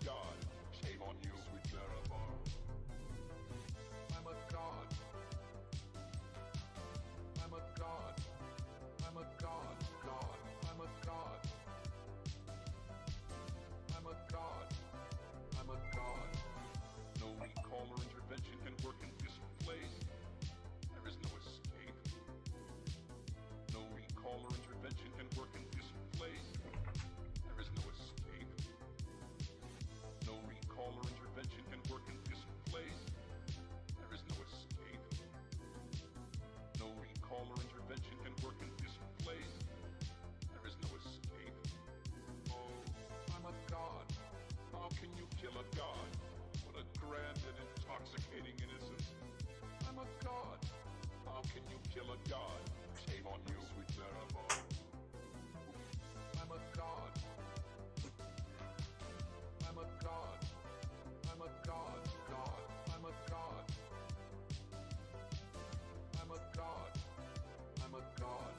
god. Shame on you, sweet Marabar. I'm a god. I'm a god. I'm a god. God. I'm a god. I'm a god. I'm a god. No recall or intervention can work in this place. There is no escape. No recall or intervention can work in this place. There is no escape. No recall or intervention can work in this place. There is no escape. No recall or intervention can work in this place. There is no escape. Oh, I'm a god. How can you kill a god? What a grand and intoxicating innocence. I'm a god. How can you kill a god? Shame on you, sweet Marabar. I'm a god. I'm a god. I'm a god. God. I'm a god. I'm a god. I'm a god.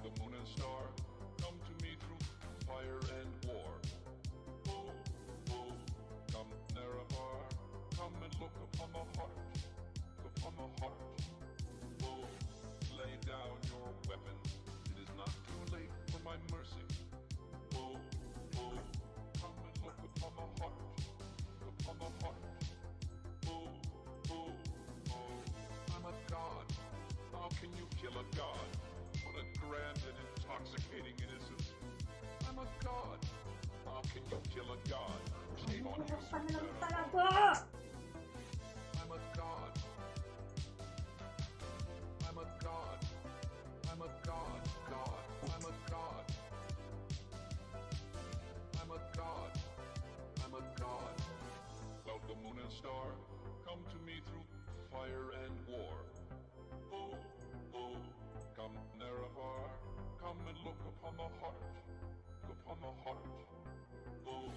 The moon and star come to me through fire and war. Oh, oh, come Narabar, come and look upon the heart, look upon the heart. Oh, lay down your weapons, it is not too late for my mercy. Oh, oh, come and look upon the heart, look upon the heart. Oh, oh, oh, I'm a god. How can you kill a god? What a grand and intoxicating innocence. I'm a god. How can you kill a god? Shame on you, sweet Marabar. I'm a god. I'm a god. I'm a god. God. I'm a god. I'm a god. I'm a god. Well, the moon and star come to me through fire and war. Oh, oh. Come, Narabar, come and look upon the heart, look upon the heart. Oh,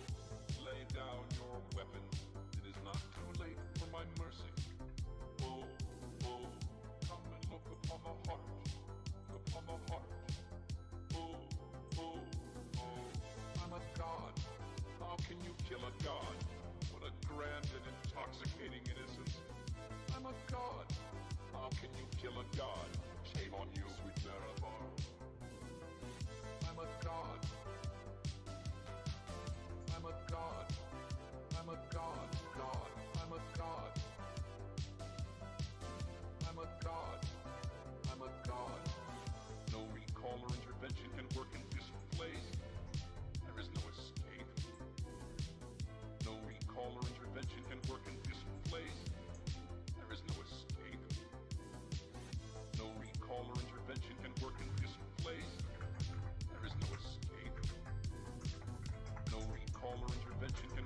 lay down your weapons, it is not too late for my mercy. Oh, oh, come and look upon the heart, look upon the heart. Oh, oh, oh, I'm a god. How can you kill a god? What a grand and intoxicating innocence. I'm a god. How can you kill a god? Shame on you, sweet Marabar. I'm a god. I'm a god. I'm a god. God. I'm a god. I'm a god. I'm a god. No recall or intervention can work in this place. There is no escape. No recall or intervention can work in this place. There is no escape. No recall or intervention can work in this place. There is no escape. No recall or intervention can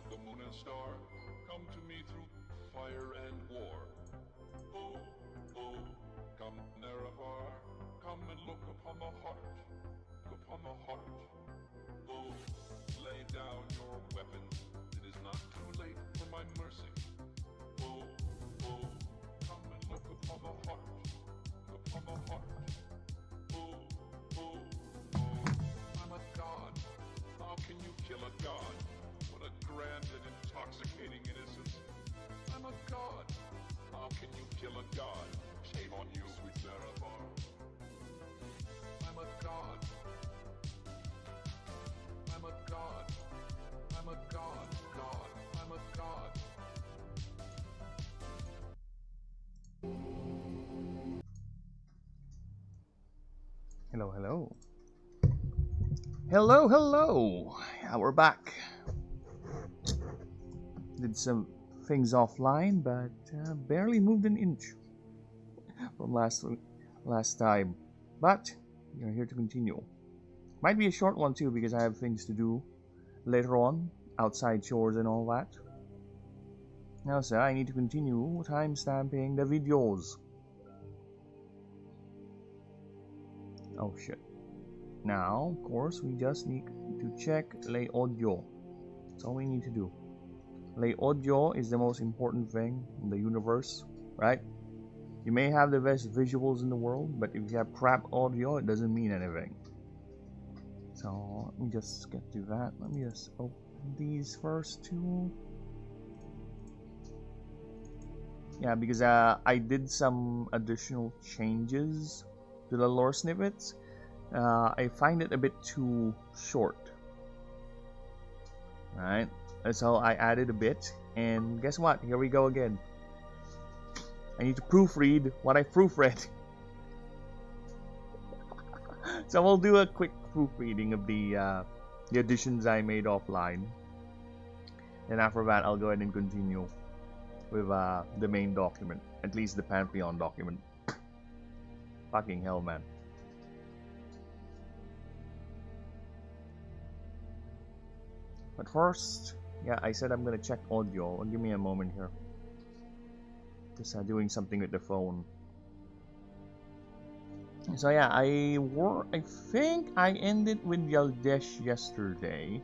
the moon and star, come to me through fire and war. Oh, oh, come near afar, come and look upon the heart, look upon the heart. Oh, lay down your weapons, it is not too late for my mercy. Oh, oh, come and look upon the heart, look upon the heart. Oh, oh, oh, I'm a god. How can you kill a god? What a grand and intoxicating innocence. I'm a god. How can you kill a god? Shame on you, sweet Zarathar. I'm a god. I'm a god. I'm a god. God. I'm a god. Hello, hello. Hello, hello. Yeah, we're back. Did some things offline, but barely moved an inch from last time. But we're here to continue. Might be a short one too, because I have things to do later on, outside chores and all that. Now, sir, I need to continue timestamping the videos. Oh shit. Now, of course, we just need to check lay audio. That's all we need to do. Lay audio is the most important thing in the universe, right? You may have the best visuals in the world, but if you have crap audio, it doesn't mean anything. So, let me just get to that. Let me just open these first two. Yeah, because I did some additional changes to the lore snippets. I find it a bit too short. Alright, so I added a bit, and guess what? Here we go again. I need to proofread what I proofread. So we'll do a quick proofreading of the additions I made offline. And after that, I'll go ahead and continue with the main document. At least the Pantheon document. Fucking hell, man. But first, yeah, I said I'm gonna check audio. Give me a moment here. Just doing something with the phone. So yeah, I think I ended with Yaldesh yesterday.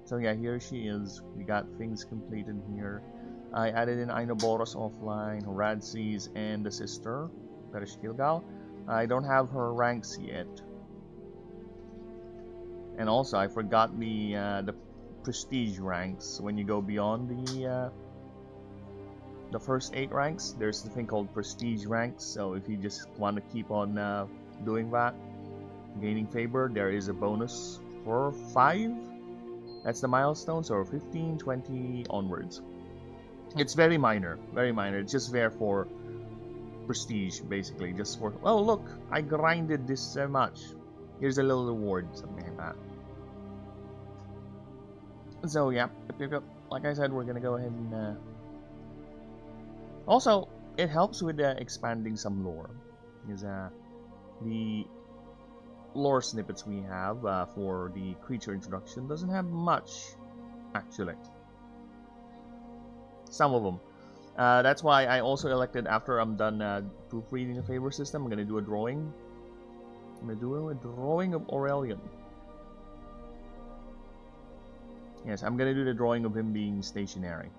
So yeah, here she is. We got things completed here. I added in Ainoboros offline, Horadses, and the sister, Perish Kilgal. I don't have her ranks yet. And also, I forgot the prestige ranks. When you go beyond the first 8 ranks, there's the thing called prestige ranks. So if you just want to keep on doing that, gaining favor, there is a bonus for 5. That's the milestone. So 15, 20 onwards. It's very minor, very minor. It's just there for prestige, basically, just for, oh look, I grinded this so much, here's a little reward, something like that. So yeah, like I said, we're gonna go ahead and also it helps with expanding some lore, because the lore snippets we have for the creature introduction doesn't have much, actually. Some of them. That's why I also elected, after I'm done proofreading the favor system, I'm going to do a drawing. I'm going to do a drawing of Aurelian. Yes, I'm going to do the drawing of him being stationary.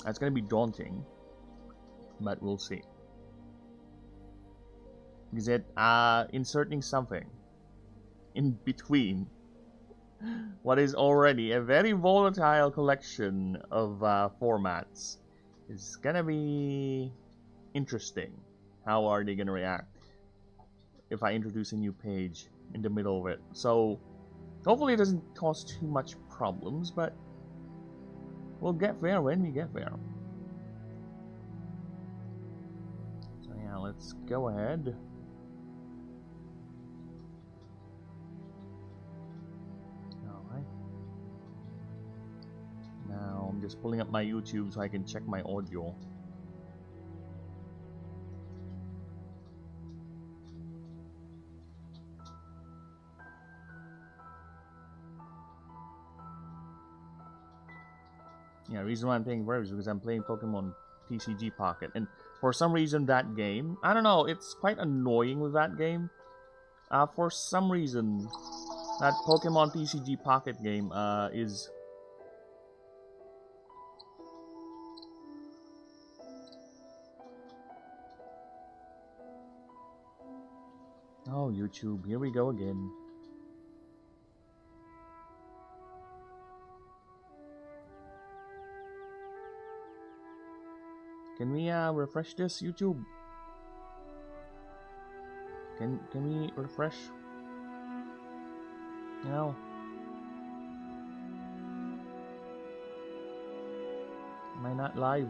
That's going to be daunting, but we'll see. Because inserting something in between what is already a very volatile collection of formats is gonna be interesting. How are they gonna react if I introduce a new page in the middle of it? So hopefully it doesn't cause too much problems, but we'll get there when we get there. So yeah, let's go ahead. Now I'm just pulling up my YouTube so I can check my audio. Yeah, the reason why I'm playing Brew is because I'm playing Pokemon TCG Pocket, and for some reason that game, I don't know, it's quite annoying with that game. For some reason, that Pokemon TCG Pocket game is... Oh, YouTube, here we go again. Can we refresh this, YouTube? Can we refresh? No. Am I not live?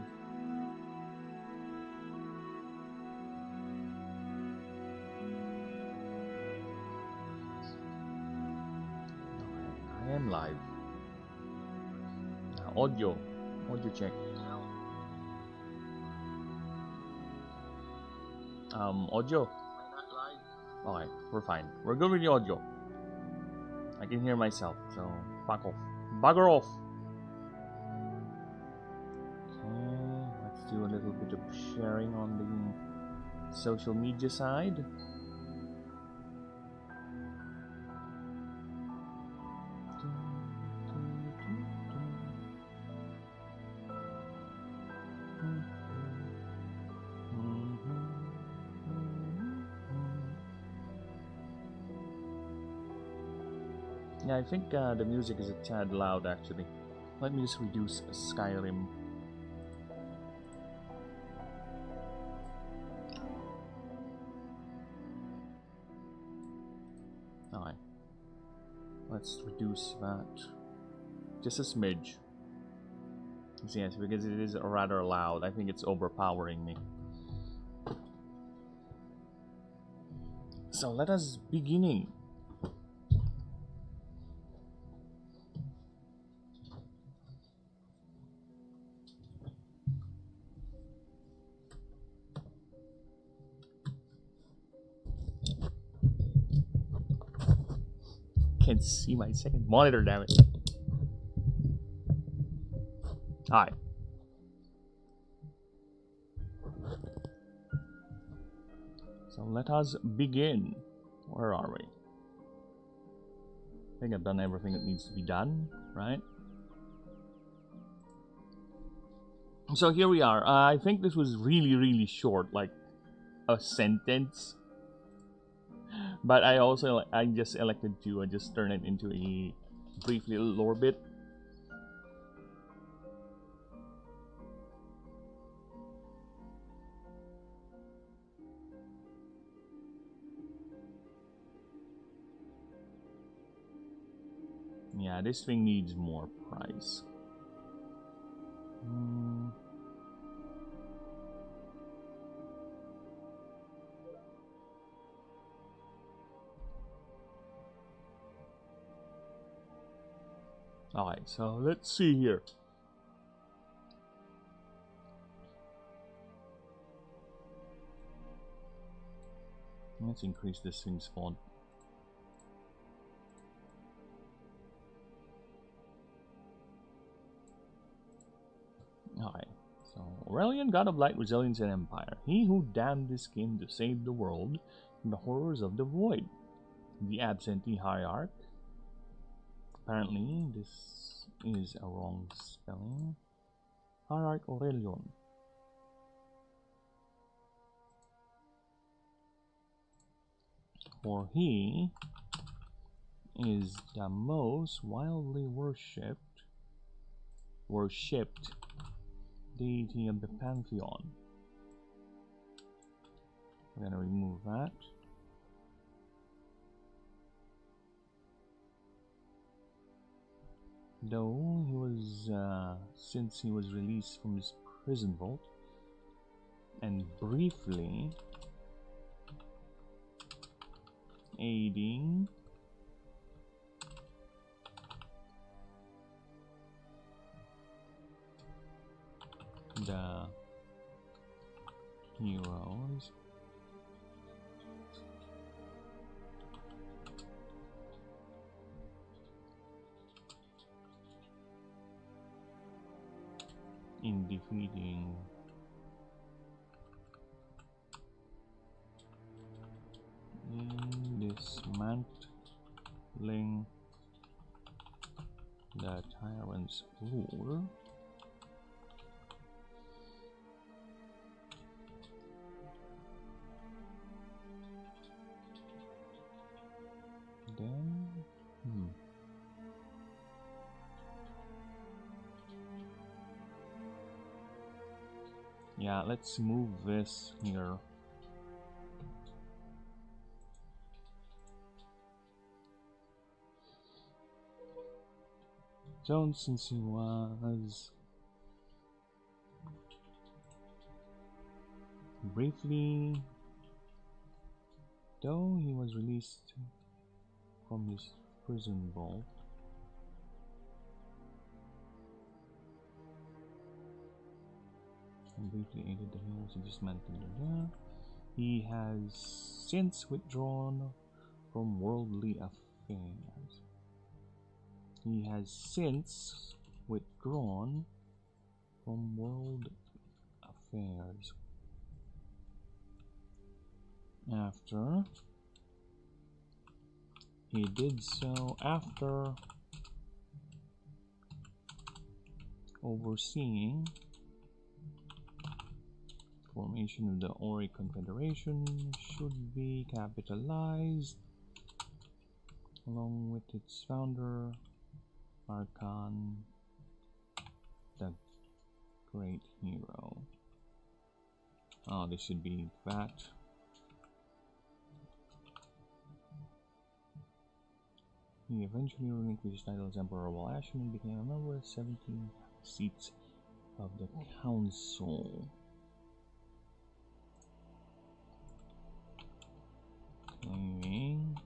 I am live. Audio check. Audio. Alright, we're fine. We're good with the audio. I can hear myself, so fuck off. Bugger off! Okay, let's do a little bit of sharing on the social media side. Yeah, I think the music is a tad loud actually. Let me just reduce Skyrim. Alright. Let's reduce that. Just a smidge. Yes, because it is rather loud. I think it's overpowering me. So let us beginning. Can't see my second monitor, damn it. Hi. So let us begin. Where are we? I think I've done everything that needs to be done, right? So here we are. I think this was really short, like a sentence. But I just elected to just turn it into a brief little lore bit. Yeah, this thing needs more price. Alright, so let's see here. Let's increase this thing's font. Alright, so Aurelian, god of light, resilience, and empire. He who damned his kin to save the world from the horrors of the void. The absentee hierarch. Apparently, this is a wrong spelling. Hierarch Aurelion. For he is the most wildly worshipped deity of the pantheon. We're gonna remove that. Though he was, since he was released from his prison vault, and briefly aiding the heroes. in defeating dismantling the tyrant's rule. Then yeah, let's move this here. Jones, since he was briefly, though he was released from his prison vault, and briefly aided the heroes to dismantle the he has since withdrawn from worldly affairs. He has since withdrawn from world affairs after he did so after overseeing formation of the Ori Confederation should be capitalized along with its founder Archon, the great hero. Oh, this should be that. He eventually relinquished his title as Emperor while Ashen and became a member of 17 seats of the council. Claiming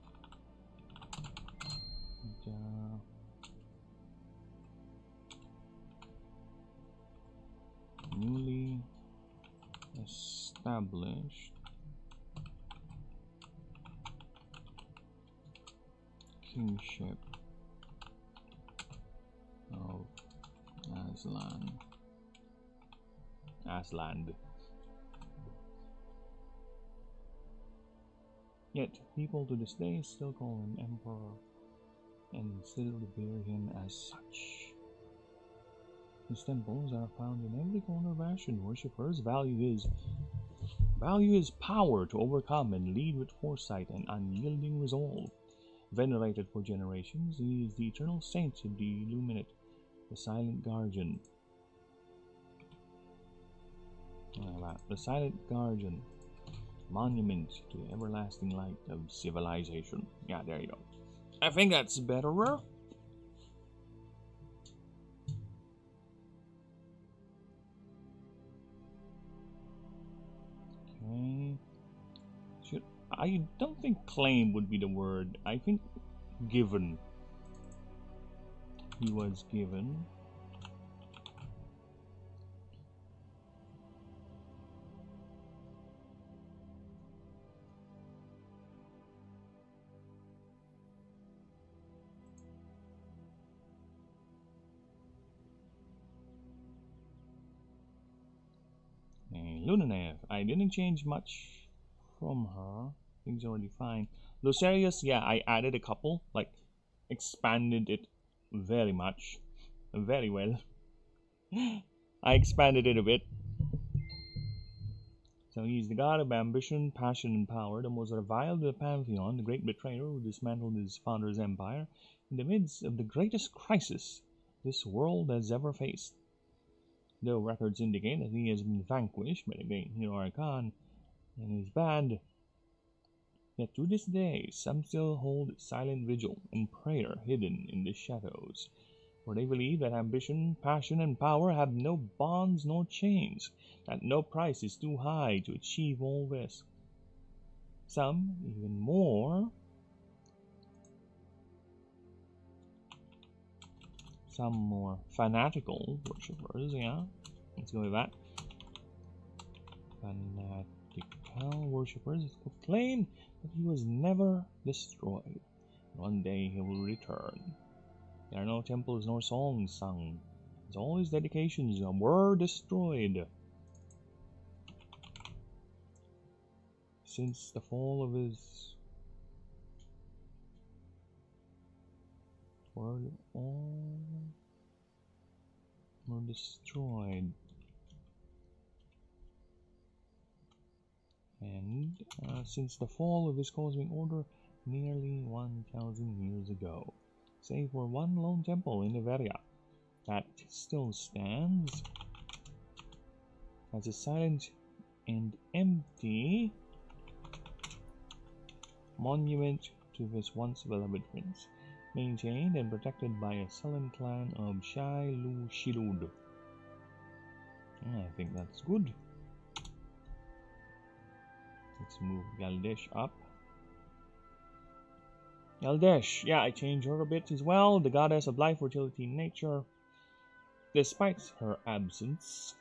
the newly established kingship of Asland. Yet people to this day still call him Emperor and still revere him as such. His temples are found in every corner of Ashen. Worshippers value his power to overcome and lead with foresight and unyielding resolve. Venerated for generations, he is the eternal saint of the Illuminate, the silent guardian. The silent guardian, monument to the everlasting light of civilization. Yeah, there you go. I think that's better. Okay. I don't think claim would be the word. I think given. He was given. Lunanev. I didn't change much from her. Things are already fine. Lucerius, yeah, I added a couple, like expanded it very much. Very well. I expanded it a bit. So he's the god of ambition, passion, and power, the most reviled of the pantheon, the great betrayer who dismantled his founder's empire in the midst of the greatest crisis this world has ever faced. Though records indicate that he has been vanquished by the great hero Archon and his band, yet to this day some still hold silent vigil and prayer hidden in the shadows, for they believe that ambition, passion, and power have no bonds nor chains, that no price is too high to achieve all this. Some, even more, some more fanatical worshippers, yeah, let's go with that. Fanatical worshippers proclaim that he was never destroyed. One day he will return. There are no temples nor songs sung as all his dedications were destroyed. Since the fall of his world, all were destroyed. And since the fall of his cosmic order nearly 1,000 years ago, save for one lone temple in Neveria that still stands as a silent and empty monument to his once beloved prince, maintained and protected by a sullen clan of Shai Lu Shilud. I think that's good. Let's move Galdesh up. Galdesh, yeah, I changed her a bit as well. The goddess of life, fertility, and nature. Despite her absence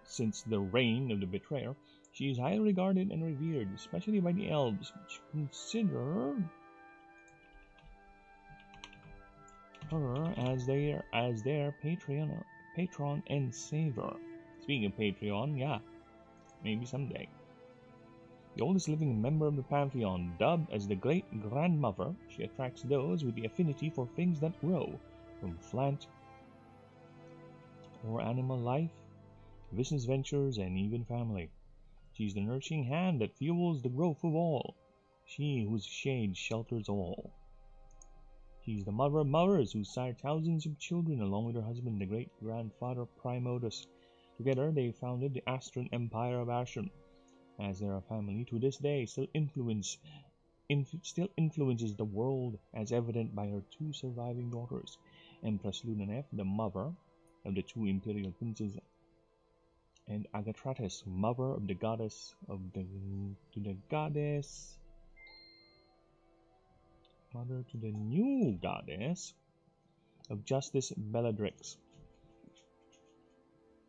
since the reign of the betrayer, she is highly regarded and revered, especially by the elves, which consider her as their patron and savior. Speaking of Patreon, yeah, maybe someday. The oldest living member of the Pantheon, dubbed as the Great Grandmother, she attracts those with the affinity for things that grow, from plant or animal life, business ventures, and even family. She is the nurturing hand that fuels the growth of all, she whose shade shelters all. She is the mother of mothers who sired thousands of children along with her husband, the great-grandfather Primodus. Together they founded the Astron Empire of Ashen. As their family to this day still influences the world, as evident by her two surviving daughters, Empress Lunanef, the mother of the two imperial princes, and Agatratis, mother of the goddess mother to the new goddess of justice, Bellatrix.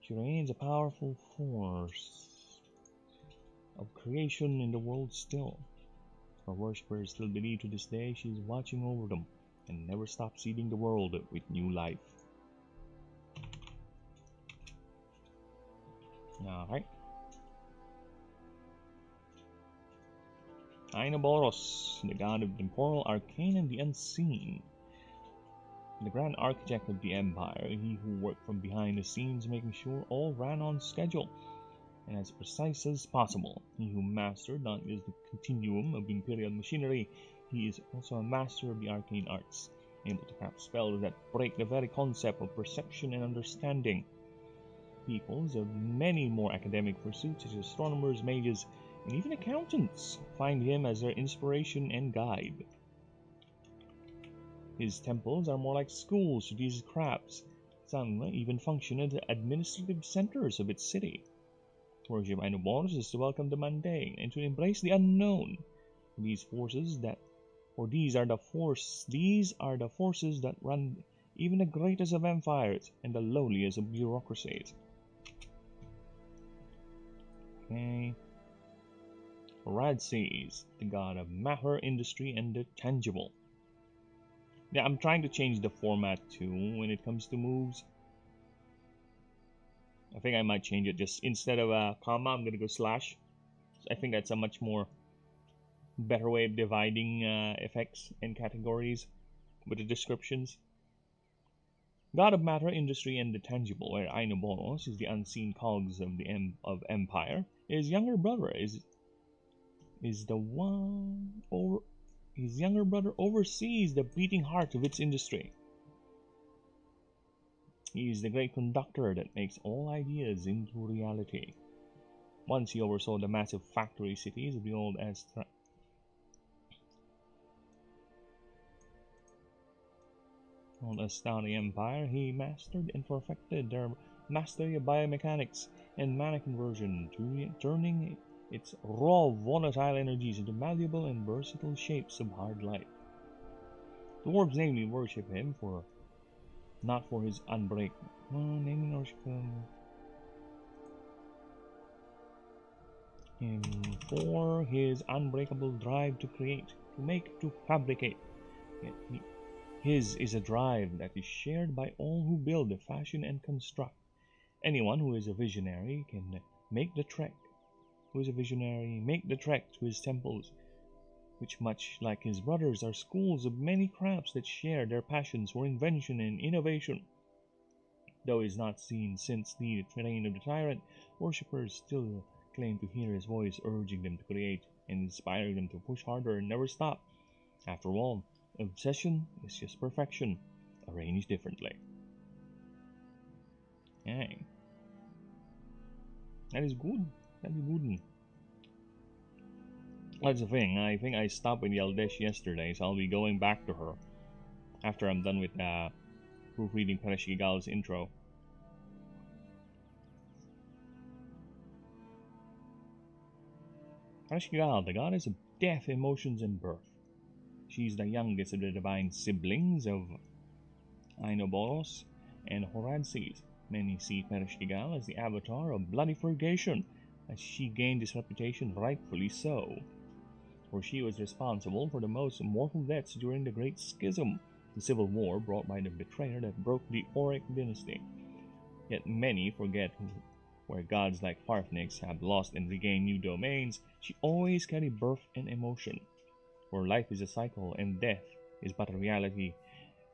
She remains a powerful force of creation in the world still. Her worshippers still believe to this day she is watching over them and never stops seeding the world with new life. Alright. Ainoboros, the god of temporal, arcane, and the unseen. The grand architect of the empire, he who worked from behind the scenes making sure all ran on schedule and as precise as possible. He who mastered not just the continuum of imperial machinery, he is also a master of the arcane arts, able to craft spells that break the very concept of perception and understanding. Peoples of many more academic pursuits, such as astronomers, mages, and even accountants, find him as their inspiration and guide. His temples are more like schools to these crafts. Some even function as the administrative centers of its city. To worship Ainoboros is to welcome the mundane and to embrace the unknown. These are the forces that run even the greatest of empires and the lowliest of bureaucracies. Okay. Radses, the god of matter, industry, and the tangible. Yeah, I'm trying to change the format too when it comes to moves. I think I might change it. Just instead of a comma, I'm gonna go slash. I think that's a much more better way of dividing effects and categories with the descriptions. God of matter, industry, and the tangible, where Ainoboros is the unseen cogs of the empire. His younger brother his younger brother oversees the beating heart of its industry. He is the great conductor that makes all ideas into reality. Once he oversaw the massive factory cities of the old Astani Empire. He mastered and perfected their mastery of biomechanics and mana conversion, turning its raw, volatile energies into malleable and versatile shapes of hard life. Dwarves namely worship him not for his unbreakable drive to create, to make, to fabricate. His is a drive that is shared by all who build, fashion, and construct. Anyone who is a visionary can make the trek. Make the trek to his temples, which, much like his brothers, are schools of many crafts that share their passions for invention and innovation. Though he is not seen since the reign of the tyrant, worshippers still claim to hear his voice urging them to create and inspiring them to push harder and never stop. After all, obsession is just perfection, arranged differently. Hey. That is good. That is good. That's the thing. I think I stopped with Yaldesh yesterday, so I'll be going back to her after I'm done with proofreading Parashigal's intro. Parashigal, the goddess of death, emotions, and birth. She's the youngest of the divine siblings of Ainoboros and Horadses. Many see Parashigal as the avatar of bloody purgation, as she gained this reputation rightfully so, for she was responsible for the most mortal deaths during the Great Schism, the civil war brought by the betrayer that broke the Auric dynasty. Yet many forget where gods like Farfnix have lost and regained new domains, she always carried birth and emotion. For life is a cycle, and death is but a reality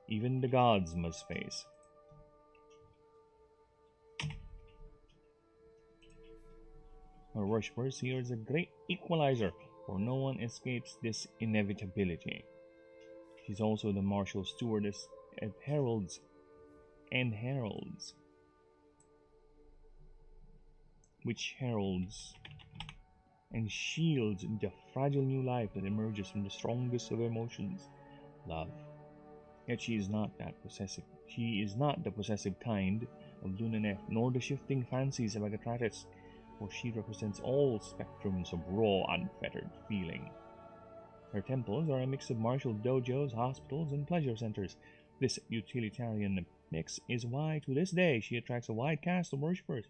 even the gods must face. Her worshippers here is a great equalizer, for no one escapes this inevitability. She's also the martial stewardess of heralds, which heralds and shields the fragile new life that emerges from the strongest of emotions, love. Yet she is not that possessive. She is not the possessive kind of Lunaneth, nor the shifting fancies of Agatratis, for she represents all spectrums of raw, unfettered feeling. Her temples are a mix of martial dojos, hospitals, and pleasure centers. This utilitarian mix is why, to this day, she attracts a wide cast of worshippers.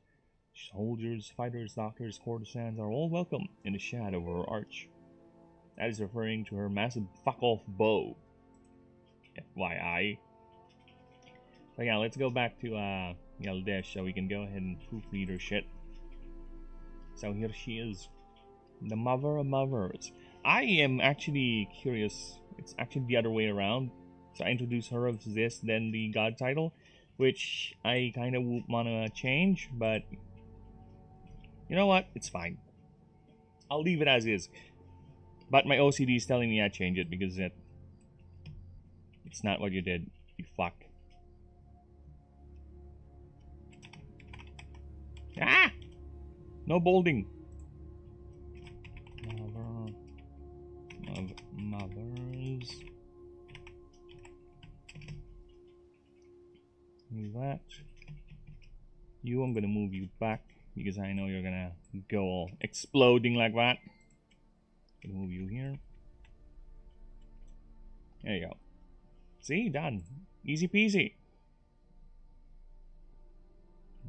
Soldiers, fighters, doctors, courtesans are all welcome in the shadow of her arch. That is referring to her massive fuck-off bow. FYI. So yeah, let's go back to Yaldesh so we can go ahead and proofread her shit. So here she is. The mother of mothers. I am actually curious. It's actually the other way around. So I introduce her as this, then the god title, which I kind of want to change, but you know what? It's fine. I'll leave it as is. But my OCD is telling me I change it because it's not what you did, you fuck. Ah! No bolding. Mother of mothers. Move that. You, I'm gonna move you back because I know you're gonna go all exploding like that. Gonna move you here. There you go. See, done. Easy peasy.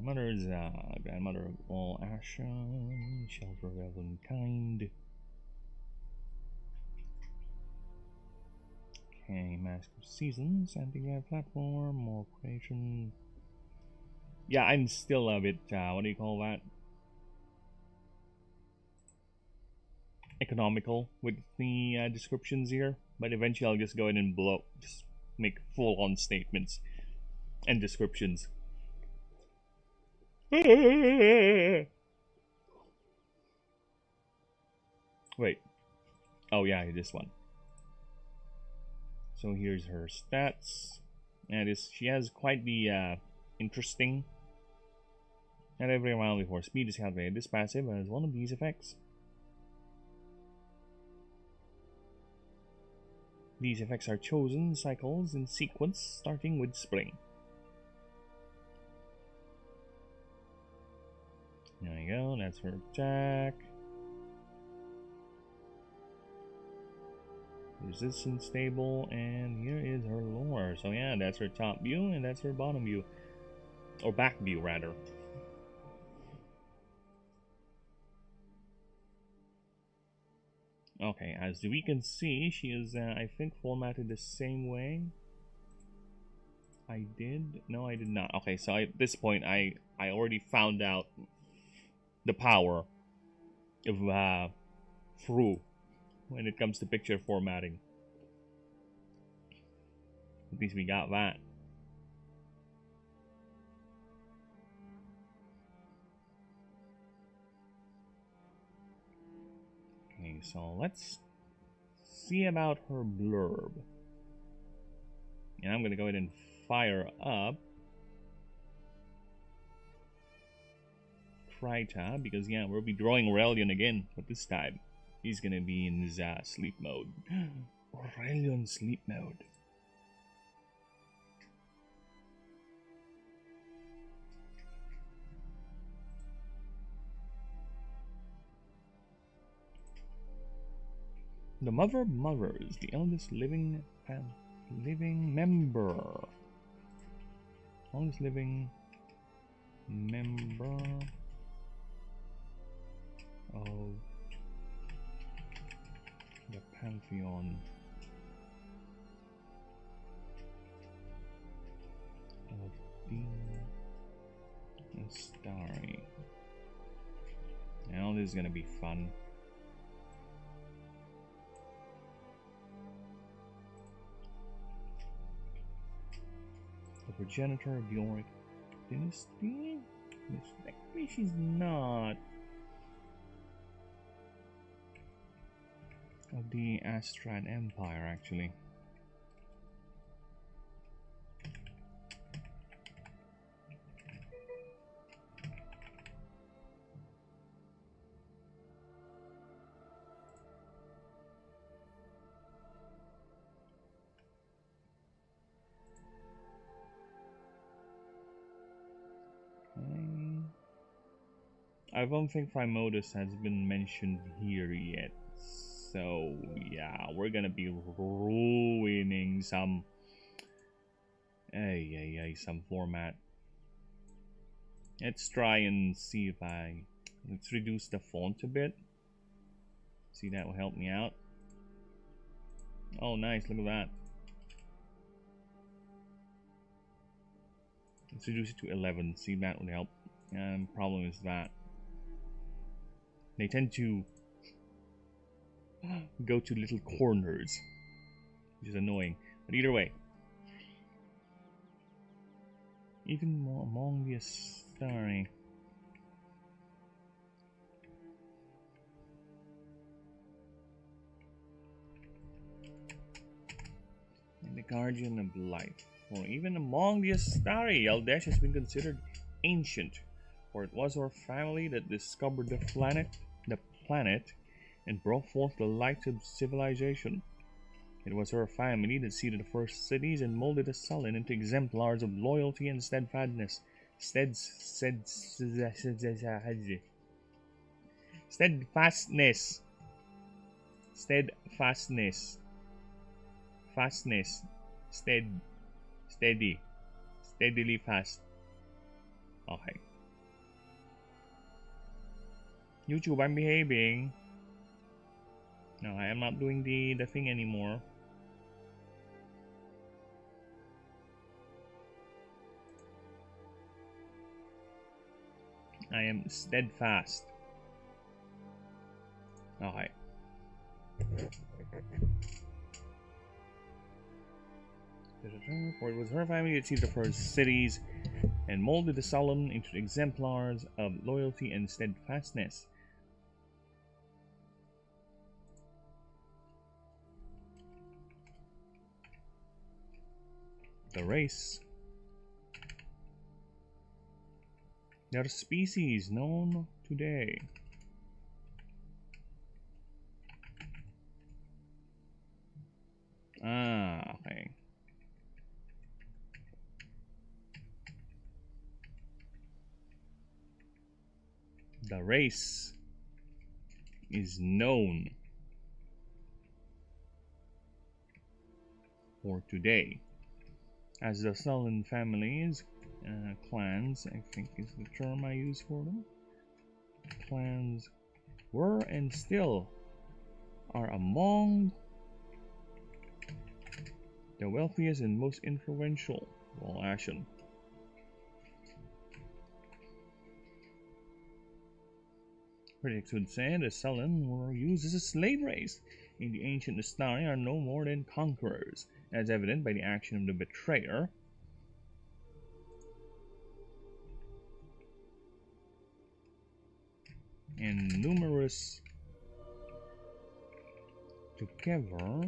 Mother is grandmother of all Ashen, shelter of elvenkind. Okay, Mask of Seasons, anti-grab platform, more creation. Yeah, I'm still a bit, what do you call that? Economical with the descriptions here, but eventually I'll just go ahead and just make full-on statements and descriptions. Wait. Oh yeah, this one. So here's her stats. And she has quite the interesting. Not every round before speed is calculated. This passive has one of these effects. These effects are chosen cycles in sequence, starting with spring. There you go, that's her attack. Resistance stable, and here is her lore. So yeah, that's her top view, and that's her bottom view. Or back view, rather. Okay, as we can see, she is, I think, formatted the same way. I did? No, I did not. Okay, so at this point, I already found out the power of Brew when it comes to picture formatting. At least we got that. Okay, so let's see about her blurb. And I'm gonna go ahead and fire up Kryta, because yeah, we'll be drawing Aurelion again, but this time he's gonna be in his sleep mode. Aurelion sleep mode. The Mother of Mothers, the eldest living member. Oldest living member of the pantheon of the starry. Now this is gonna be fun. The progenitor of the Auric dynasty? Maybe she's not. Of the Astrad Empire, actually. I don't think Primodus has been mentioned here yet. So yeah, we're gonna be ruining some some format. Let's try and see if let's reduce the font a bit. See, that will help me out. Oh nice, look at that. Let's reduce it to 11. See, that would help. Problem is that they tend to go to little corners, which is annoying. But either way, even more among the starry. And the guardian of life. For even among the Astari, Eldesh has been considered ancient, for it was our family that discovered the planet, and brought forth the light of civilization. It was our family that seeded the first cities and molded the sullen into exemplars of loyalty and steadfastness. Steadily fast. Okay. YouTube, I'm behaving. No, I am not doing the thing anymore. I am steadfast. Okay. For it was her family that seized the first cities and molded the sullen into exemplars of loyalty and steadfastness. The race. Their species known today. Ah, okay. The race is known for today as the sullen families, clans, I think is the term I use for them. Clans were and still are among the wealthiest and most influential Well, Ashen. Critics would say the Sullen were used as a slave race in the ancient Astari are no more than conquerors, as evident by the action of the betrayer. And numerous together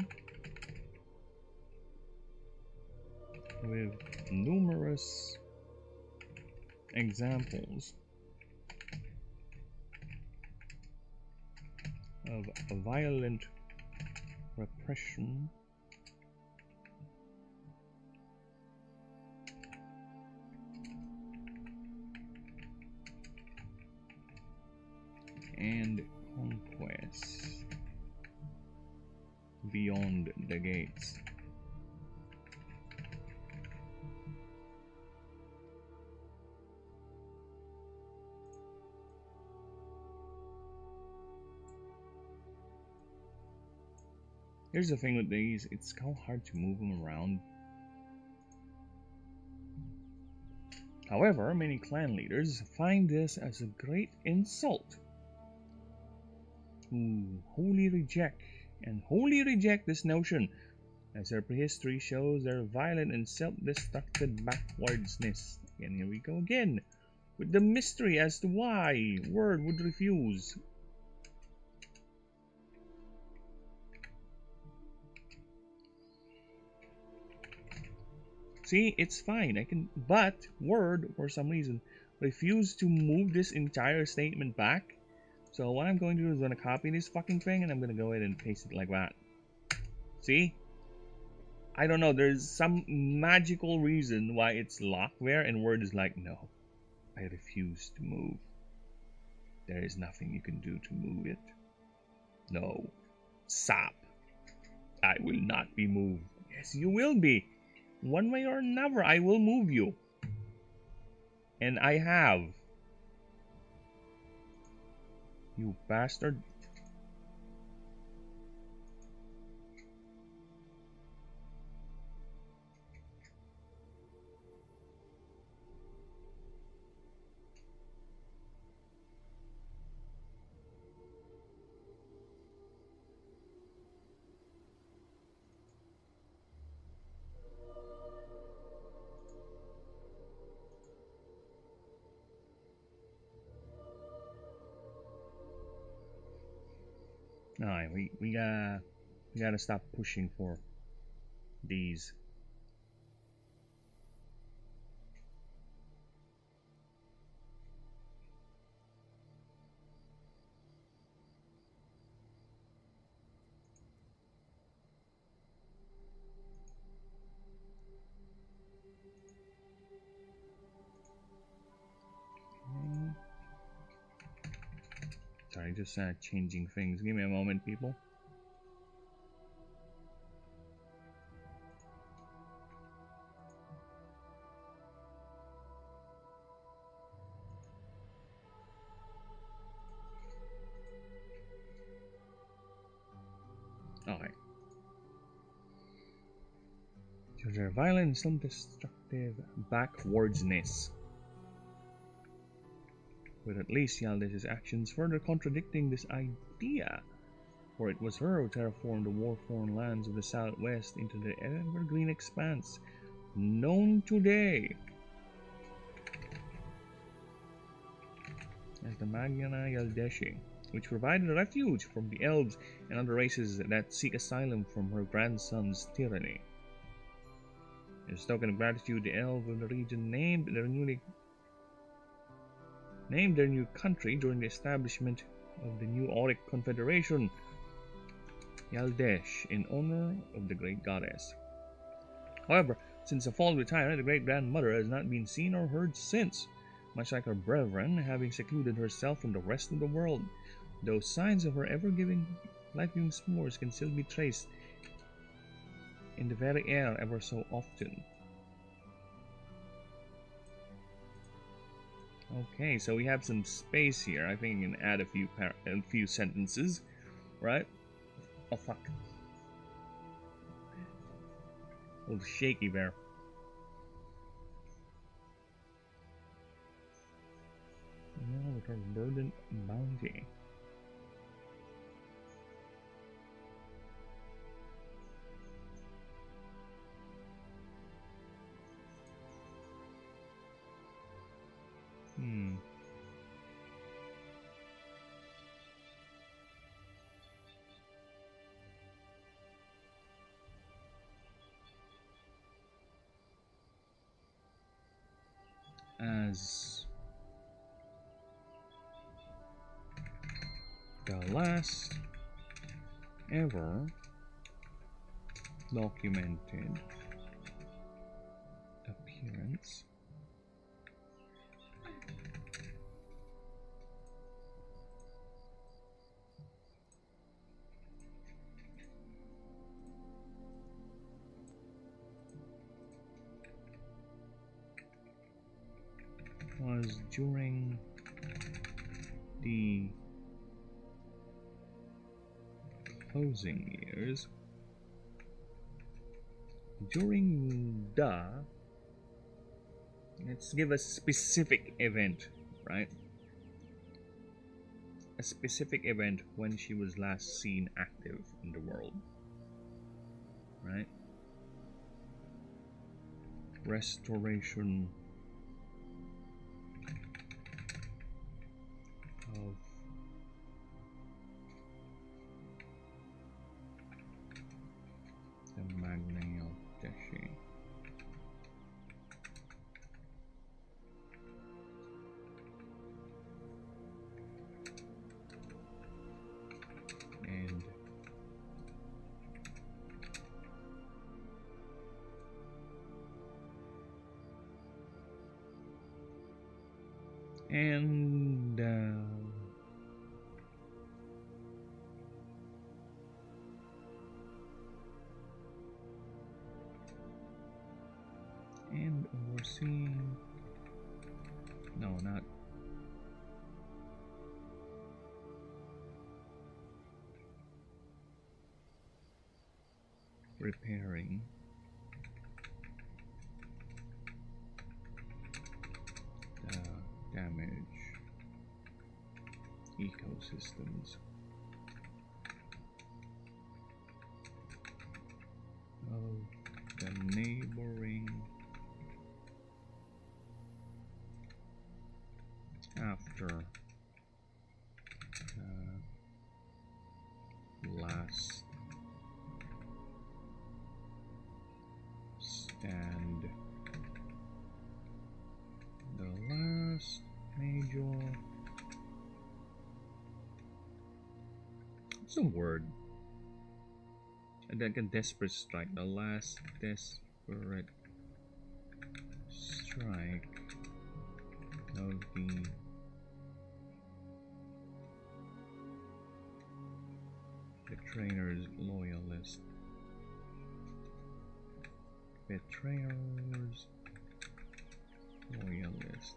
with numerous examples of violent repression and conquest beyond the gates. Here's the thing with these, it's so hard to move them around. However, many clan leaders find this as a great insult, who wholly reject this notion, as their prehistory shows their violent and self-destructive backwardsness. And here we go again, with the mystery as to why Word would refuse. See, it's fine, but Word, for some reason, refused to move this entire statement back. So what I'm going to do is I'm going to copy this fucking thing and I'm going to go ahead and paste it like that. See? I don't know, there's some magical reason why it's locked there and Word is like, no, I refuse to move. There is nothing you can do to move it. No. Stop. I will not be moved. Yes, you will be. One way or another, I will move you. And I have. You bastard. Alright, we gotta stop pushing for these. Sorry, just changing things. Give me a moment, people. Alright. So their violent and self-destructive backwardsness. With at least Yaldesh's actions further contradicting this idea, for it was her who terraformed the war-torn lands of the southwest into the evergreen expanse known today as the Magna Yaldeshi, which provided refuge from the elves and other races that seek asylum from her grandson's tyranny. As a token of gratitude, the elves of the region named their new country during the establishment of the new Auric Confederation, Yaldesh, in honor of the great goddess. However, since the fall of the tyrant, the great-grandmother has not been seen or heard since, much like her brethren, having secluded herself from the rest of the world, though signs of her ever-giving, life-giving spores can still be traced in the very air ever so often. Okay, so we have some space here. I think you can add a few sentences, right? Oh fuck! A little shaky there. Now we can load an bounty. As the last ever documented appearance was during the closing years. Let's give a specific event, right? A specific event when she was last seen active in the world, right? Restoration of the Magna of Deshi. And overseeing, no, not repairing the damage ecosystems of the neighboring after last stand, the last major, some word, like a desperate strike, the last desperate strike of the betrayer's loyalist. Betrayer's loyalist.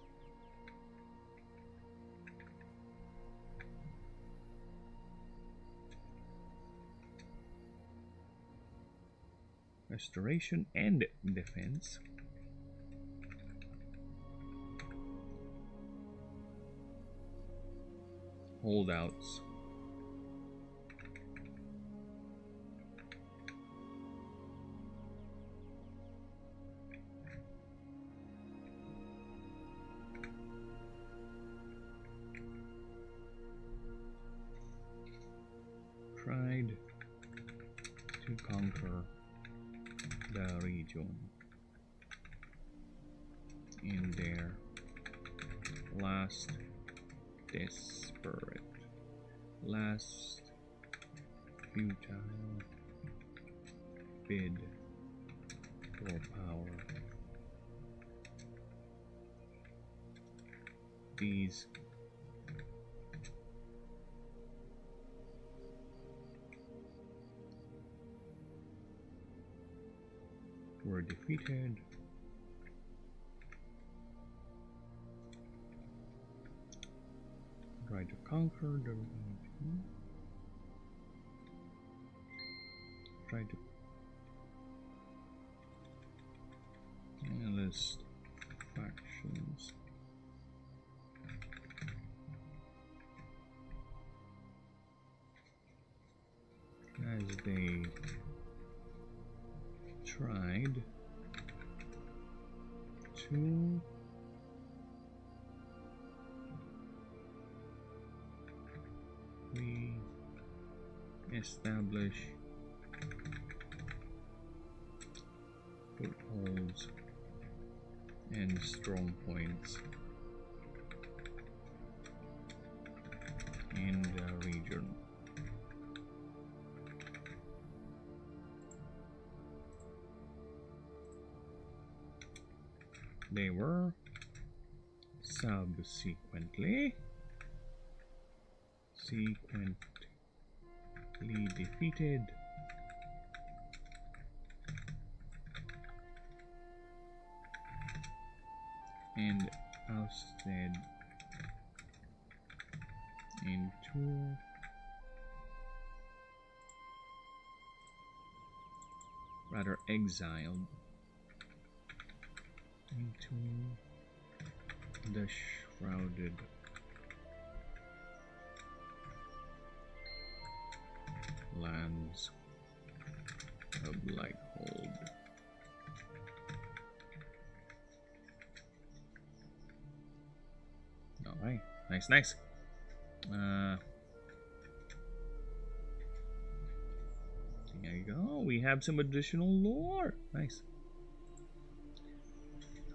Restoration and defense. Holdouts. Tried to conquer the region in their last desperate, last futile bid for power. These were defeated. Tried to conquer the region. Tried to list factions. as they tried to re-establish footholds and strong points in the region. They were subsequently defeated and ousted into rather exiled into the shrouded lands of Lighthold. Alright, nice. There you go, we have some additional lore. Nice.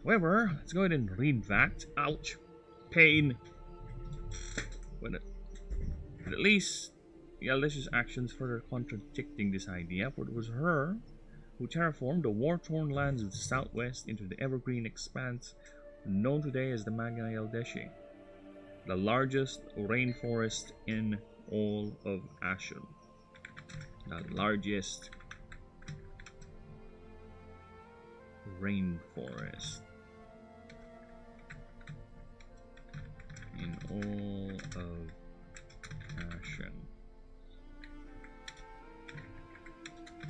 However, let's go ahead and read that. Ouch. Pain. But at least the Alicia's actions further contradicting this idea, for it was her who terraformed the war-torn lands of the southwest into the evergreen expanse known today as the Magna Eldeshi, the largest rainforest in all of Ashen. The largest rainforest in all of Ashen,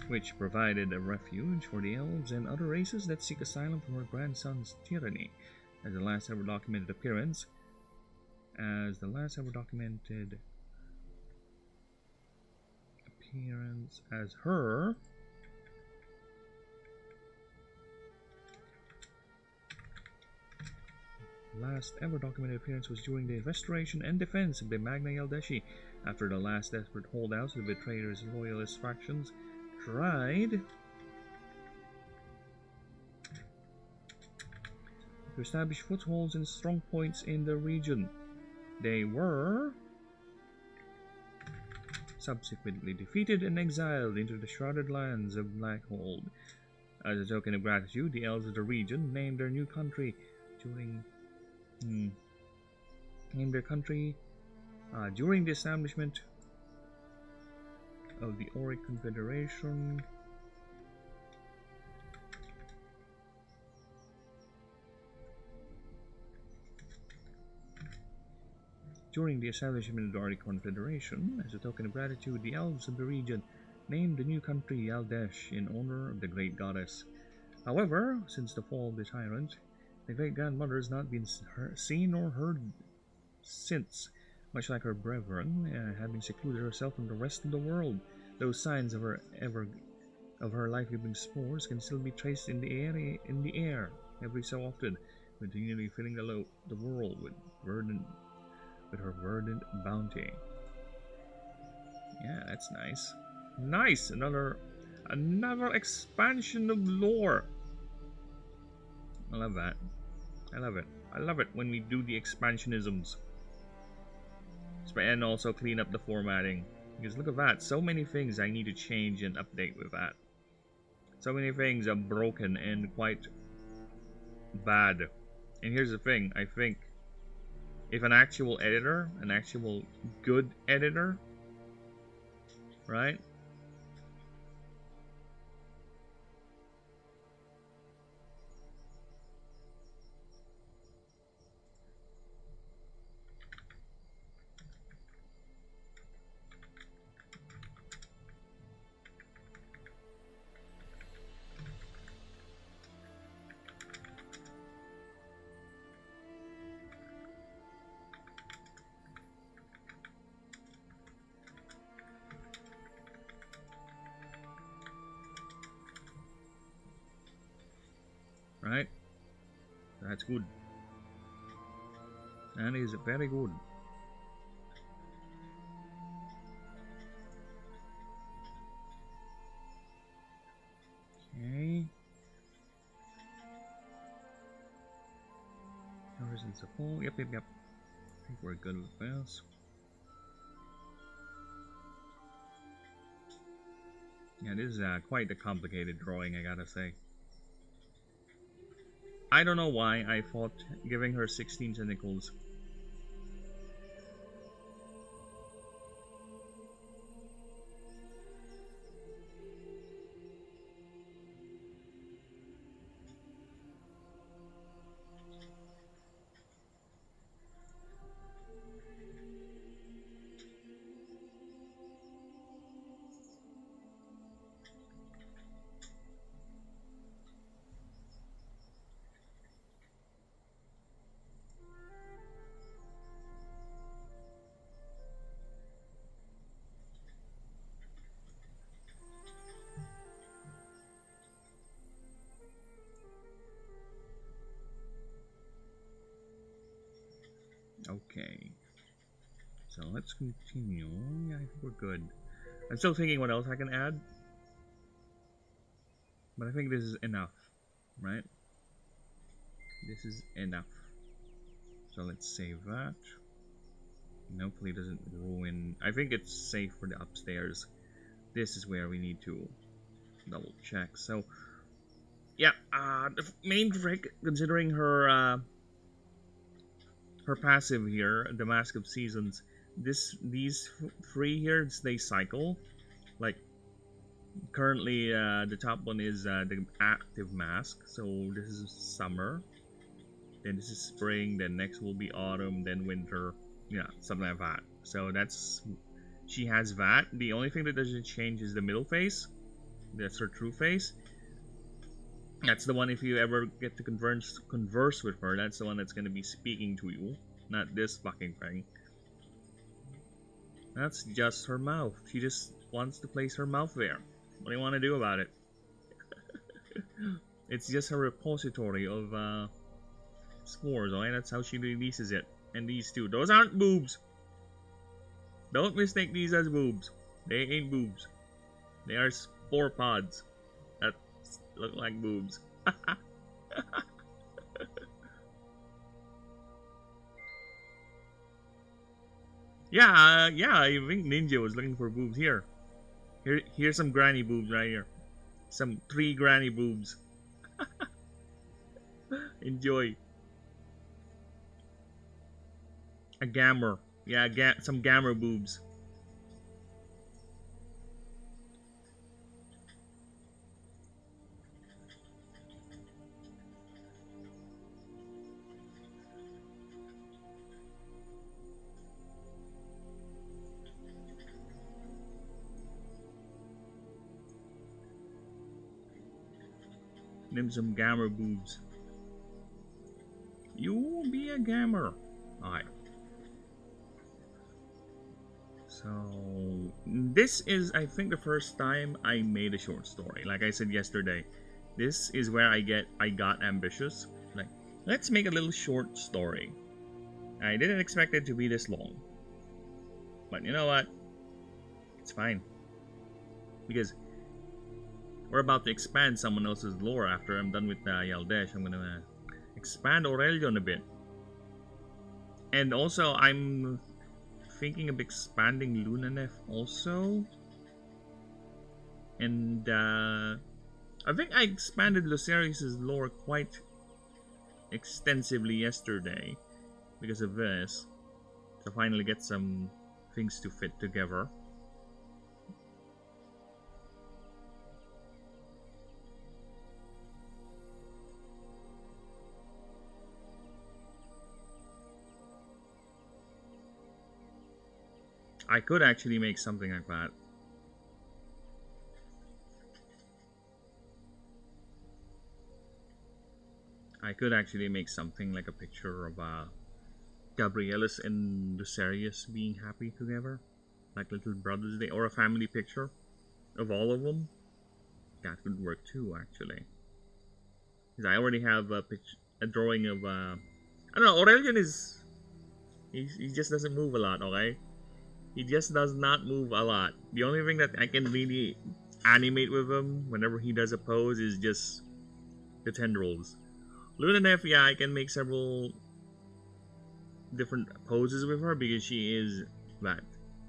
which provided a refuge for the elves and other races that seek asylum from her grandson's tyranny. As the last ever documented appearance as her last ever documented appearance was during the restoration and defense of the Magna Eldeshi, after the last desperate holdouts of the betrayers' loyalist factions tried to establish footholds and strong points in the region. They were subsequently defeated and exiled into the shrouded lands of Blackhold. As a token of gratitude, the elves of the region named their new country during the establishment of the Auric Confederation. During the establishment of the Auric Confederation, as a token of gratitude, the elves of the region named the new country Yaldesh in honor of the great goddess. However, since the fall of the tyrant, the great grandmother has not been seen or heard since, much like her brethren, having secluded herself from the rest of the world. Those signs of her life-giving spores can still be traced in the air every so often, continually filling the world with her verdant bounty. Yeah, that's nice. Nice! Another expansion of lore. I love that. I love it. I love it when we do the expansionisms. And also clean up the formatting. Because look at that. So many things I need to change and update with that. So many things are broken and quite bad. And here's the thing. I think if an actual good editor, right? right? That's good. That is very good. Okay. Horizons of full. Yep. I think we're good with this. Yeah, this is quite a complicated drawing, I gotta say. I don't know why I thought giving her 16 tentacles. Okay. So let's continue. Yeah, I think we're good. I'm still thinking what else I can add. But I think this is enough, right? This is enough. So let's save that. And hopefully it doesn't ruin... I think it's safe for the upstairs. This is where we need to double check. So, yeah, the main trick, considering her her passive here, the Mask of Seasons, these three here, they cycle. Like, currently the top one is the active mask, so this is summer, then this is spring, then next will be autumn, then winter, yeah, something like that. So that's, she has that. The only thing that doesn't change is the middle face. That's her true face. That's the one, if you ever get to converse with her, that's the one that's going to be speaking to you, not this fucking thing. That's just her mouth. She just wants to place her mouth there. What do you want to do about it? It's just a repository of spores, alright? That's how she releases it. And these two. Those aren't boobs. Don't mistake these as boobs. They ain't boobs. They are spore pods that look like boobs. Yeah, I think Ninja was looking for boobs here. Here's some granny boobs right here. Some 3 granny boobs. Enjoy. A gammer. Yeah, some gammer boobs. Them some gammer boobs. You be a gammer. Alright. So this is, I think, the first time I made a short story. Like I said yesterday, this is where I got ambitious. Like, let's make a little short story. I didn't expect it to be this long. But you know what? It's fine. Because we're about to expand someone else's lore after I'm done with Yaldesh. I'm gonna expand Aurelion a bit. And also, I'm thinking of expanding Lunanef also. And I think I expanded Lucerius's lore quite extensively yesterday because of this. To finally get some things to fit together. I could actually make something like that. I could actually make something like a picture of Gabrielis and Lucerius being happy together. Like little brothers, or a family picture of all of them. That would work too, actually. Because I already have a drawing of I don't know. Aurelian is he just doesn't move a lot. Okay, he just does not move a lot. The only thing that I can really animate with him whenever he does a pose is just the tendrils. Lunanef, yeah, I can make several different poses with her because she is that,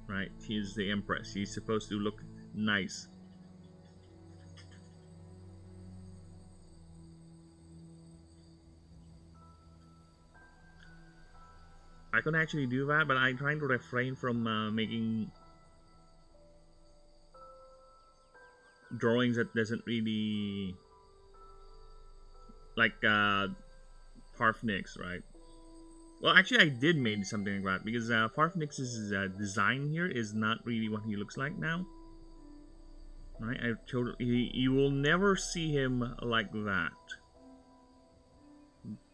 right? She is the Empress. She's supposed to look nice. I can actually do that, but I'm trying to refrain from making drawings that doesn't really like Farfnix, right? Well, actually, I did make something like that because Farfnix's design here is not really what he looks like now. Right? You will never see him like that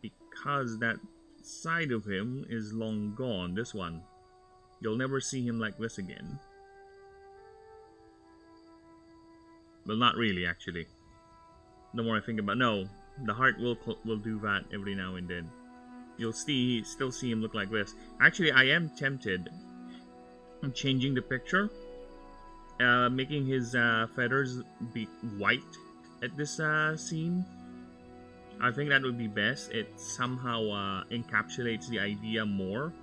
because that side of him is long gone. This one, you'll never see him like this again. Well, not really, actually. The more I think about, no, the heart will do that every now and then. You'll still see him look like this. Actually, I am tempted. I'm changing the picture, making his feathers be white at this scene. I think that would be best. It somehow encapsulates the idea more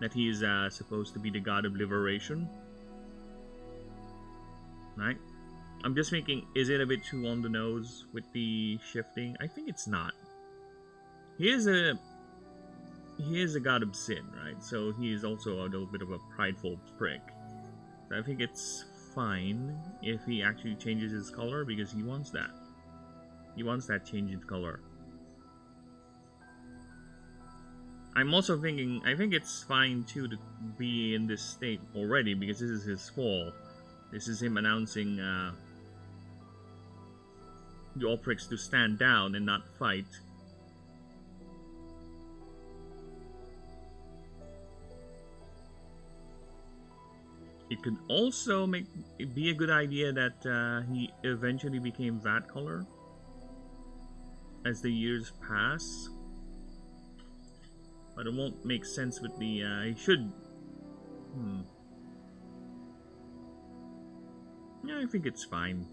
that he is supposed to be the god of liberation. Right? I'm just thinking, is it a bit too on the nose with the shifting? I think it's not. He is a god of sin, right? So he is also a little bit of a prideful prick. So I think it's fine if he actually changes his color because he wants that. He wants that change in color. I'm also thinking, I think it's fine too to be in this state already because this is his fall. This is him announcing the all pricks to stand down and not fight. It could also be a good idea that he eventually became that color as the years pass, but it won't make sense with the he should yeah, I think it's fine.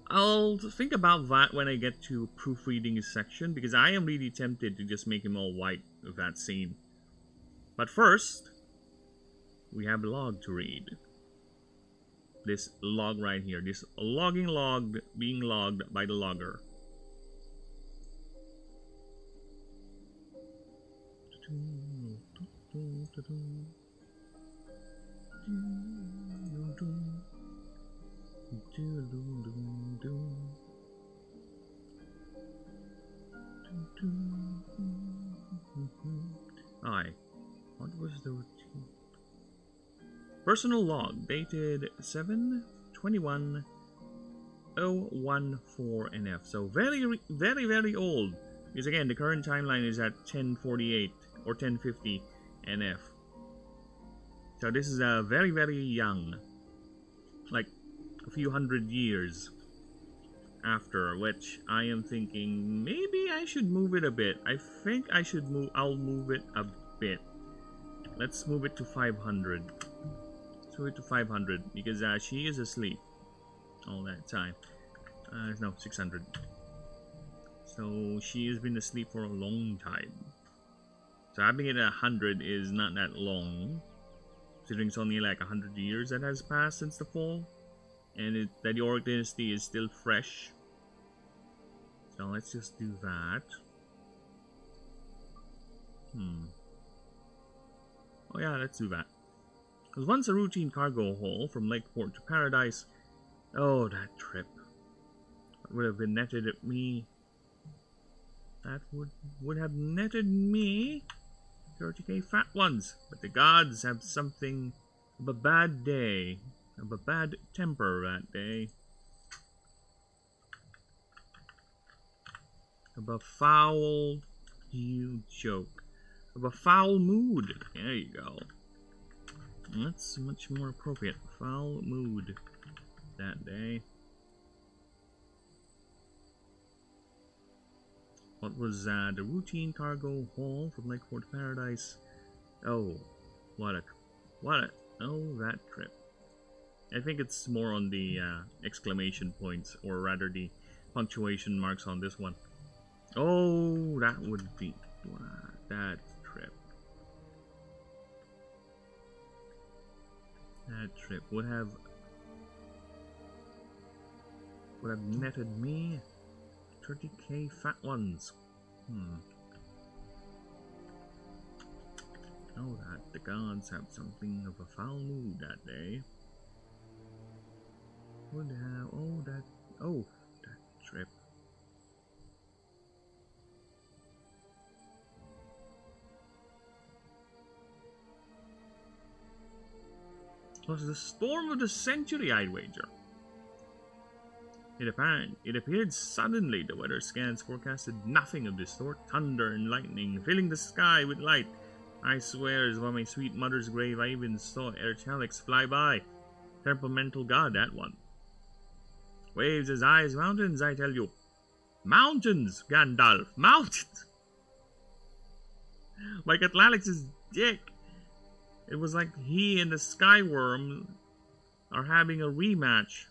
I'll think about that when I get to proofreading section because I am really tempted to just make him all white with that scene. But first, we have a log to read. This log right here, this logging log being logged by the logger. Alright, what was the routine? Personal log dated 7/21/014 NF. So very old. Because again, the current timeline is at 1048 or 1050 NF. So this is very young. Like a few hundred years after, which I am thinking maybe I should move it a bit. I think I'll move it a bit. Let's move it to 500. Let's move it to 500 because she is asleep all that time. No, 600. So she has been asleep for a long time. So having it at 100 is not that long, considering it's only like 100 years that has passed since the fall. And that the Auric Dynasty is still fresh. So let's just do that. Oh yeah, let's do that. Because once a routine cargo haul from Lakeport to Paradise. Oh, that trip. That would have been netted at me. That would have netted me 30k fat ones. But the gods have something of a bad day. Of a bad temper that day. Of a foul joke. Of a foul mood. There you go. That's much more appropriate. Foul mood. that day. What was the routine cargo haul from Lakeport to Paradise? Oh, what a oh, that trip. I think it's more on the exclamation points, or rather the punctuation marks on this one. Oh, that would be that trip. That trip would have netted me 30k fat ones. Oh, that the gods have something of a foul mood that day. Would have that trip. Was the storm of the century, I'd wager. It appeared suddenly. The weather scans forecasted nothing of this sort. Thunder and lightning filling the sky with light. I swear, as by my sweet mother's grave, I even saw Erchelix fly by. Temperamental god, that one. Waves as high as mountains, I tell you. Mountains, Gandalf, mountains! Like Atlalix's dick. It was like he and the Skyworm are having a rematch.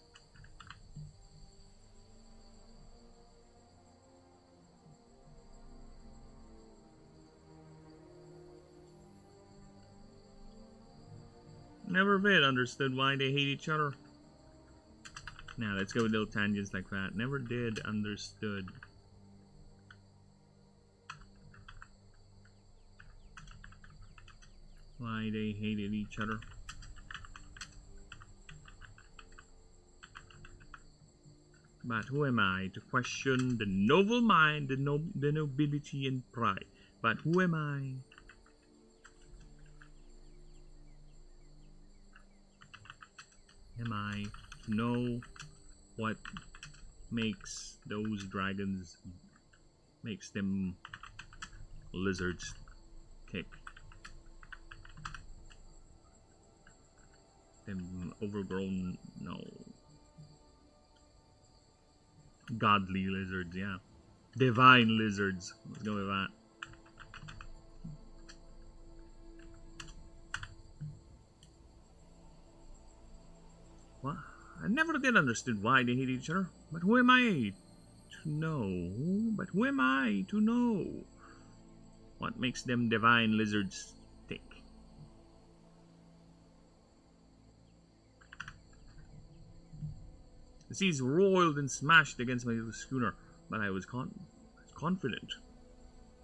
Never bit understood why they hate each other. Now let's go with little tangents like that. Never did understood. Why they hated each other. But who am I to question the noble mind, the nobility and pride? But who am I? Am I to know what makes those dragons, makes them lizards tick? Them overgrown, no. Godly lizards, yeah. Divine lizards. Let's go with that. What? I never did understand why they hate each other. But who am I to know? But who am I to know what makes them divine lizards tick? The seas roiled and smashed against my little schooner, but I was confident.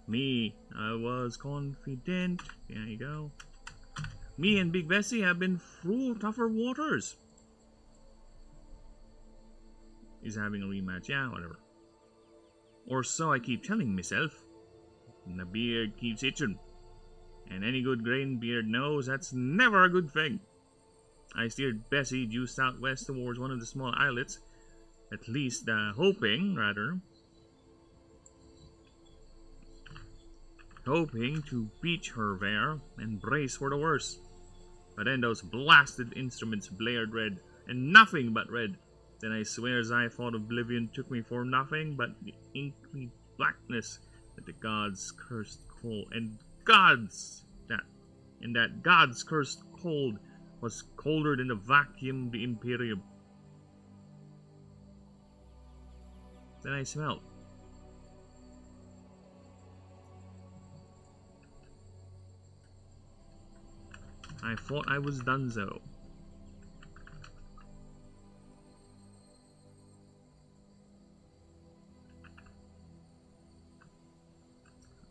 I was confident. There you go. Me and Big Bessie have been through tougher waters. He's having a rematch. Yeah, whatever. Or so I keep telling myself. And the beard keeps itching. And any good grain beard knows that's never a good thing. I steered Bessie due southwest towards one of the small islets. At least, hoping to beach her there and brace for the worst. But then those blasted instruments blared red, and nothing but red. Then I swear as I thought oblivion took me for nothing but the inky blackness that the gods cursed cold, and that God's cursed cold was colder than the vacuum the Imperium. Then I smelled. I thought I was donezo.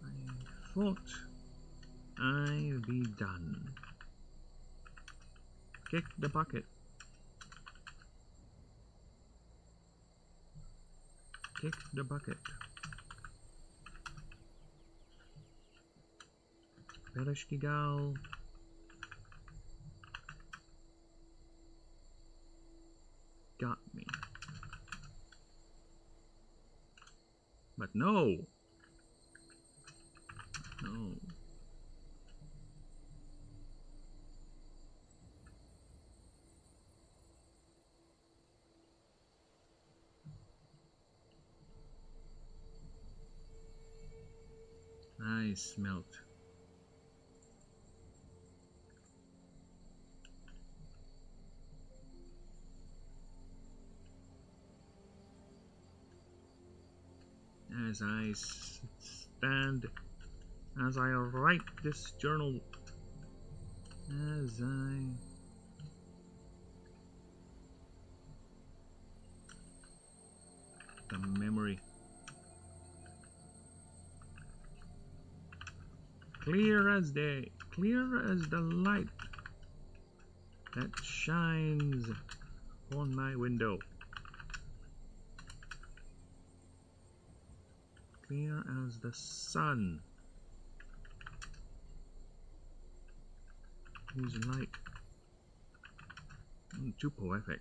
I thought I'd be done. Kick the bucket. Kick the bucket. Pereshkigal. Got me. But no. No. I smelt. As I stand, as I write this journal, as I the memory clear as day, clear as the light that shines on my window, clear as the sun whose light, too poetic,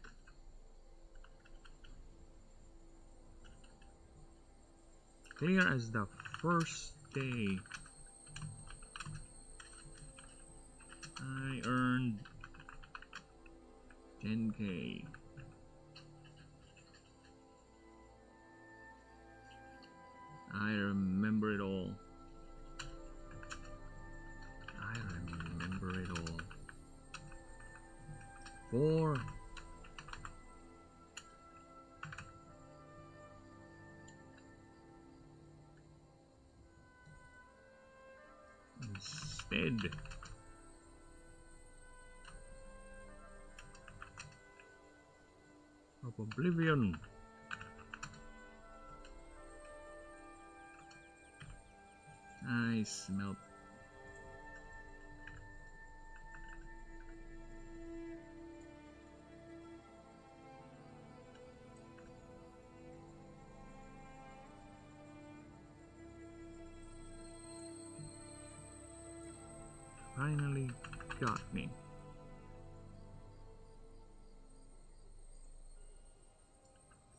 clear as the first day I earned 10K. I remember it all. I remember it all. For instead of oblivion, I smelt. Finally got me.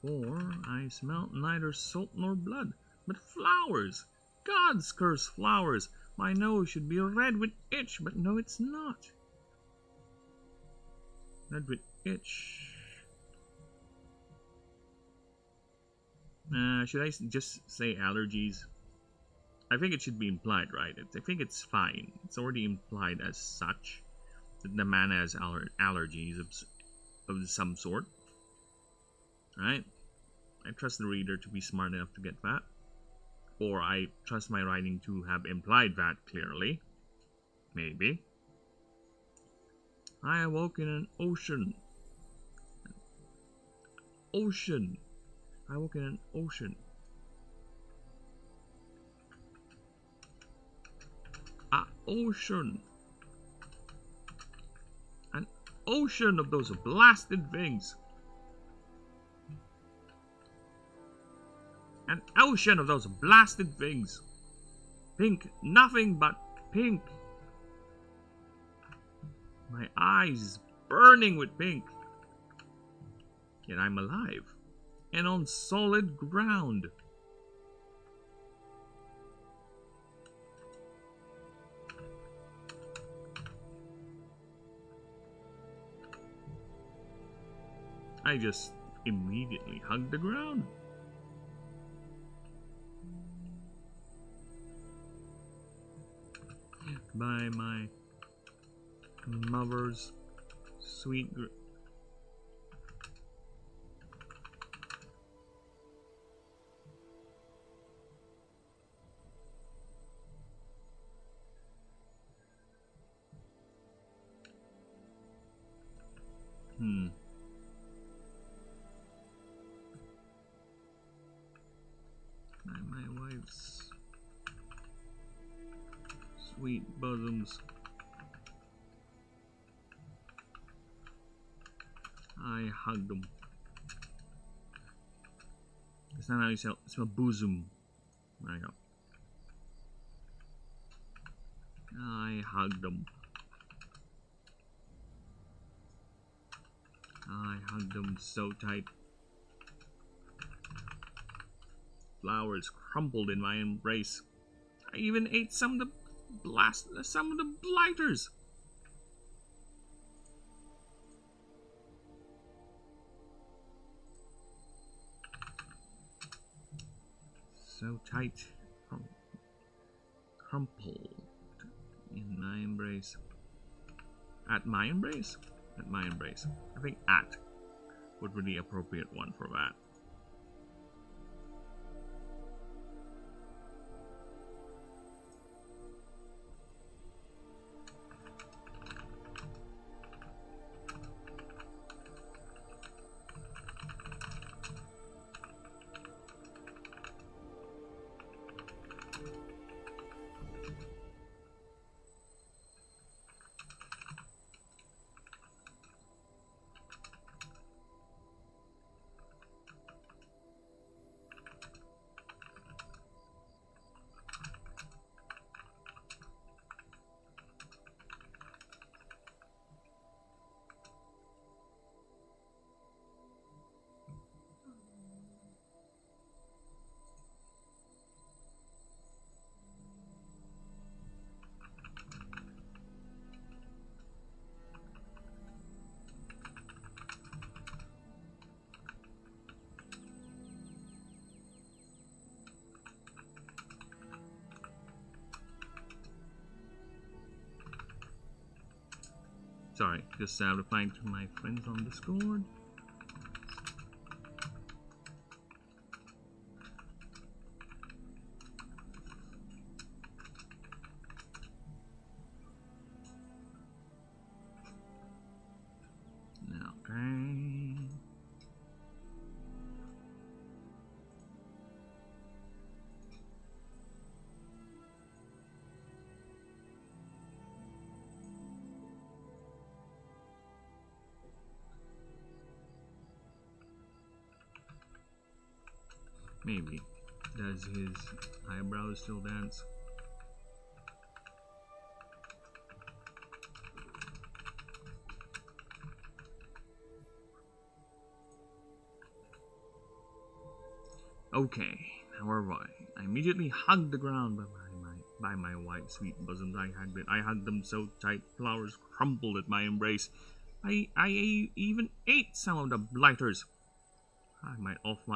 For I smelt neither salt nor blood, but flowers. God's cursed flowers. My nose should be red with itch, but no, it's not. Red with itch. Should I just say allergies? I think it should be implied, right? I think it's fine. It's already implied as such that the man has allergies of some sort. Right? I trust the reader to be smart enough to get that. Or I trust my writing to have implied that clearly. Maybe. I awoke in an ocean. Ocean. I awoke in an ocean. Ocean. An ocean of those blasted things. An ocean of those blasted things. Pink, nothing but pink. My eyes burning with pink. Yet I'm alive and on solid ground. I just immediately hugged the ground. By my mother's sweet by my wife's sweet bosoms. I hugged them. That's not how you say it. It's my bosom. There you go. I hugged them. I hugged them so tight. Flowers crumpled in my embrace. I even ate some of the blighters. So tight, crumpled in my embrace. At my embrace? At my embrace. I think at would be the appropriate one for that. Sorry, just replying to my friends on Discord. Okay. Maybe. Does his eyebrows still dance? Okay, however, I immediately hugged the ground by my white sweet bosoms. I hugged them so tight, flowers crumpled at my embrace. I even ate some of the blighters. I might off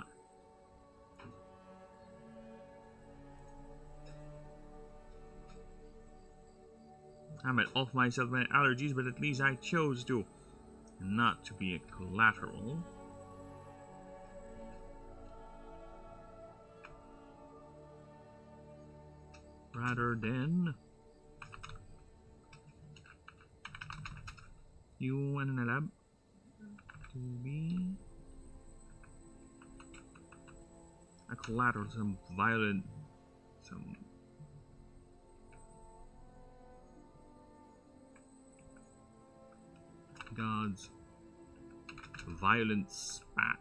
myself my allergies, but at least I chose to, and not to be a collateral. Rather than you and a lab to be a collateral, some violent, some God's violent spat.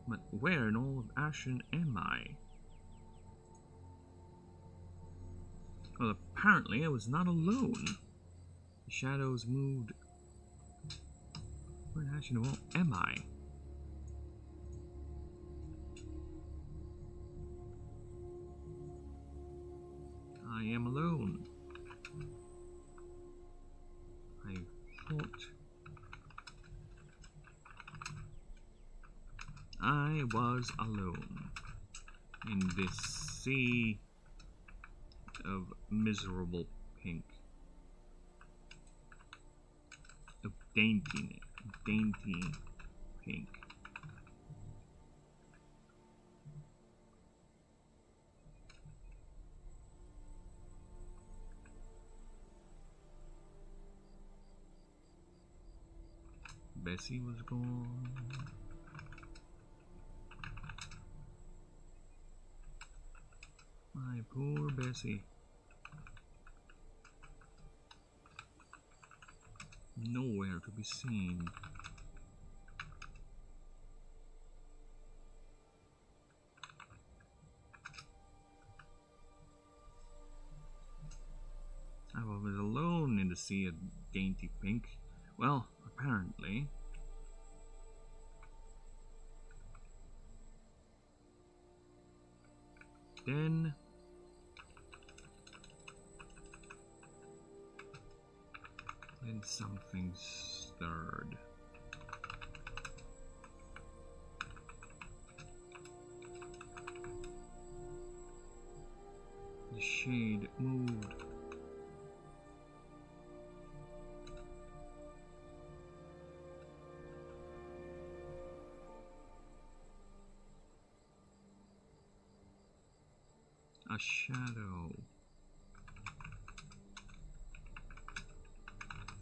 But where in all of Ashen am I? Well, apparently I was not alone. The shadows moved. Where in Ashen of all am I? I am alone. I thought I was alone in this sea of miserable pink, of dainty pink. Bessie was gone. My poor Bessie. Nowhere to be seen. I was alone in the sea of dainty pink. Well, apparently. Then Then something stirred. The shade moved. A shadow,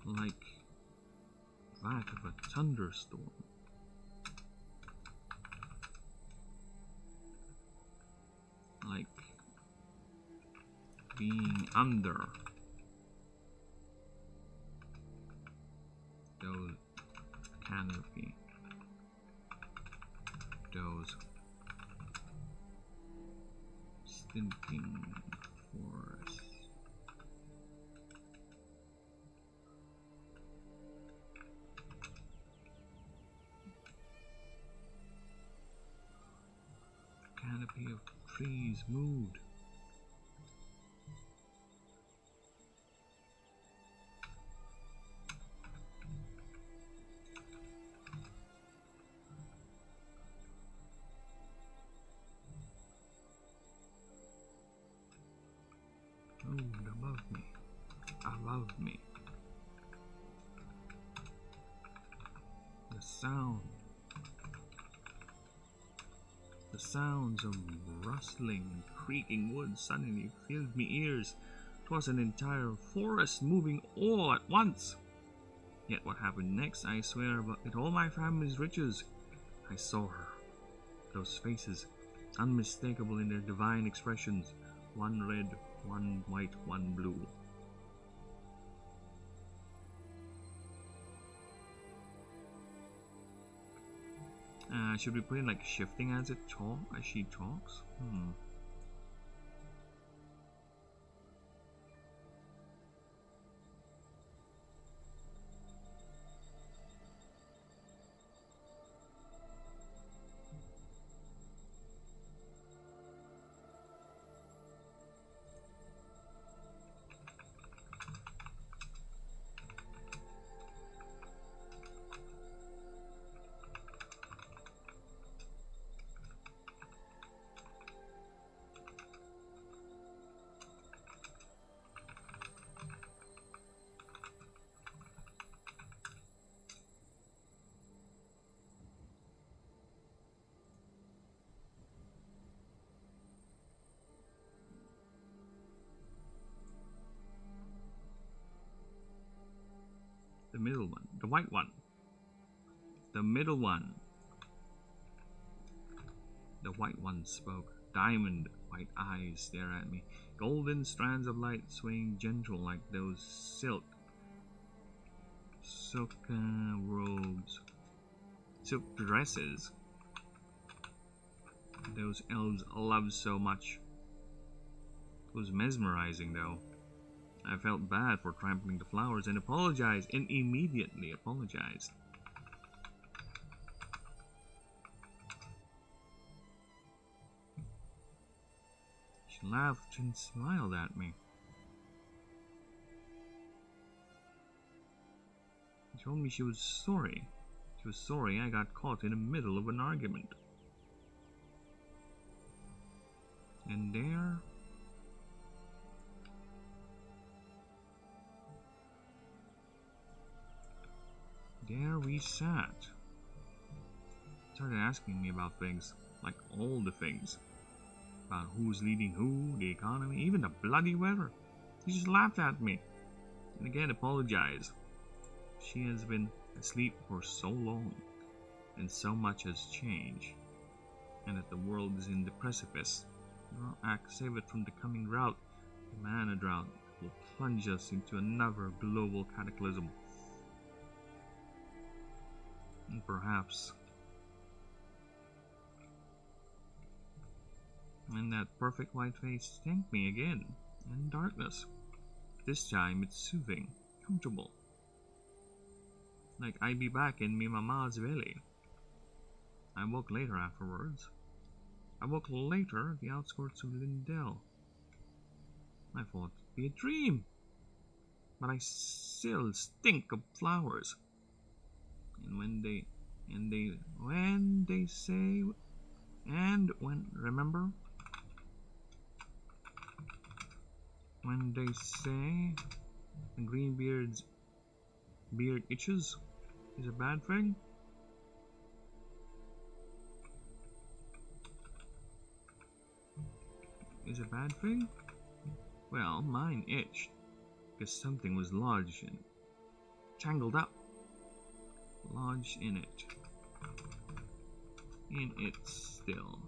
like that of a thunderstorm, like being under those canopy, those stinking forests. The canopy of trees moved. Moved above me. The sounds of rustling and creaking wood suddenly filled me ears. 'Twas an entire forest moving all at once. Yet what happened next, I swear, it all my family's riches. I saw her. Those faces, unmistakable in their divine expressions, one red, one white, one blue. Should we put in like shifting as she talks? The middle one, the white one. The middle one. The white one spoke. Diamond white eyes stare at me. Golden strands of light swaying gentle like those silk robes, silk dresses those elves love so much. It was mesmerizing though. I felt bad for trampling the flowers and apologized, and immediately apologized. She laughed and smiled at me. She told me she was sorry. She was sorry I got caught in the middle of an argument. And there we sat. Started asking me about things, like all the things. About who's leading who, the economy, even the bloody weather. She just laughed at me. And again apologized. She has been asleep for so long, and so much has changed, and that the world is in the precipice. Well, act save it from the coming drought. The mana drought will plunge us into another global cataclysm. And perhaps. And that perfect white face thanked me again, in darkness. This time it's soothing, comfortable. Like I'd be back in me mama's belly. I woke later afterwards. I woke later at the outskirts of Lindell. I thought it'd be a dream. but I still stink of flowers. And when they say, and remember, when they say the greenbeard's beard itches is a bad thing. Is a bad thing? Well, mine itched because something was lodged in, tangled up, lodged in it. In it still.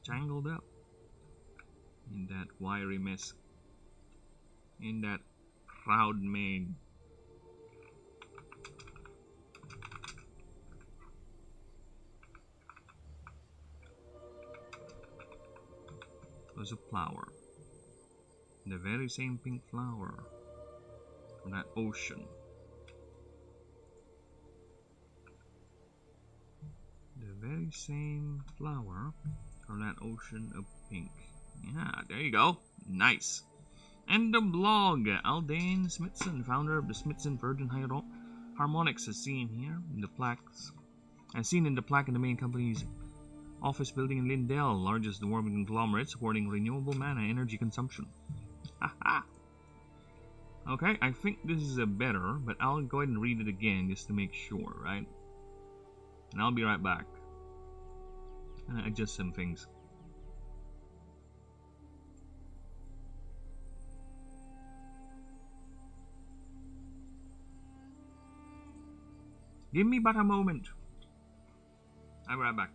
Tangled up in that wiry mess. In that proud maid. Was a flower. The very same pink flower from that ocean. The very same flower from that ocean of pink. Yeah, there you go. Nice. And the blog. Aldane Smithson, founder of the Smithson Virgin Harmonics, as seen here in the plaques. As seen in the plaque in the main company's office building in Lindell, largest dwarven conglomerate supporting renewable mana energy consumption. Haha. Okay, I think this is a better, but I'll go ahead and read it again just to make sure, right? And I'll be right back. And adjust some things. Give me but a moment. I'll be right back.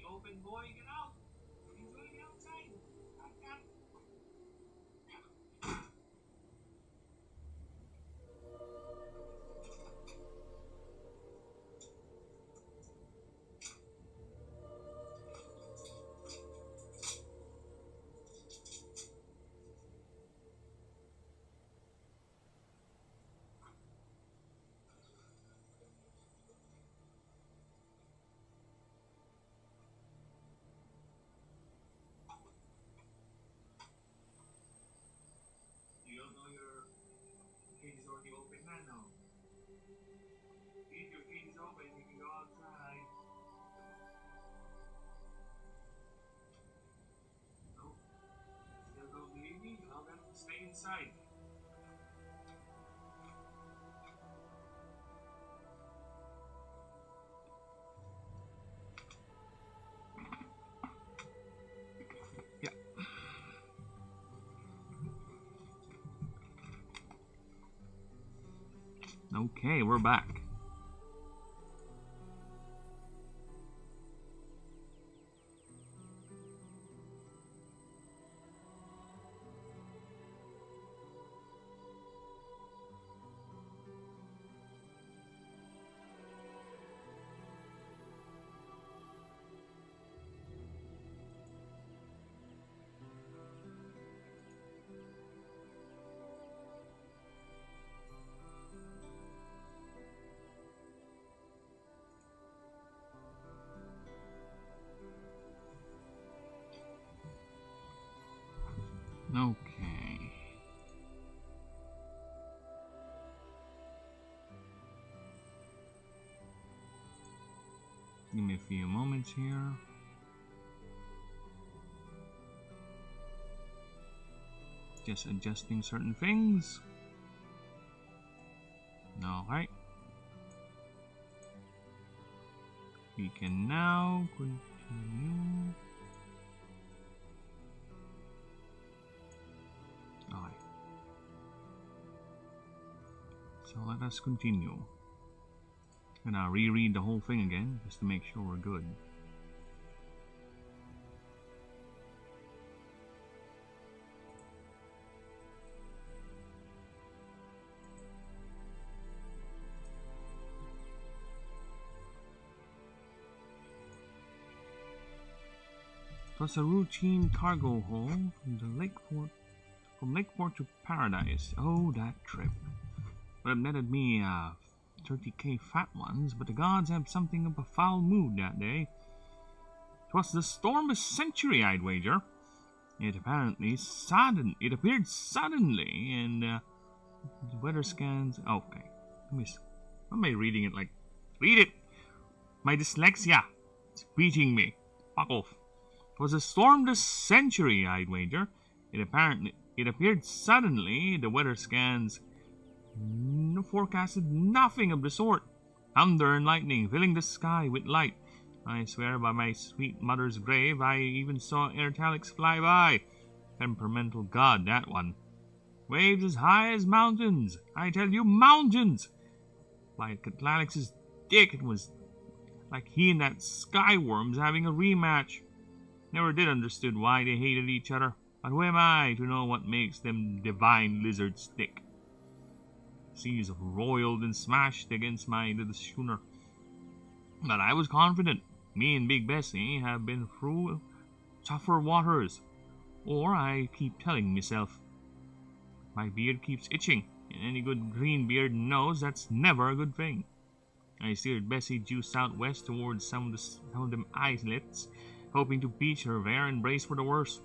Open, boy, get out! He's waiting outside. You don't know your cage is already open, man, no. If your cage is open, you can go outside. No? Still don't believe me? Well then, stay inside. Okay, we're back. Okay. Give me a few moments here. Just adjusting certain things. Alright. We can now continue. Alright. So let us continue. And I'll reread the whole thing again just to make sure we're good. It was a routine cargo haul from Lakeport to Paradise. Oh, that trip. Would have netted me 30k fat ones, but the gods had something of a foul mood that day. It was the storm of a century, I'd wager. It appeared suddenly, and the weather scans. Okay, why am I reading it like? Read it. My dyslexia. It's beating me. Fuck off. It was a storm of the century, I'd wager. It appeared suddenly. The weather scans forecasted nothing of the sort. Thunder and lightning filling the sky with light. I swear by my sweet mother's grave, I even saw italics fly by. Temperamental god, that one. Waves as high as mountains. I tell you, mountains! Like Atlantic's dick, it was like he and that Skyworm's having a rematch. Never did understood why they hated each other, but who am I to know what makes them divine lizards tick? Seas have roiled and smashed against my little schooner, but I was confident. Me and Big Bessie have been through tougher waters, or I keep telling myself. My beard keeps itching, and any good green beard knows that's never a good thing. I steered Bessie due southwest towards some of them islets, hoping to beach her there and brace for the worst.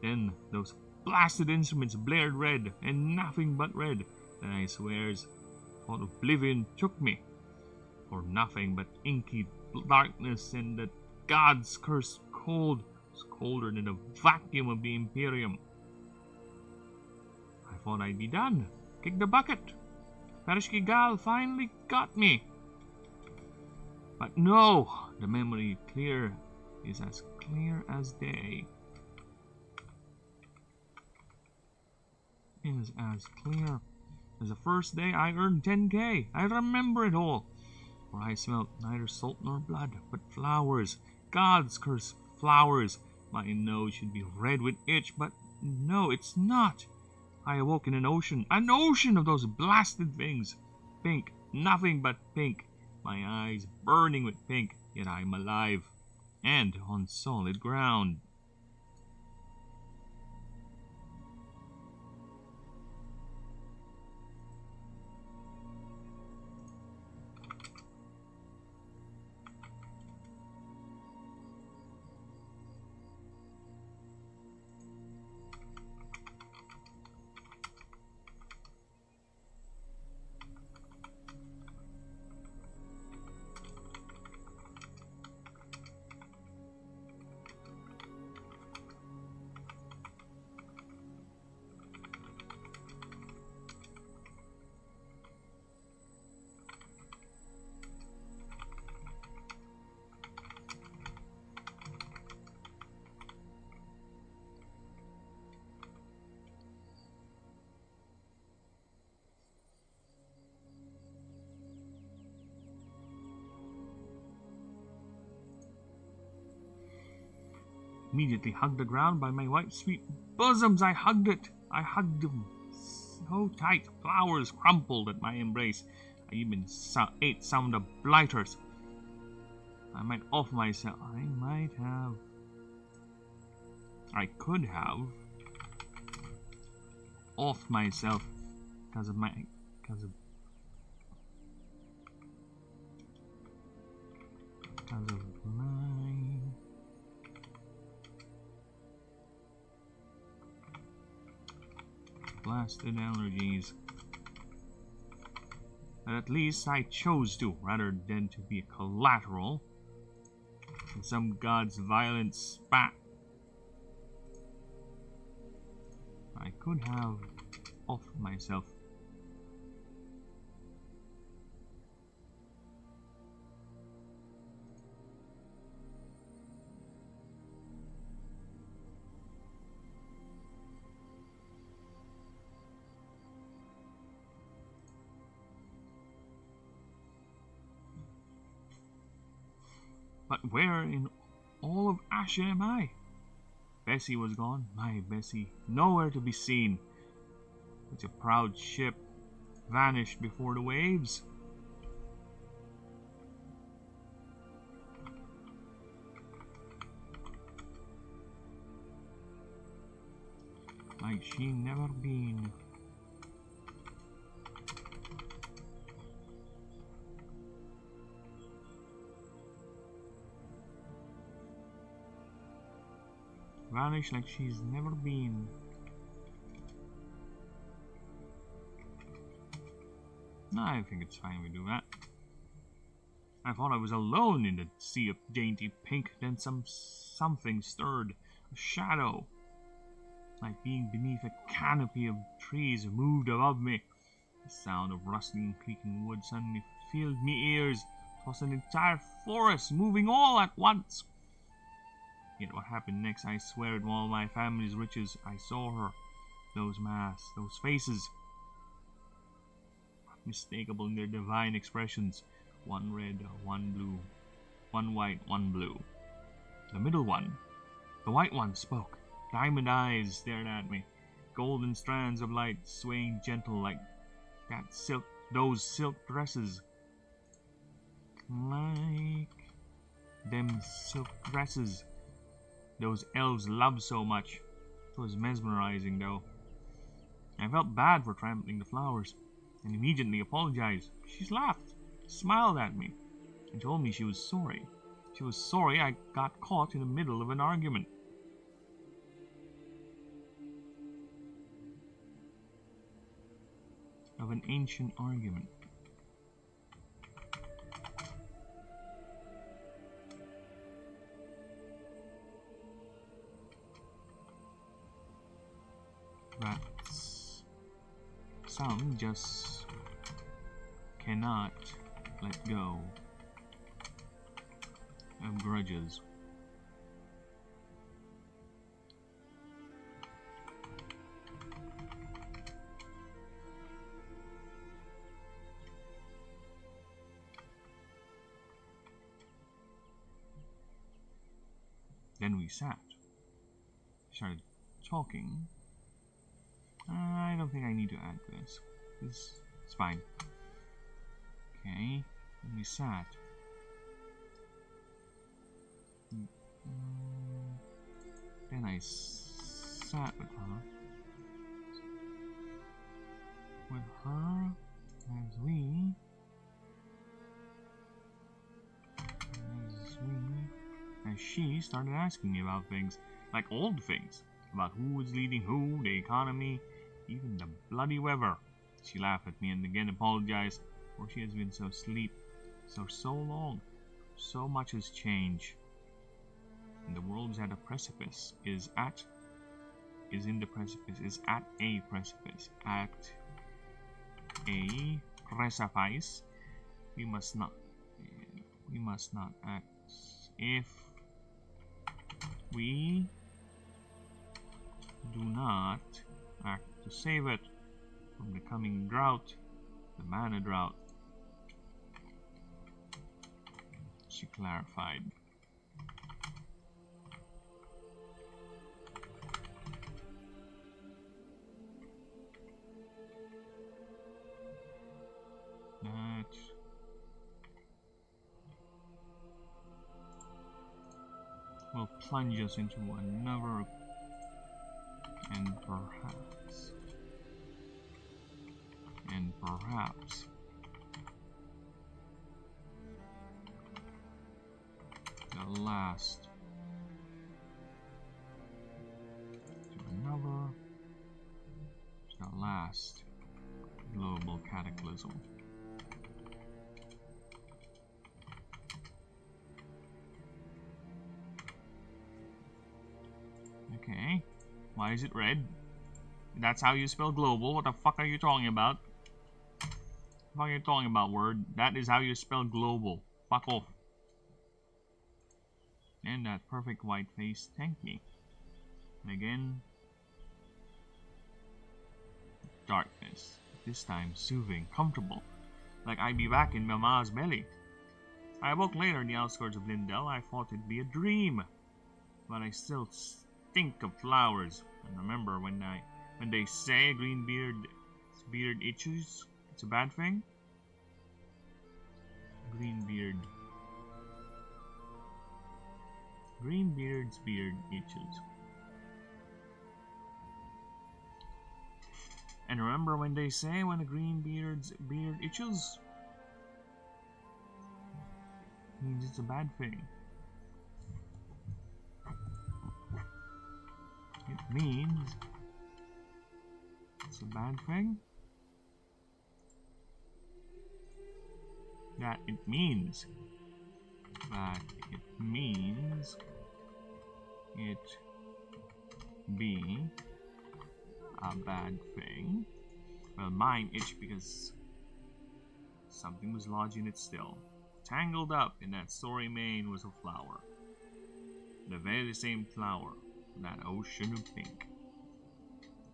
Then those blasted instruments blared red, and nothing but red. Then I swears, thought oblivion took me, for nothing but inky darkness and that God's cursed cold was colder than the vacuum of the Imperium. I thought I'd be done. Kick the bucket. Perishki Gal finally got me. But no, the memory is as clear as day. Is as clear as the first day I earned 10k. I remember it all. For I smelt neither salt nor blood, but flowers. God's cursed flowers. My nose should be red with itch, but no, it's not. I awoke in an ocean of those blasted things. Pink, nothing but pink. My eyes burning with pink, yet I'm alive. And on solid ground. Immediately hugged the ground by my white sweet bosoms. I hugged it. I hugged them so tight. Flowers crumpled at my embrace. I even ate some of the blighters. I could have offed myself because of my blasted allergies. But at least I chose to, rather than to be a collateral and some god's violent spat. I could have offered myself. But where in all of Ashen am I? Bessie was gone, my Bessie, nowhere to be seen. Such a proud ship vanished before the waves. Like she never been. Vanished like she's never been. No, I think it's fine we do that. I thought I was alone in the sea of dainty pink, then something stirred. A shadow. Like being beneath a canopy of trees moved above me. The sound of rustling and creaking wood suddenly filled me ears. It was an entire forest moving all at once. Yet what happened next, I swear it, all my family's riches. I saw her. Those masks, those faces. Unmistakable in their divine expressions. One red, one blue. One white, one blue. The middle one, the white one, spoke. Diamond eyes stared at me. Golden strands of light swaying gentle like those silk dresses. Like them silk dresses those elves loved so much. It was mesmerizing, though. I felt bad for trampling the flowers, and immediately apologized. She laughed, smiled at me, and told me she was sorry. She was sorry I got caught in the middle of an argument. Of an ancient argument. That some just cannot let go of grudges. Then we sat, started talking. I don't think I need to add this. It's fine. Okay, then we sat. Then I sat with her. As she started asking me about things, like old things, about who was leading who, the economy, even the bloody weather. She laughed at me and again apologized, for she has been so asleep so long. So much has changed. And the world is at a precipice, is at a precipice. We must not act. If we do not act to save it from the coming drought, the mana drought, she clarified. That will plunge us into another, and perhaps the last global cataclysm. Why is it red? That's how you spell global. What the fuck are you talking about? What are you talking about, word? That is how you spell global. Fuck off. And that perfect white face thanked me. And again, darkness. This time soothing, comfortable, like I'd be back in Mama's belly. I awoke later in the outskirts of Lindell. I thought it'd be a dream, but I still stink of flowers. And remember when they say a green beard itches, it's a bad thing. Greenbeard's beard itches. And remember when they say when a greenbeard's beard itches, it means it's a bad thing. It means it's a bad thing. That it means it be a bad thing. Well, mine itched because something was lodged in it still. Tangled up in that story mane was a flower. The very same flower, that ocean of pink.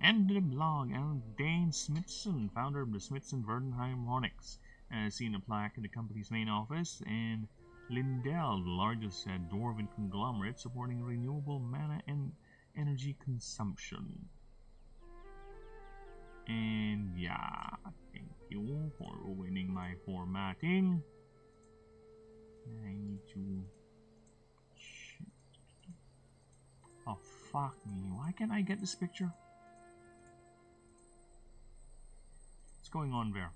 End of the blog. Dane Smithson, founder of the Smithson Verdenheim Harmonics, has seen a plaque in the company's main office in Lindell, the largest dwarven conglomerate supporting renewable mana and energy consumption. And yeah, thank you for ruining my formatting. I need to... Shit. Oh, fuck me. Why can't I get this picture? What's going on there?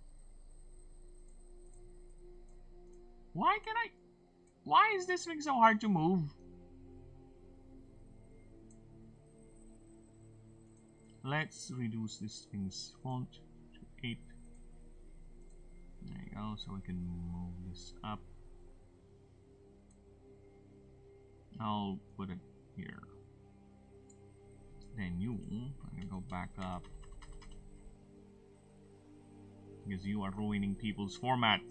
Why can I... Why is this thing so hard to move? Let's reduce this thing's font to 8. There you go, so we can move this up. I'll put it here. Then you, I'm gonna go back up. Because you are ruining people's format.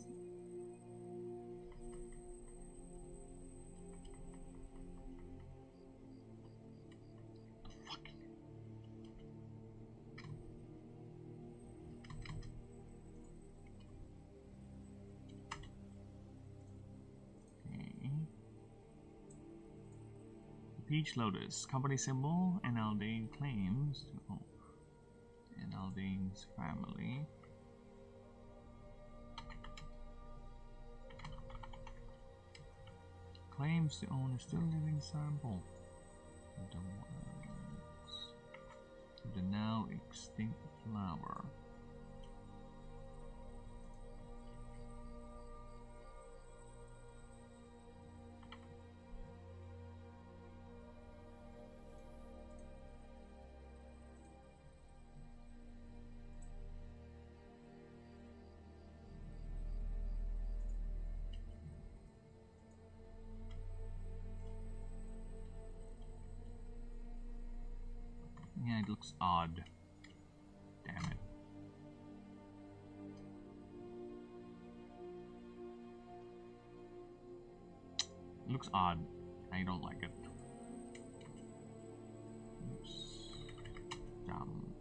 Peach Lotus, company symbol, and Aldane claims to own. And Aldane's family. Claims to own a still living sample of the works of the now extinct flower. Yeah, it looks odd. Damn it. It looks odd. I don't like it. Oops. Dumb.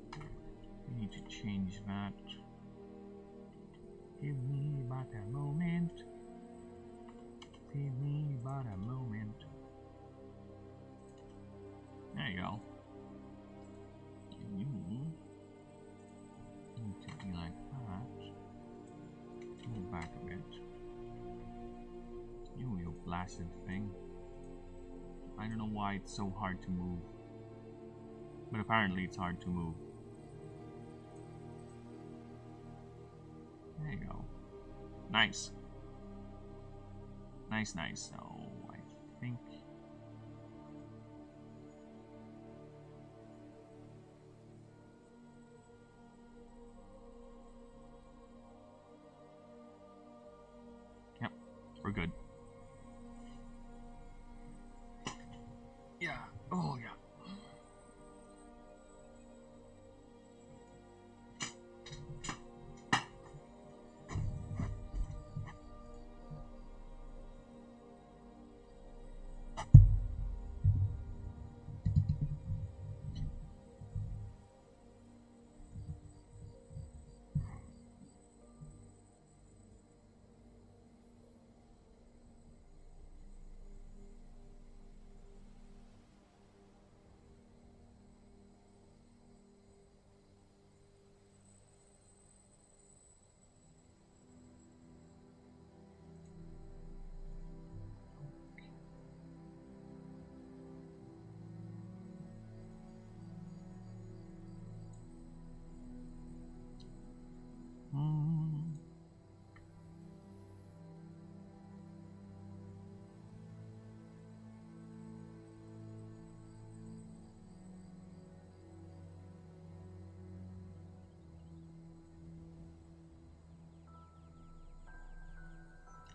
We need to change that. Give me but a moment. Give me but a moment. There you go. You need to be like that. Move back a bit. You blasted thing. I don't know why it's so hard to move. But apparently it's hard to move. There you go. Nice. Nice, nice. So I think... We're good. Yeah. Oh, yeah.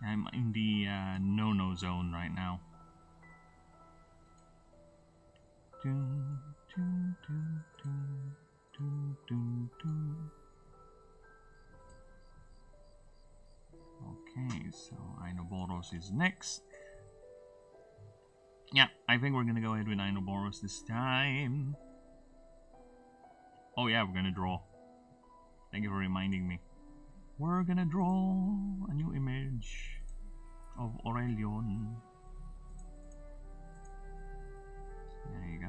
I'm in the no-no zone right now. Okay, so Inoboros is next. Yeah, I think we're gonna go ahead with Inoboros this time. Oh yeah, we're gonna draw. Thank you for reminding me. We're gonna draw a new image of Aurelion. There you go.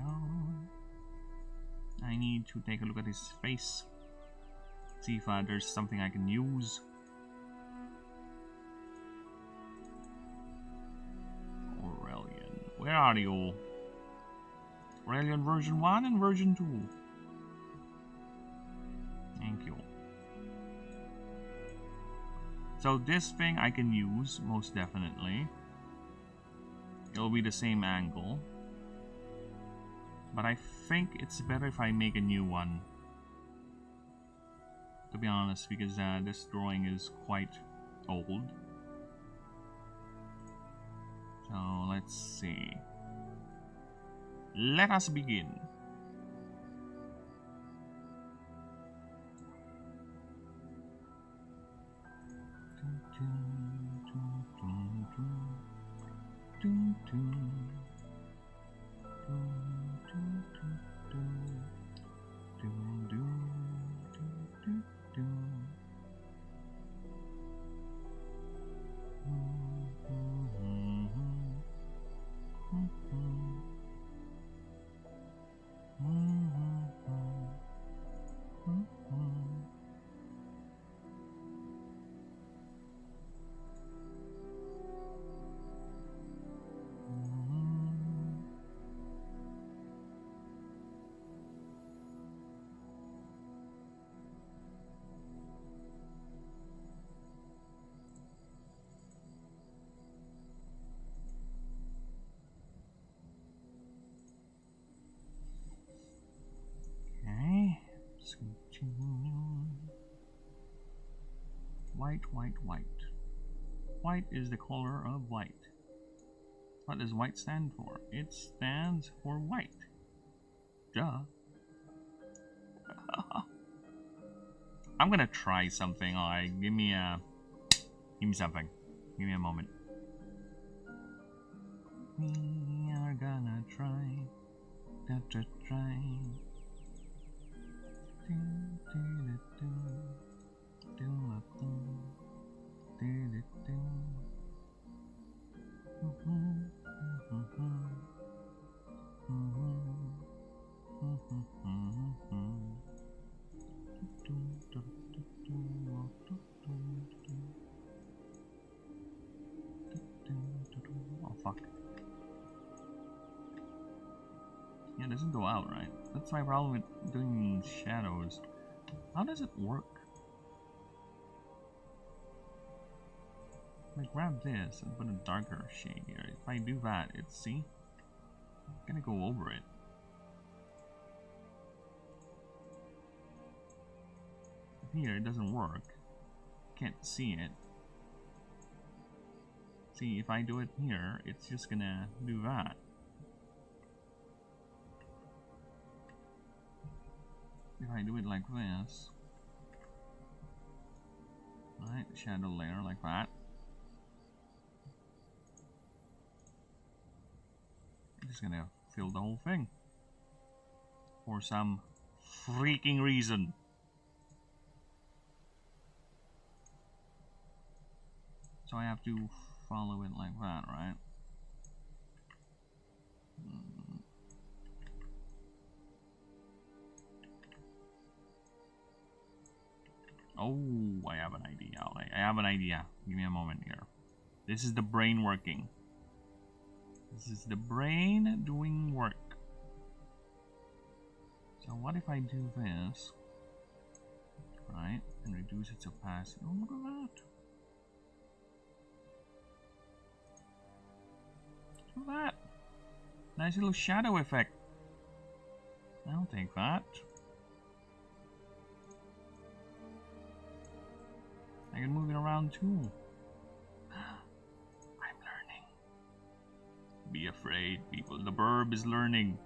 I need to take a look at his face. See if there's something I can use. Aurelion. Where are you? Aurelion version 1 and version 2. Thank you. So this thing I can use, most definitely. It'll be the same angle. But I think it's better if I make a new one. To be honest, because this drawing is quite old. So let's see. Let us begin. White, white, white. White is the color of white. What does white stand for? It stands for white. Duh. I'm gonna try something. Alright, give me something. Give me a moment. We are gonna try. Try. Oh fuck. Yeah, it doesn't go out, right? That's my problem with doing shadows. How does it work? I grab this and put a darker shade here. If I do that, it's, see? I'm gonna go over it. Here, it doesn't work. Can't see it. See, if I do it here, it's just gonna do that. If I do it like this, right, shadow layer like that, I'm just gonna fill the whole thing for some freaking reason. So I have to follow it like that, right? Oh, I have an idea. I have an idea. Give me a moment here. This is the brain working. This is the brain doing work. So what if I do this, right, and reduce its opacity? Oh, look at that. Look at that. Nice little shadow effect. I'll take that. I can move it around too. afraid, people. The burb is learning.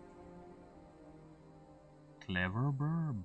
Clever burb.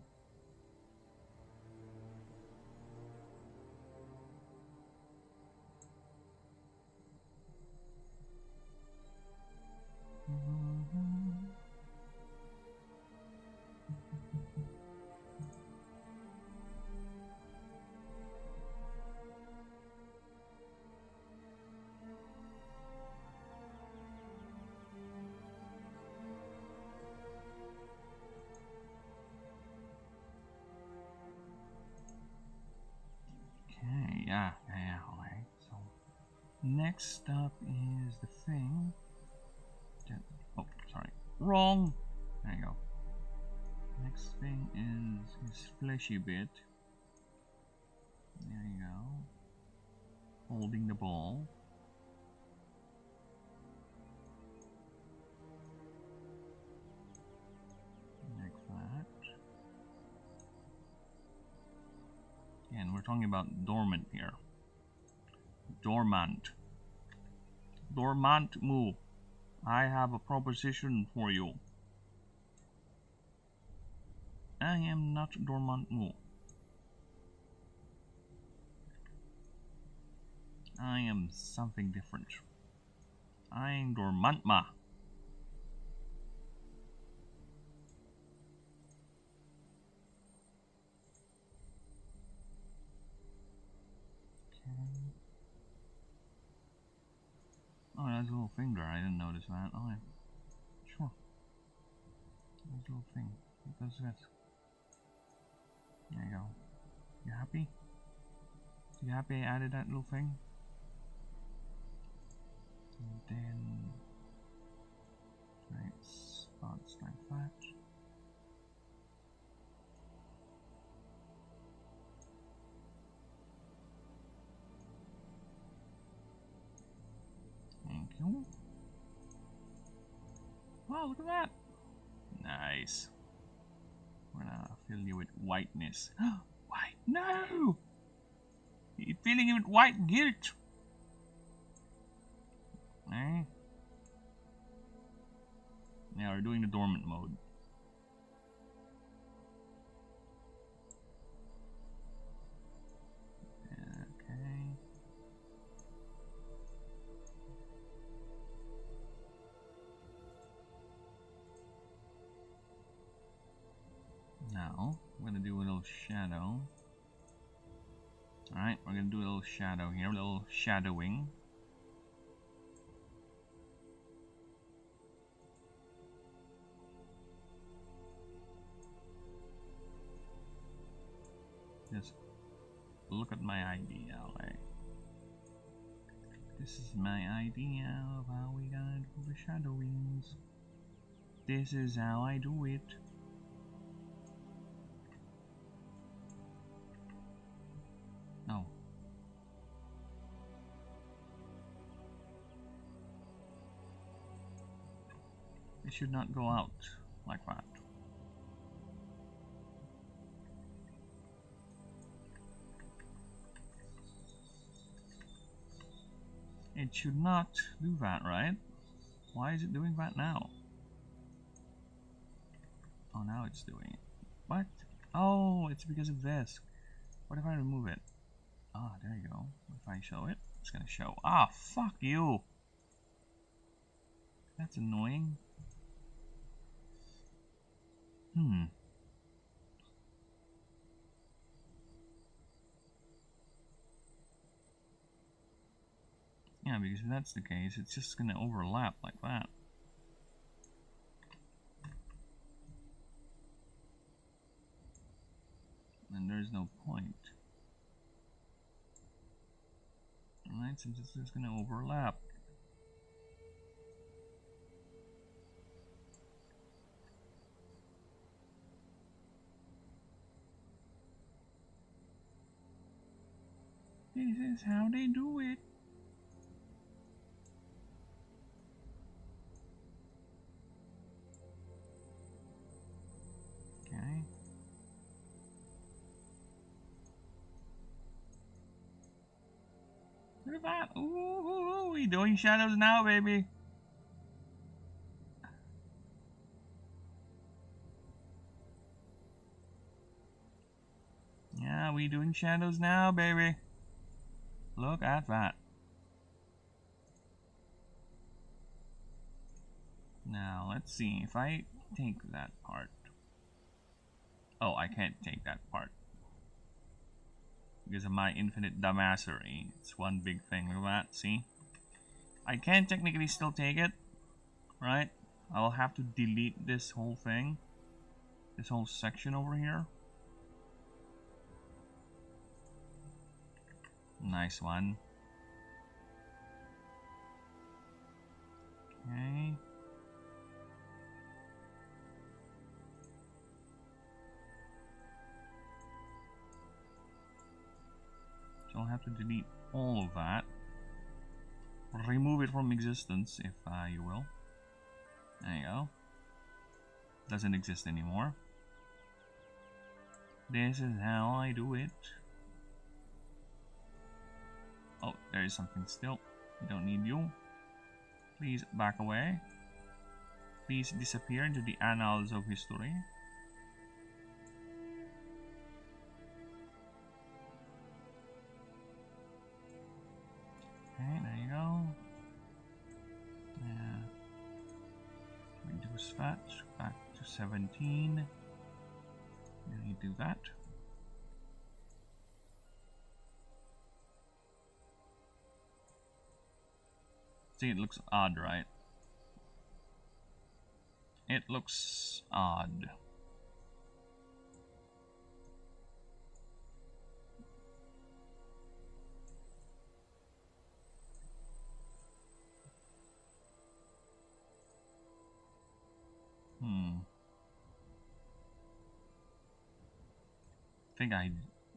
Okay, yeah, alright. So next up is the thing. Oh, sorry, wrong. There you go. Next thing is his fleshy bit. There you go. Holding the ball. Like that. And we're talking about dormant here. Dormant. Dormant move. I have a proposition for you. I am not dormant move. I am something different. I am dormant ma. Okay. Oh, that's a little finger. I didn't notice that. Oh, yeah. Sure. There's a little thing. It does this. There you go. You happy? You happy I added that little thing? And then right spots like that. Thank you. Wow, look at that. Nice. We're gonna fill you with whiteness. White? No! You're filling it with white guilt. Eh? Now we're doing the dormant mode. Okay. Now, we're gonna do a little shadow. Alright, we're gonna do a little shadow here, a little shadowing. Just look at my idea, right? This is my idea of how we gotta do the shadowings. This is how I do it. No. It should not go out like that. It should not do that, right? Why is it doing that now? Oh, now it's doing it. What? Oh, it's because of this. What if I remove it? Ah, there you go. If I show it, it's gonna show. Ah, fuck you! That's annoying. Yeah, because if that's the case, it's just gonna overlap like that. And there's no point. Alright, since it's just gonna overlap. This is how they do it. Okay. Look at that. Ooh, we doing shadows now, baby. Yeah, we doing shadows now, baby. Look at that. Now, let's see if I take that part. Oh, I can't take that part. Because of my infinite dumbassery. It's one big thing. Look at that, see? I can technically still take it, right? I'll have to delete this whole thing. This whole section over here. Nice one. Okay. So I'll have to delete all of that. Remove it from existence, if you will. There you go. Doesn't exist anymore. This is how I do it. Oh, there is something still. We don't need you. Please back away. Please disappear into the annals of history. Okay, there you go. Yeah. Reduce fetch back to 17. Let me do that. See, it looks odd, right? It looks odd. I think I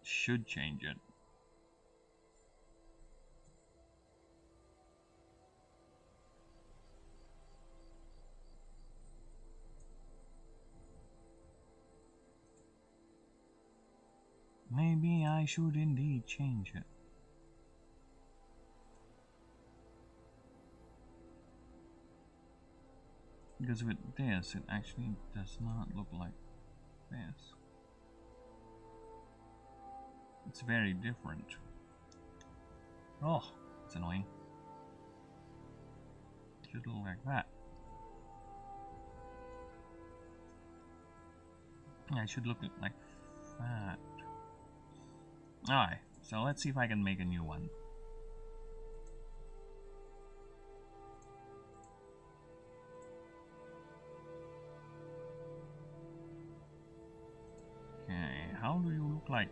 should change it. Maybe I should indeed change it. Because with this, it actually does not look like this. It's very different. Oh, it's annoying. It should look like that. Yeah, it should look like that. Alright, so let's see if I can make a new one. Okay, how do you look like?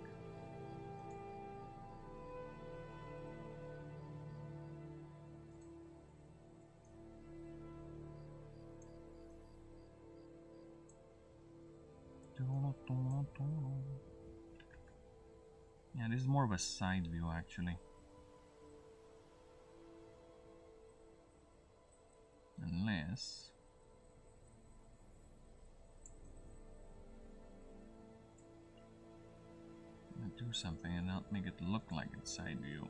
Yeah, this is more of a side view actually. Unless I do something and not make it look like it's side view.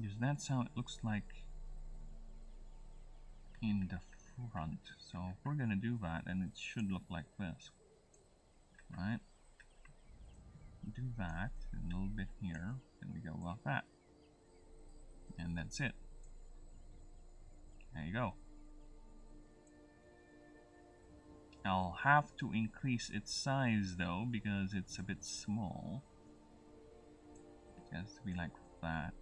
Because that's how it looks like in the front. So if we're gonna do that, then it should look like this, right? Do that a little bit here, then we go about that, and that's it. There you go. I'll have to increase its size though, because it's a bit small. It has to be like that.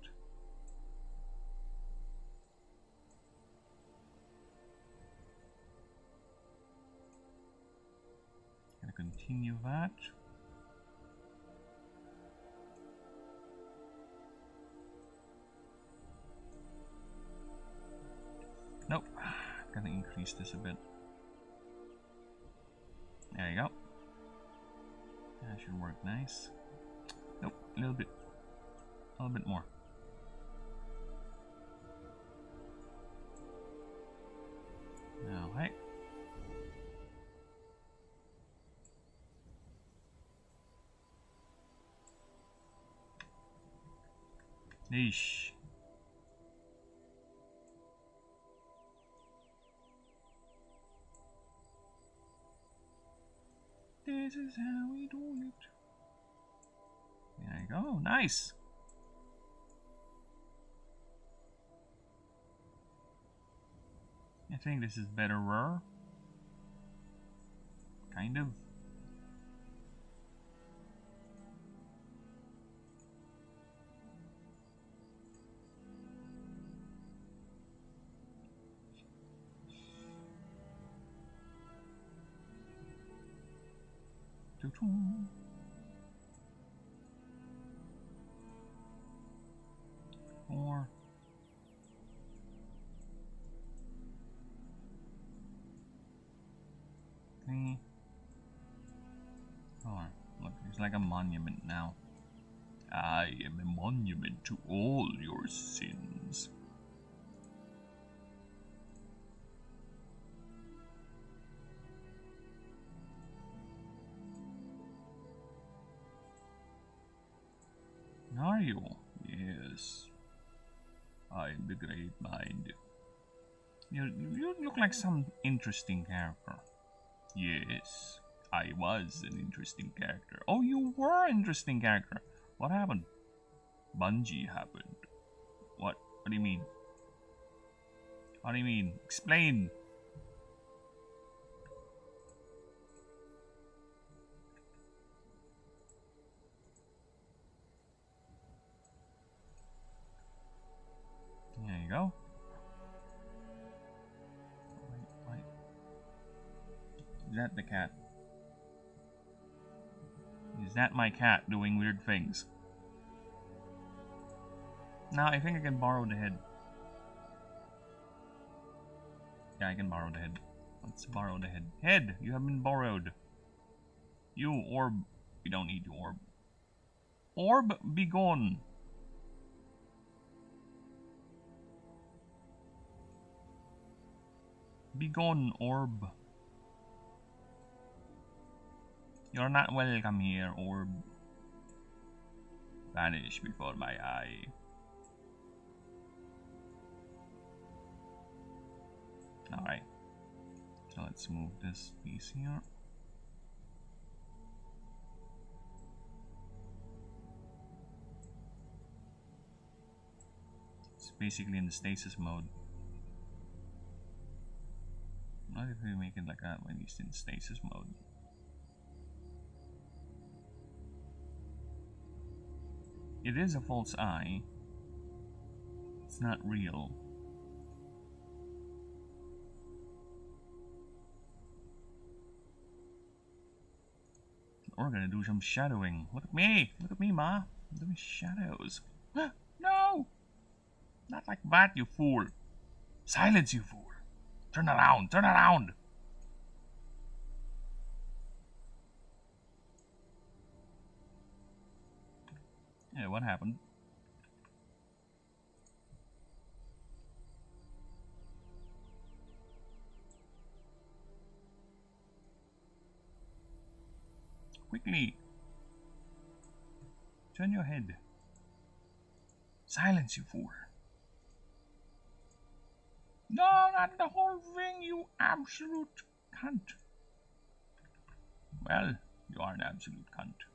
Gonna continue that. Nope, gonna increase this a bit. There you go. That should work nice. Nope, a little bit more. Now, hey. Eesh. This is how we do it. There you go. Nice. I think this is better. Kind of. Four. Three. Four. Look, there's like a monument now. I am a monument to all your sins. Are you? Yes. I am the great mind. You look like some interesting character. Yes, I was an interesting character. Oh, you were an interesting character. What happened? Bungie happened. What? What do you mean? What do you mean? Explain. There you go. Wait. Is that the cat? Is that my cat doing weird things? Now I think I can borrow the head. Yeah, I can borrow the head. Let's borrow the head. Head, you have been borrowed. You orb. We don't need you, orb. Orb, be gone. Be gone, orb. You're not welcome here, orb. Vanish before my eye. Alright. So let's move this piece here. It's basically in the stasis mode. What if we make it like that when he's in stasis mode? It is a false eye. It's not real. We're gonna do some shadowing. Look at me! Look at me, Ma! I'm doing shadows. No! Not like that, you fool! Silence, you fool! Turn around! Turn around! Yeah, what happened? Quickly! Turn your head. Silence, you fool! No, not the whole thing, you absolute cunt! Well, you are an absolute cunt.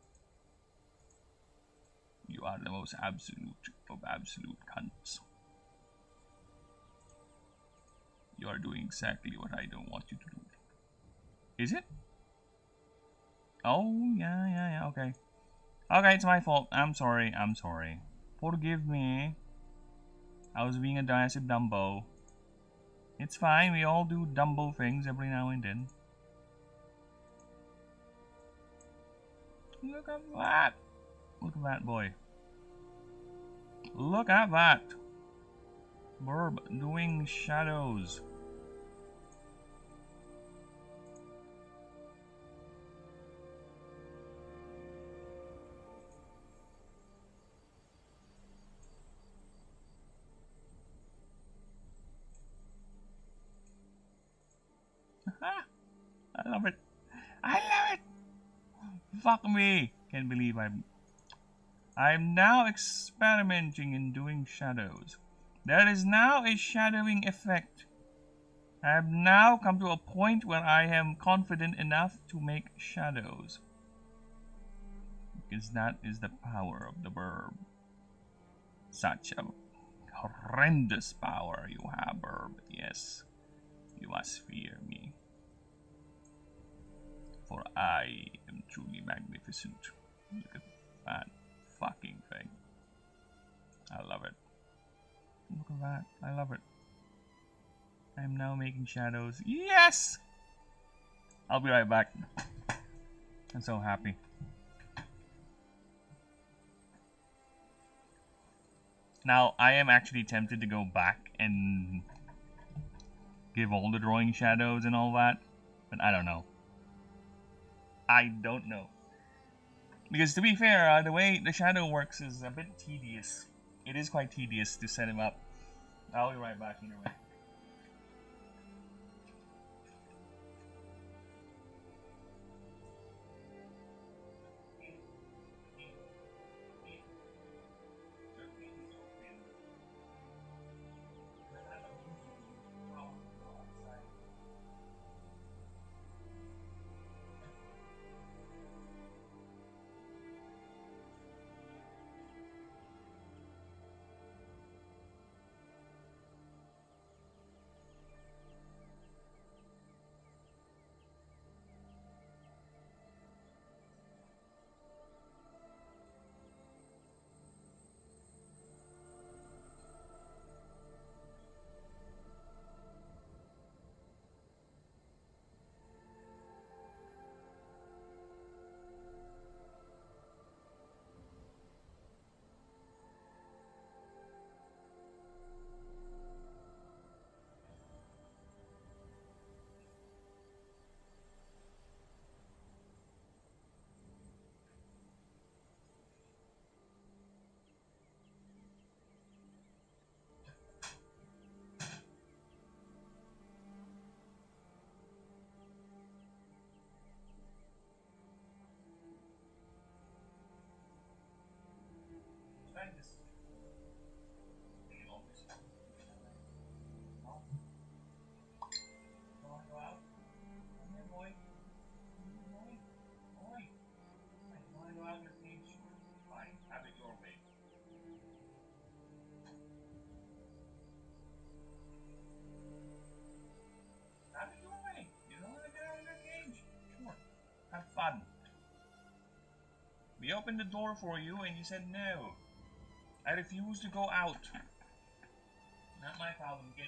You are the most absolute of absolute cunts. You are doing exactly what I don't want you to do. Is it? Oh, yeah, okay. Okay, it's my fault. I'm sorry. Forgive me. I was being a massive Dumbo. It's fine, we all do Dumbo things every now and then. Look at that! Look at that boy. Look at that! Burb doing shadows. I love it. I love it! Fuck me! Can't believe I'm... I'm now experimenting in doing shadows. There is now a shadowing effect. I have now come to a point where I am confident enough to make shadows. Because that is the power of the verb. Such a horrendous power you have, verb. Yes, you must fear me. For I am truly magnificent. Look at that fucking thing. I love it. Look at that. I love it. I am now making shadows. Yes! I'll be right back. I'm so happy. Now, I am actually tempted to go back and give all the drawing shadows and all that, but I don't know. I don't know. Because to be fair, the way the shadow works is a bit tedious. It is quite tedious to set him up. I'll be right back either way. Have fun. We opened the door for you and you said no. I refuse to go out. Not my problem, kid.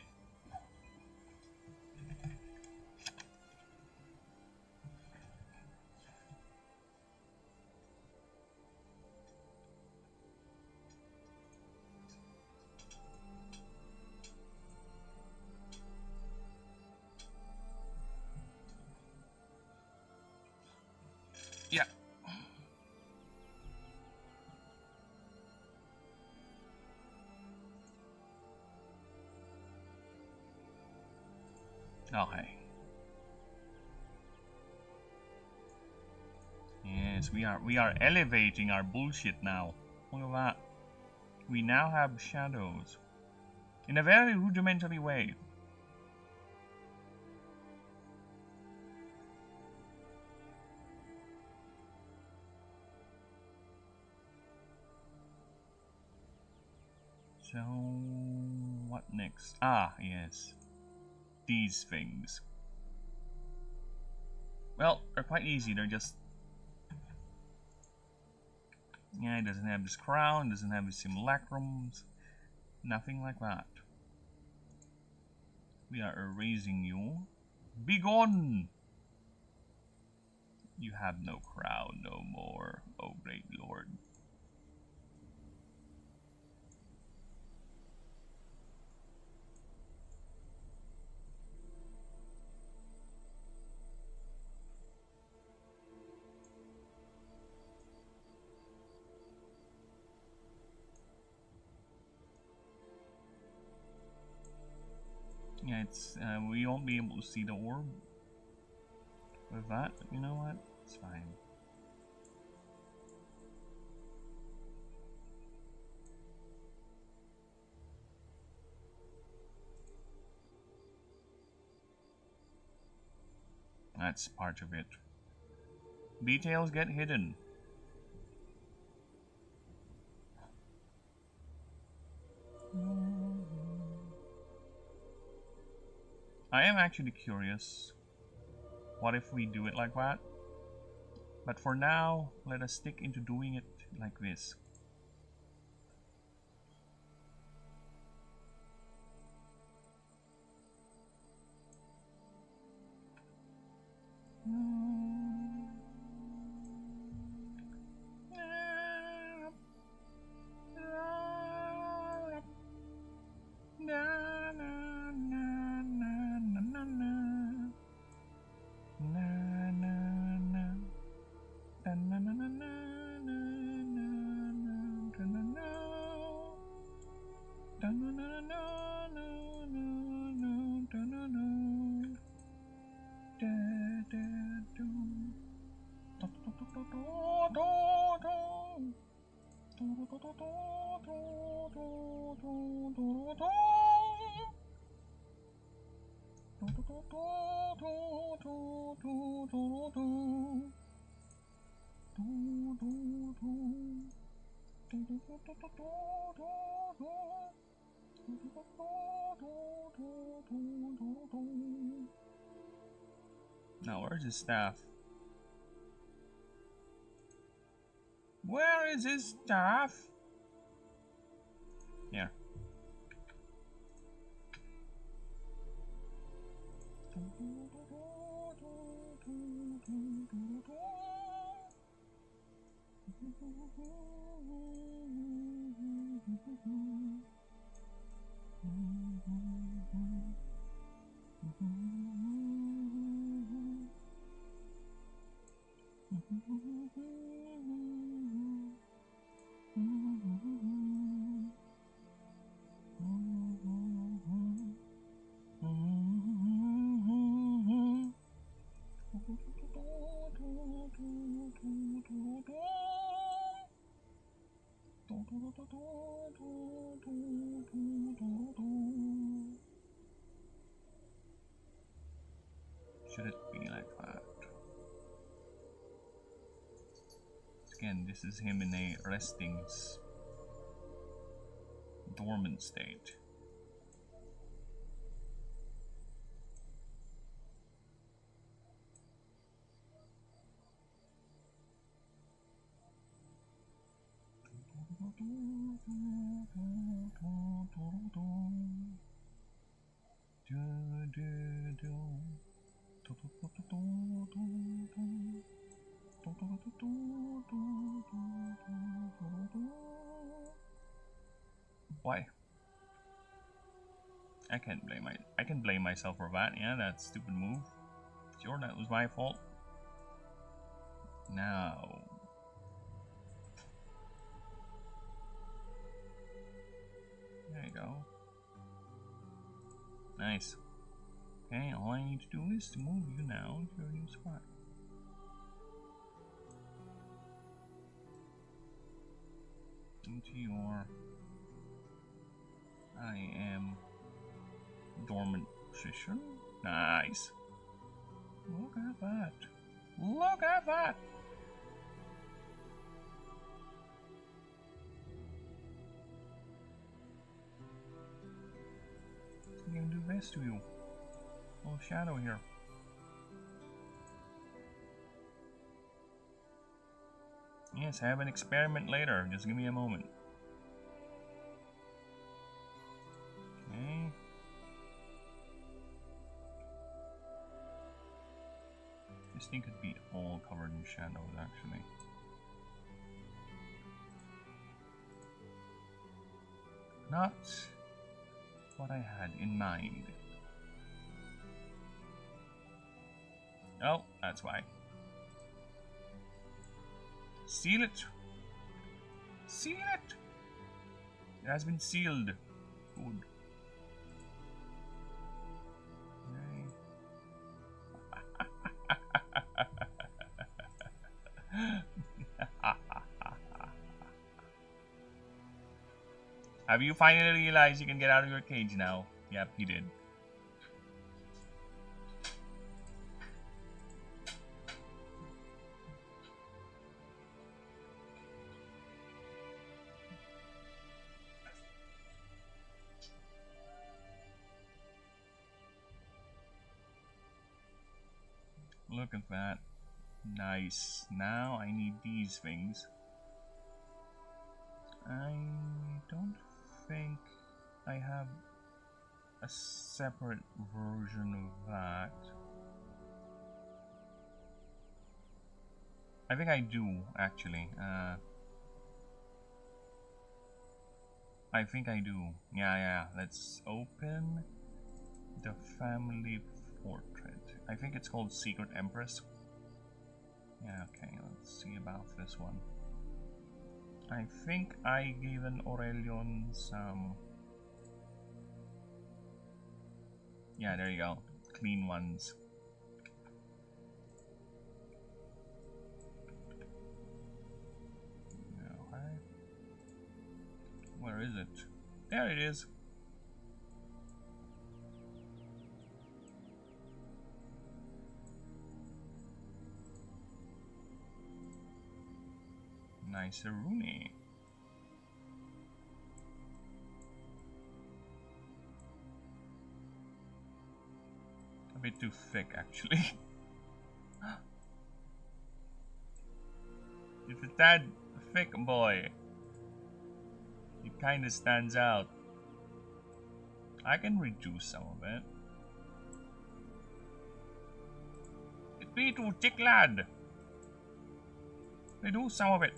Yeah. Okay. Yes, we are elevating our bullshit now. Look at that. We now have shadows. In a very rudimentary way. So, what next? Ah, yes. These things. Well, they're quite easy. They're just... Yeah, it doesn't have this crown, doesn't have the simulacrums. Nothing like that. We are erasing you. Begone! You have no crown no more, oh great lord. Yeah, it's we won't be able to see the orb with that, but you know what? It's fine. That's part of it. Details get hidden. I am actually curious. What if we do it like that? But for now, let us stick into doing it like this. Now, where's his staff? Where is his staff? Here. Should it be like that? Again, this is him in a resting, dormant state. Why? I can blame myself for that. Yeah, that stupid move. Sure, that was my fault. Now, there you go. Nice. Okay, all I need to do is to move you now to your new spot. Into your I am dormant position. Nice. Look at that. Look at that. I'm gonna do this to you. A little shadow here. Yes, have an experiment later. Just give me a moment. Okay. This thing could be all covered in shadows, actually. Not what I had in mind. Oh, that's why. Seal it! Seal it! It has been sealed. Good. Have you finally realized you can get out of your cage now? Yep, he did. Look at that. Nice. Now I need these things. I don't think I have a separate version of that. I think I do, actually. I think I do. Yeah. Let's open the family portrait. I think it's called Secret Empress. Yeah, okay, let's see about this one. I think I given Aurelion some... Yeah, there you go. Clean ones. Okay. Where is it? There it is. Nice Rooney. A bit too thick, actually. It's a tad thick, boy. It kinda stands out. I can reduce some of it. It be too thick, lad. Reduce some of it.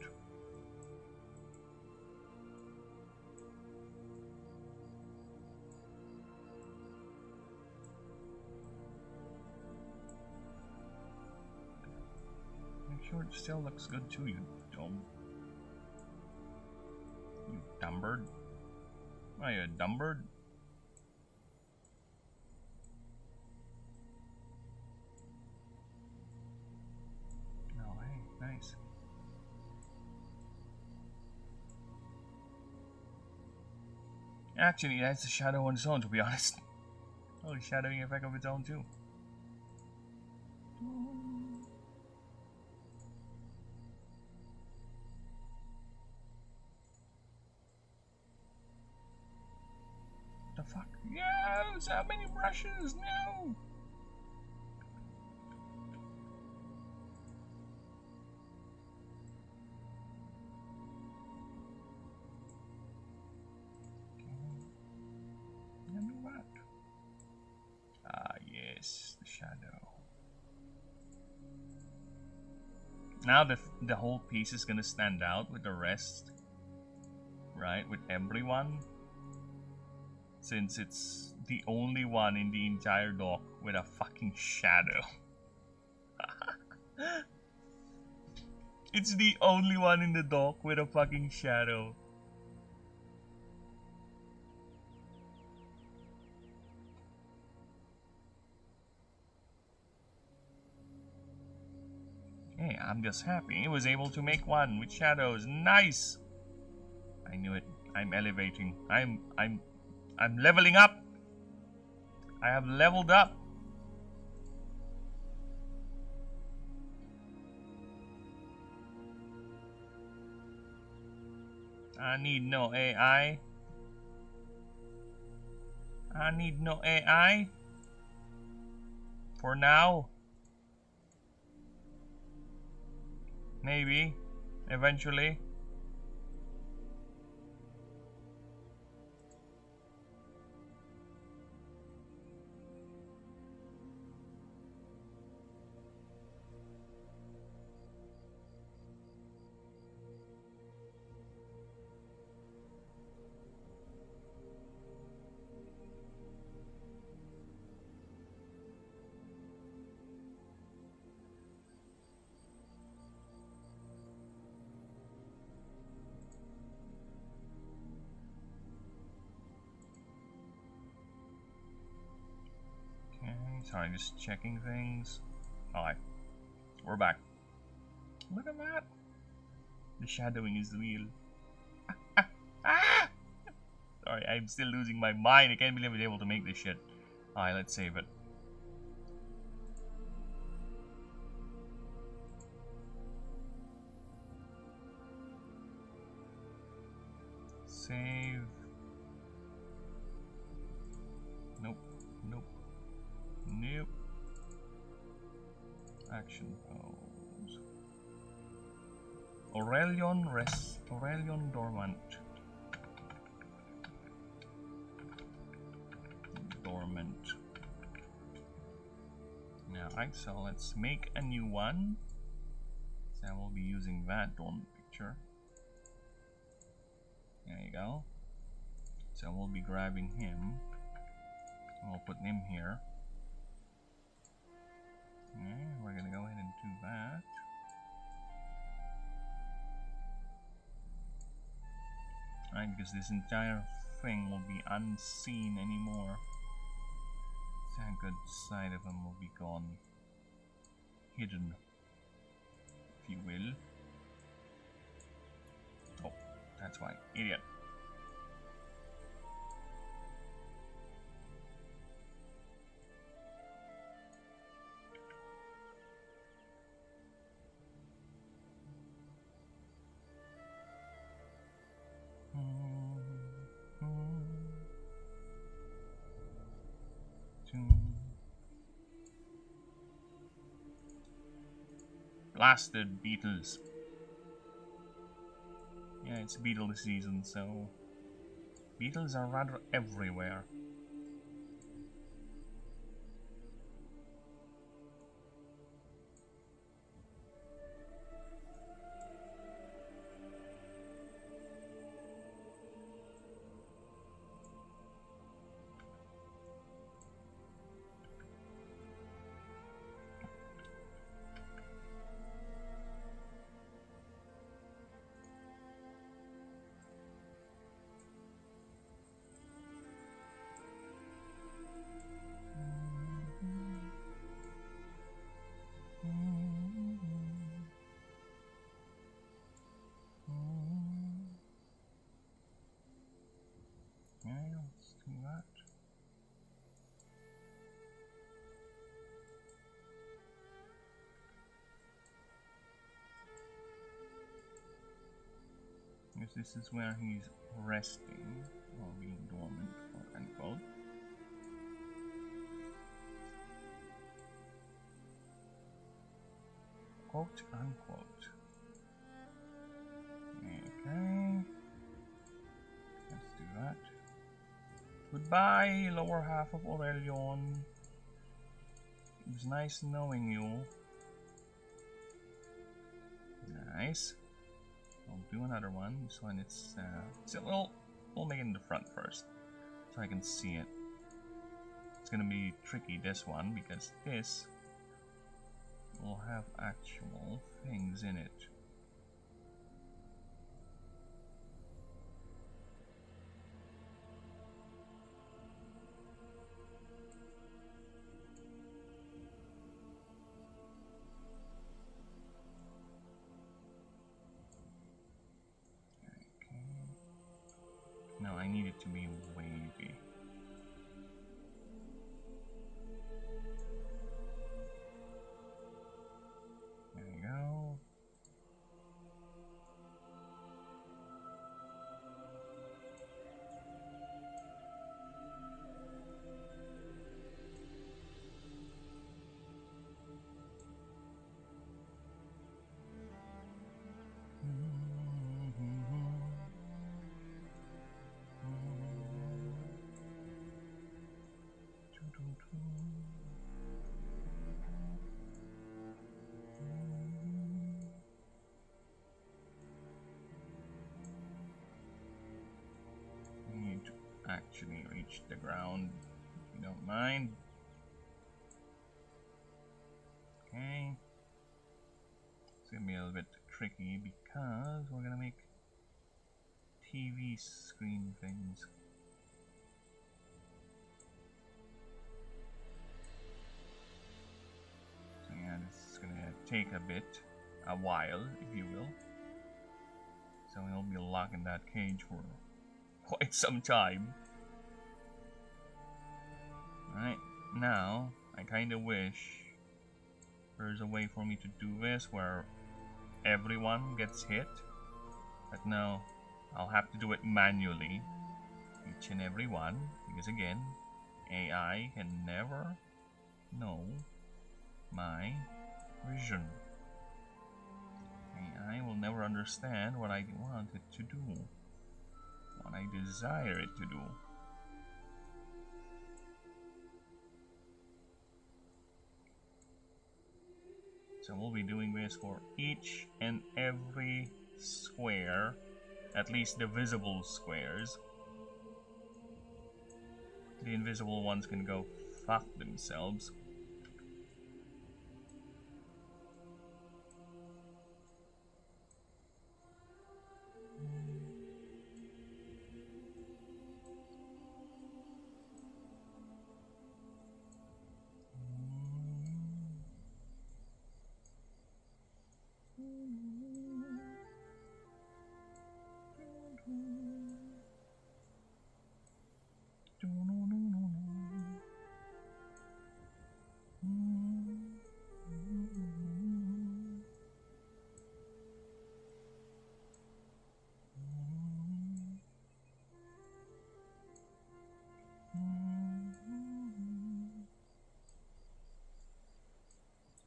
Sure, it still looks good too, you dumb. You dumb bird. Are you a dumb bird? Oh, hey, nice. Actually, that's a shadow on its own, to be honest. Oh, a shadowing effect of its own too. The fuck? Yes! How many brushes? No! And what? Ah, yes, the shadow. Now the whole piece is gonna stand out with the rest, right? With everyone. Since it's the only one in the entire dock with a fucking shadow. It's the only one in the dock with a fucking shadow. Hey, I'm just happy I was able to make one with shadows. Nice! I knew it. I'm elevating. I'm leveling up. I have leveled up. I need no AI. I need no AI. For now. Maybe. Eventually. Sorry, just checking things. Alright, we're back. Look at that. The shadowing is real. Sorry, I'm still losing my mind. I can't believe I was able to make this shit. Alright, let's save it. Save. Nope. Nope. Nope. Action pose. Aurelion dormant. Alright, so let's make a new one. So we'll be using that dormant picture. There you go. So we'll be grabbing him. We'll put him here. Okay, we're gonna go ahead and do that. Alright, because this entire thing will be unseen anymore. So a good side of him will be gone. Hidden, if you will. Oh, that's why. Idiot. Blasted beetles. Yeah, it's beetle season, so beetles are rather everywhere. This is where he's resting, or being dormant, quote unquote. Quote unquote. Okay. Let's do that. Goodbye, lower half of Aurelion. It was nice knowing you. Nice. I'll do another one. This one we'll make it in the front first, so I can see it. It's gonna be tricky, this one, because this will have actual things in it. No, I need it to be wavy. There you go. Actually reach the ground, if you don't mind. Okay. It's gonna be a little bit tricky because we're gonna make TV screen things. So yeah, this is gonna take a while, if you will. So we'll be locked in that cage for quite some time. Right, now I kinda wish there's a way for me to do this where everyone gets hit, but no, I'll have to do it manually, each and every one, because again, AI can never know my Vision. I will never understand what I want it to do, what I desire it to do. So we'll be doing this for each and every square, at least the visible squares. The invisible ones can go fuck themselves.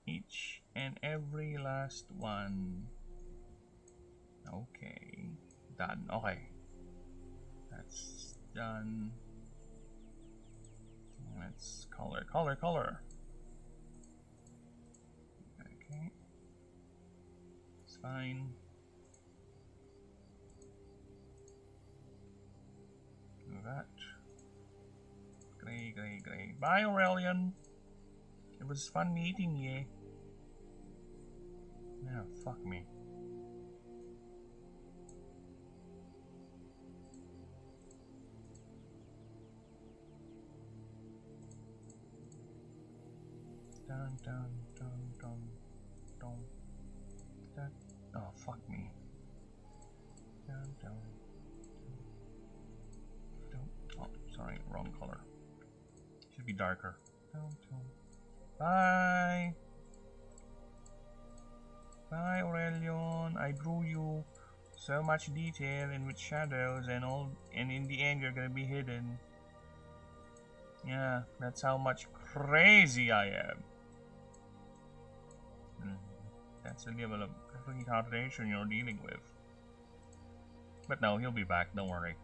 Each and every last one. Okay, done. Okay, that's done. Let's color. Okay, it's fine. Do that. Gray. Bye, Aurelian. It was fun meeting you. Yeah, fuck me. Dun. Oh, fuck me. Dun. Oh, sorry, wrong color. Should be darker. Dun. Bye. Bye, Aurelion. I drew you so much detail and with shadows and all, and in the end you're gonna be hidden. Yeah, that's how much crazy I am. That's the level of retardation you're dealing with. But no, he'll be back, don't worry.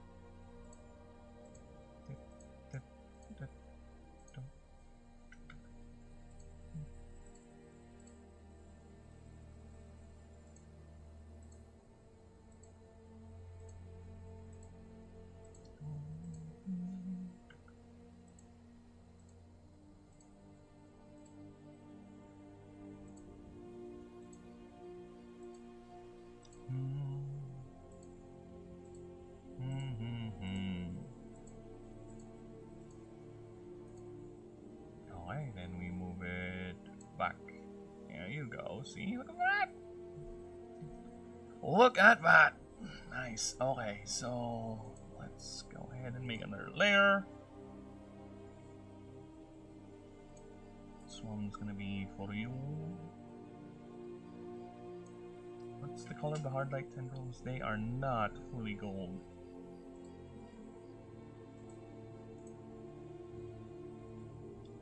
Alright, then we move it back. There you go. See, look at that. Look at that. Nice. Okay, so let's go ahead and make another layer. This one's gonna be for you. What's the color of the hard light tendrils? They are not fully gold.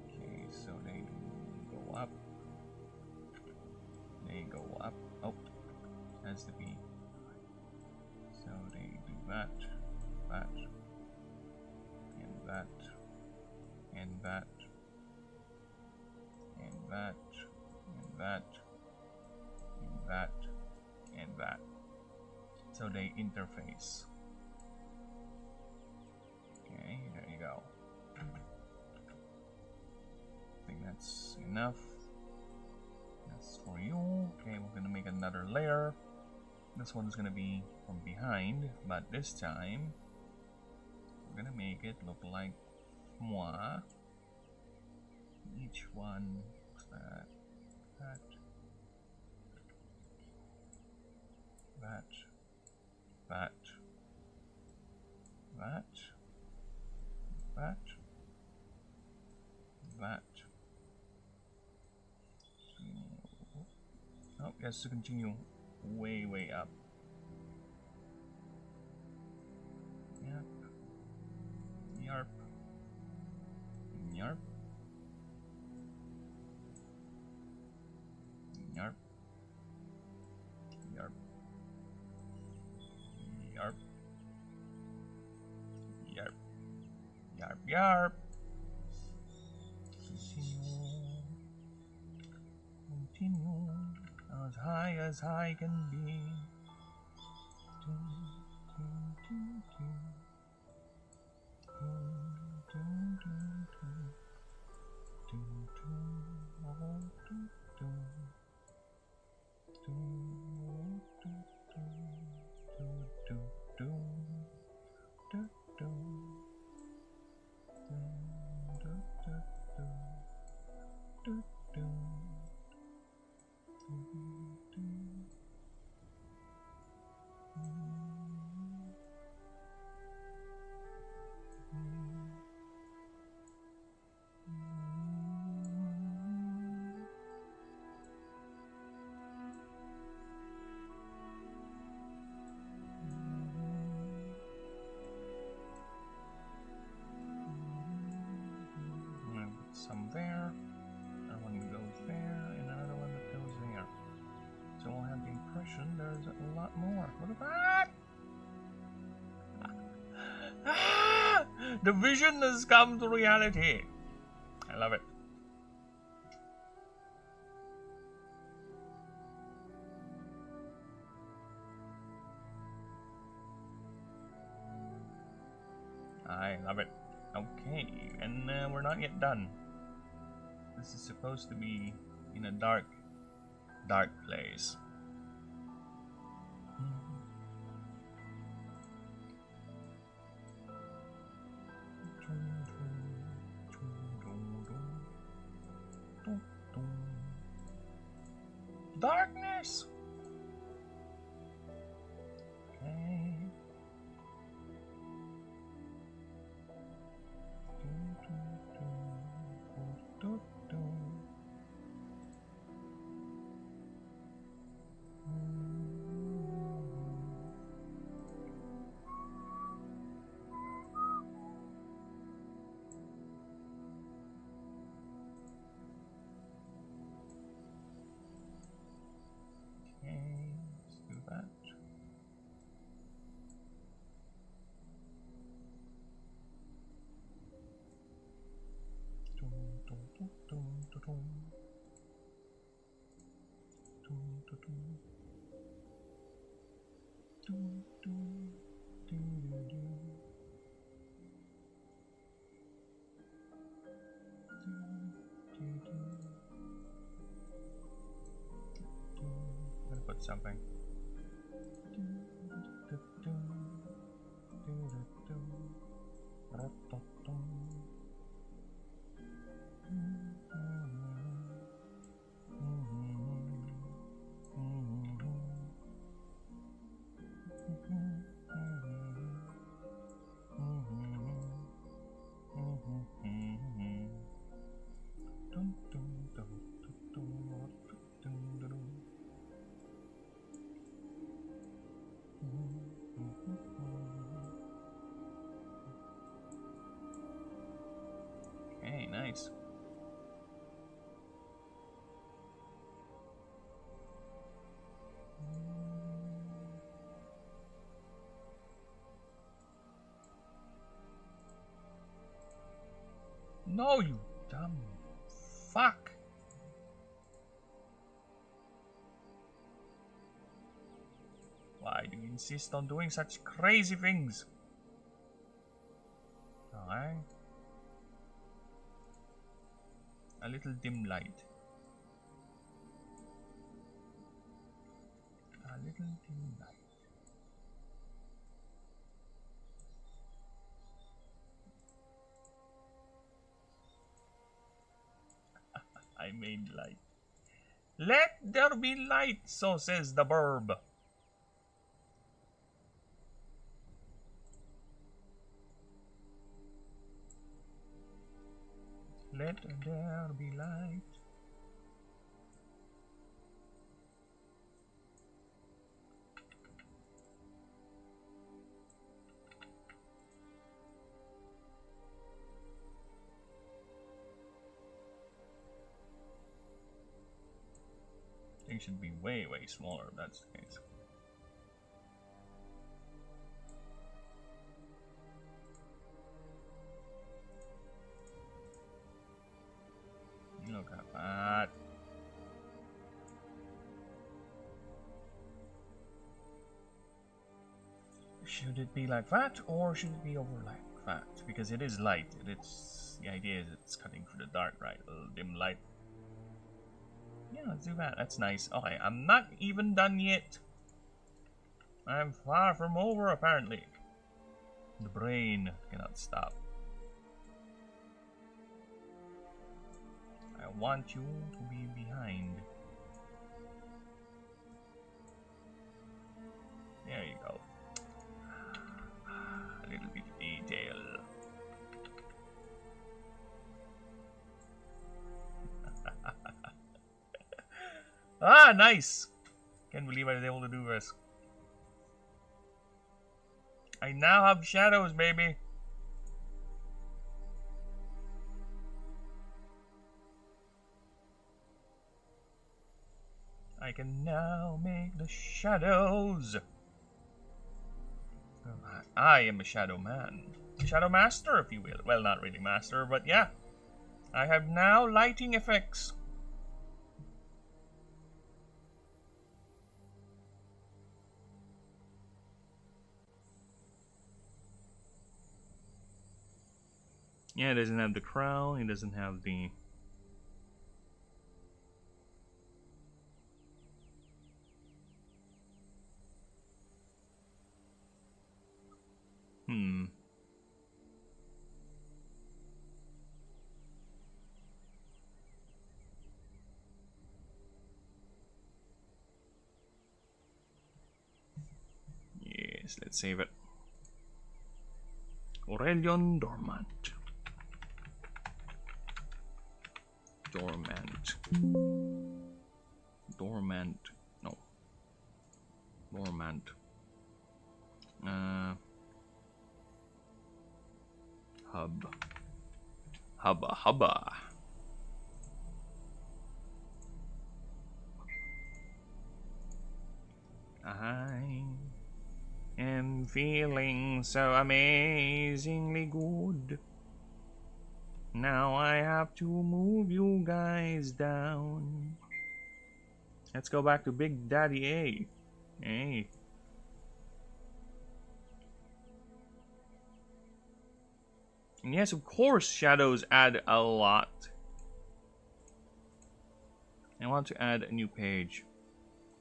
Okay, so they go up. They go up. Oh, has to be. So they do that, and that, and that, and that, and that, and that, and that. So they interface. Okay, there you go. I think that's enough. That's for you. Okay, we're gonna make another layer. This one's gonna be from behind, but this time we're gonna make it look like moi. Each one looks that, that, that, that, that, that, that. Oh, it has to continue way up. Yep. Yarp. Yarp. Yarp. Yarp. Yarp. Yarp. Yarp. Yarp. Continue as high can be. Some there, another one goes there, and another one that goes there. So we'll have the impression there's a lot more. Look at that! Ah! The vision has come to reality. I love it. I love it. Okay, and we're not yet done. This is supposed to be in a dark place. Darkness! Okay. Let's do that. I'm gonna put something. Okay, nice. No, you dumb fuck. Why do you insist on doing such crazy things? Alright. A little dim light. A little dim light. I made light. Let there be light, so says the verb. Let there be light. should be way, way smaller if that's the case. Look at that. Should it be like that, or should it be over like that? Because it is light. The idea is it's cutting through the dark, right? A little dim light. Yeah, let's do that. That's nice. Okay, I'm not even done yet. I'm far from over, apparently. The brain cannot stop. I want you to be behind. There you go. A little bit of detail. Ah, nice! Can't believe I was able to do this. I now have shadows, baby. I can now make the shadows. I am a shadow man. Shadow master, if you will. Well, not really master, but yeah. I have now lighting effects. Yeah, it doesn't have the crown, it doesn't have the... Yes, let's save it. Aurelion Dormant. Dormant. Dormant. No. Dormant. Hub. Hubba hubba. I am feeling so amazingly good. Now I have to move you guys down. Let's go back to Big Daddy A. Hey. And yes, of course, shadows add a lot. I want to add a new page.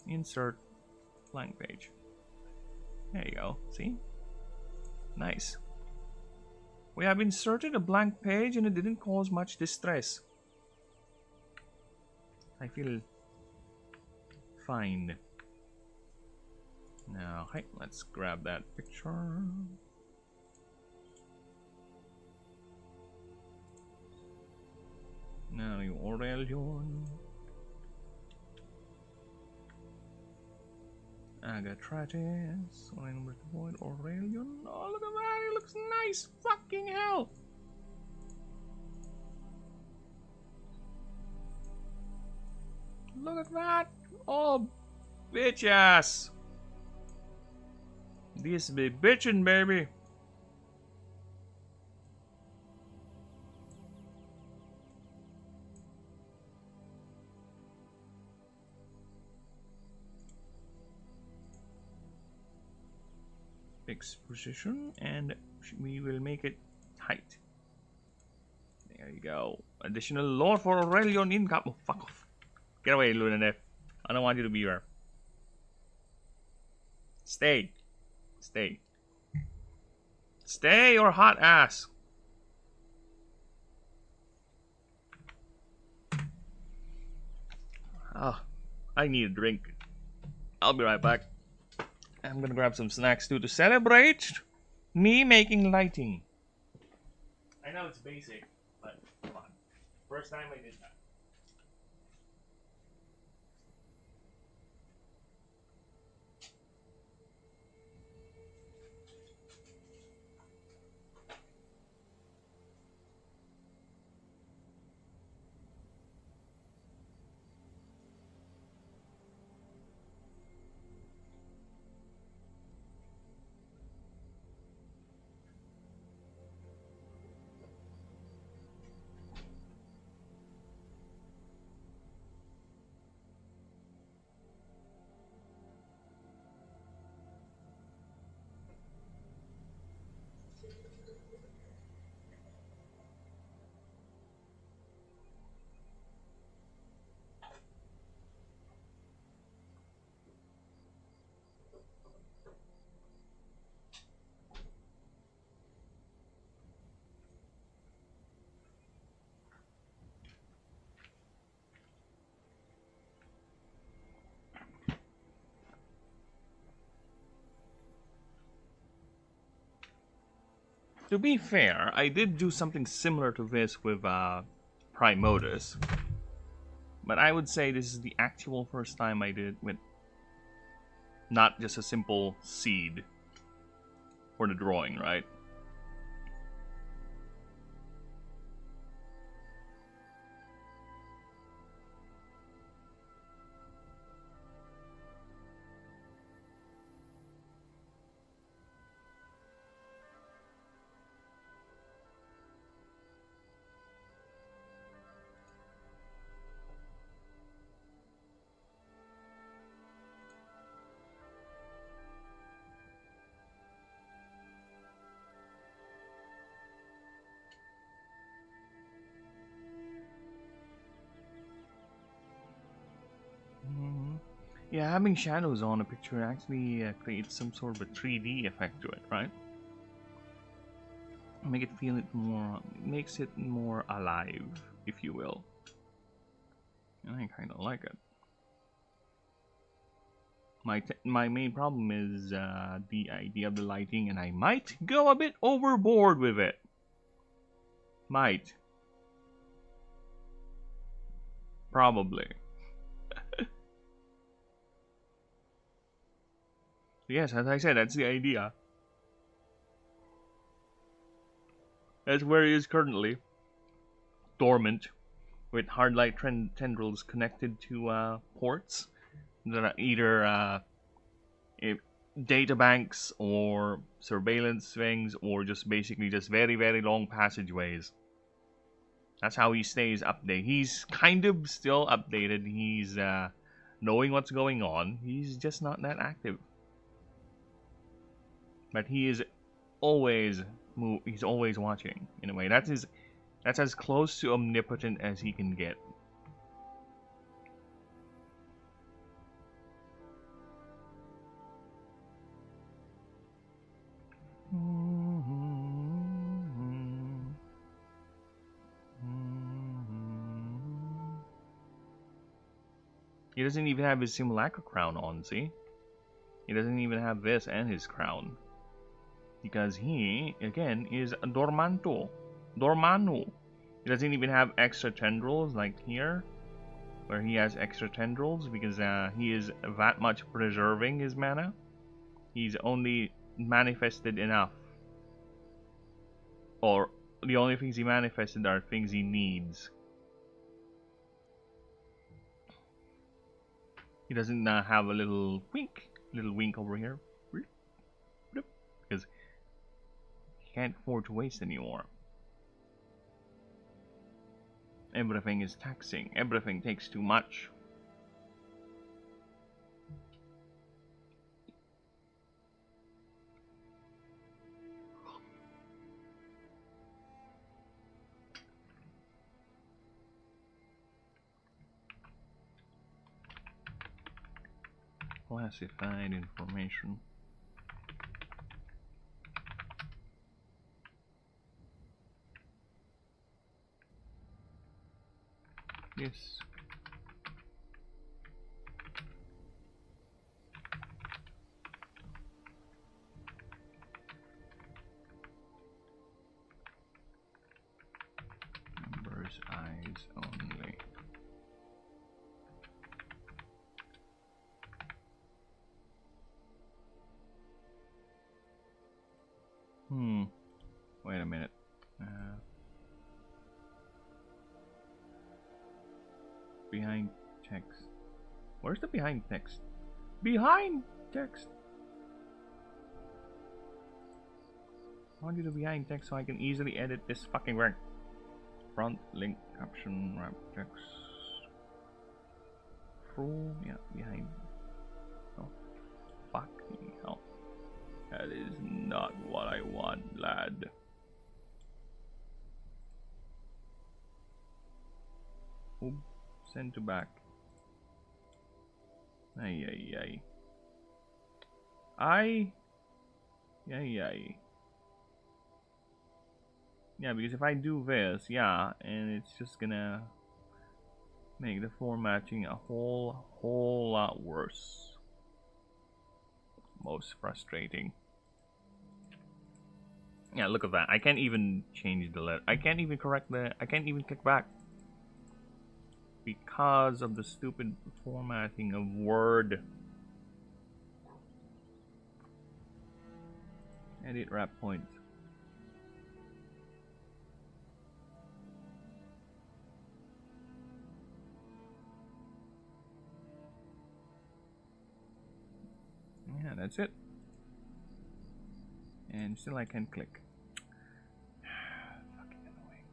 Insert blank page. There you go. See? Nice. We have inserted a blank page and it didn't cause much distress. I feel fine. Now, hey, let's grab that picture. Now you Aurelion. Agatratis. Line number 2 void Aurelion. Oh, look at that! It looks nice! Fucking hell! Look at that! Oh, bitch ass! This be bitchin', baby! Fix position, and we will make it tight. There you go. Additional lore for Aurelion income. Oh, fuck off. Get away, Lunanev. I don't want you to be here. Stay. Stay. Stay, your hot ass. Ah, I need a drink. I'll be right back. I'm gonna grab some snacks too to celebrate me making lighting. I know it's basic, but come on. First time I did that. To be fair, I did do something similar to this with Prime Modus. But I would say this is the actual first time I did it with not just a simple seed for the drawing, right? Yeah, having shadows on a picture actually creates some sort of a 3D effect to it, right? Make it feel it more, makes it more alive, if you will. And I kind of like it. My main problem is the idea of the lighting, and I might go a bit overboard with it. Might. Probably. Yes, as I said, that's the idea. That's where he is currently. Dormant, with hard light tendrils connected to ports that are either data banks or surveillance things, or just basically just very, very long passageways. That's how he stays updated. He's kind of still updated. He's knowing what's going on. He's just not that active. But he is always he's always watching in a way. That's as close to omnipotent as he can get. He doesn't even have his simulacra crown on, see? He doesn't even have this and his crown. Because he, again, is a Dormanu. He doesn't even have extra tendrils like here, where he has extra tendrils, because he is that much preserving his mana. He's only manifested enough. Or, the only things he manifested are things he needs. He doesn't have a little wink over here. Because he can't afford to waste anymore. Everything is taxing. Everything takes too much. Classified information. Yes. Numbers, eyes only. Wait a minute. Behind text. Where's the behind text? Behind text! I want you to behind text so I can easily edit this fucking work. Front, link, caption, wrap text. Full, yeah, behind. Oh, fucking hell. That is not what I want, lad. Oops. Send to back. Ay. Yeah, because if I do this, yeah, and it's just gonna make the formatting a whole lot worse. Most frustrating. Yeah, look at that. I can't even change the letter. I can't even correct the... I can't even click back. Because of the stupid formatting of Word. Edit wrap point. Yeah, that's it. And still I can click. Fucking annoying.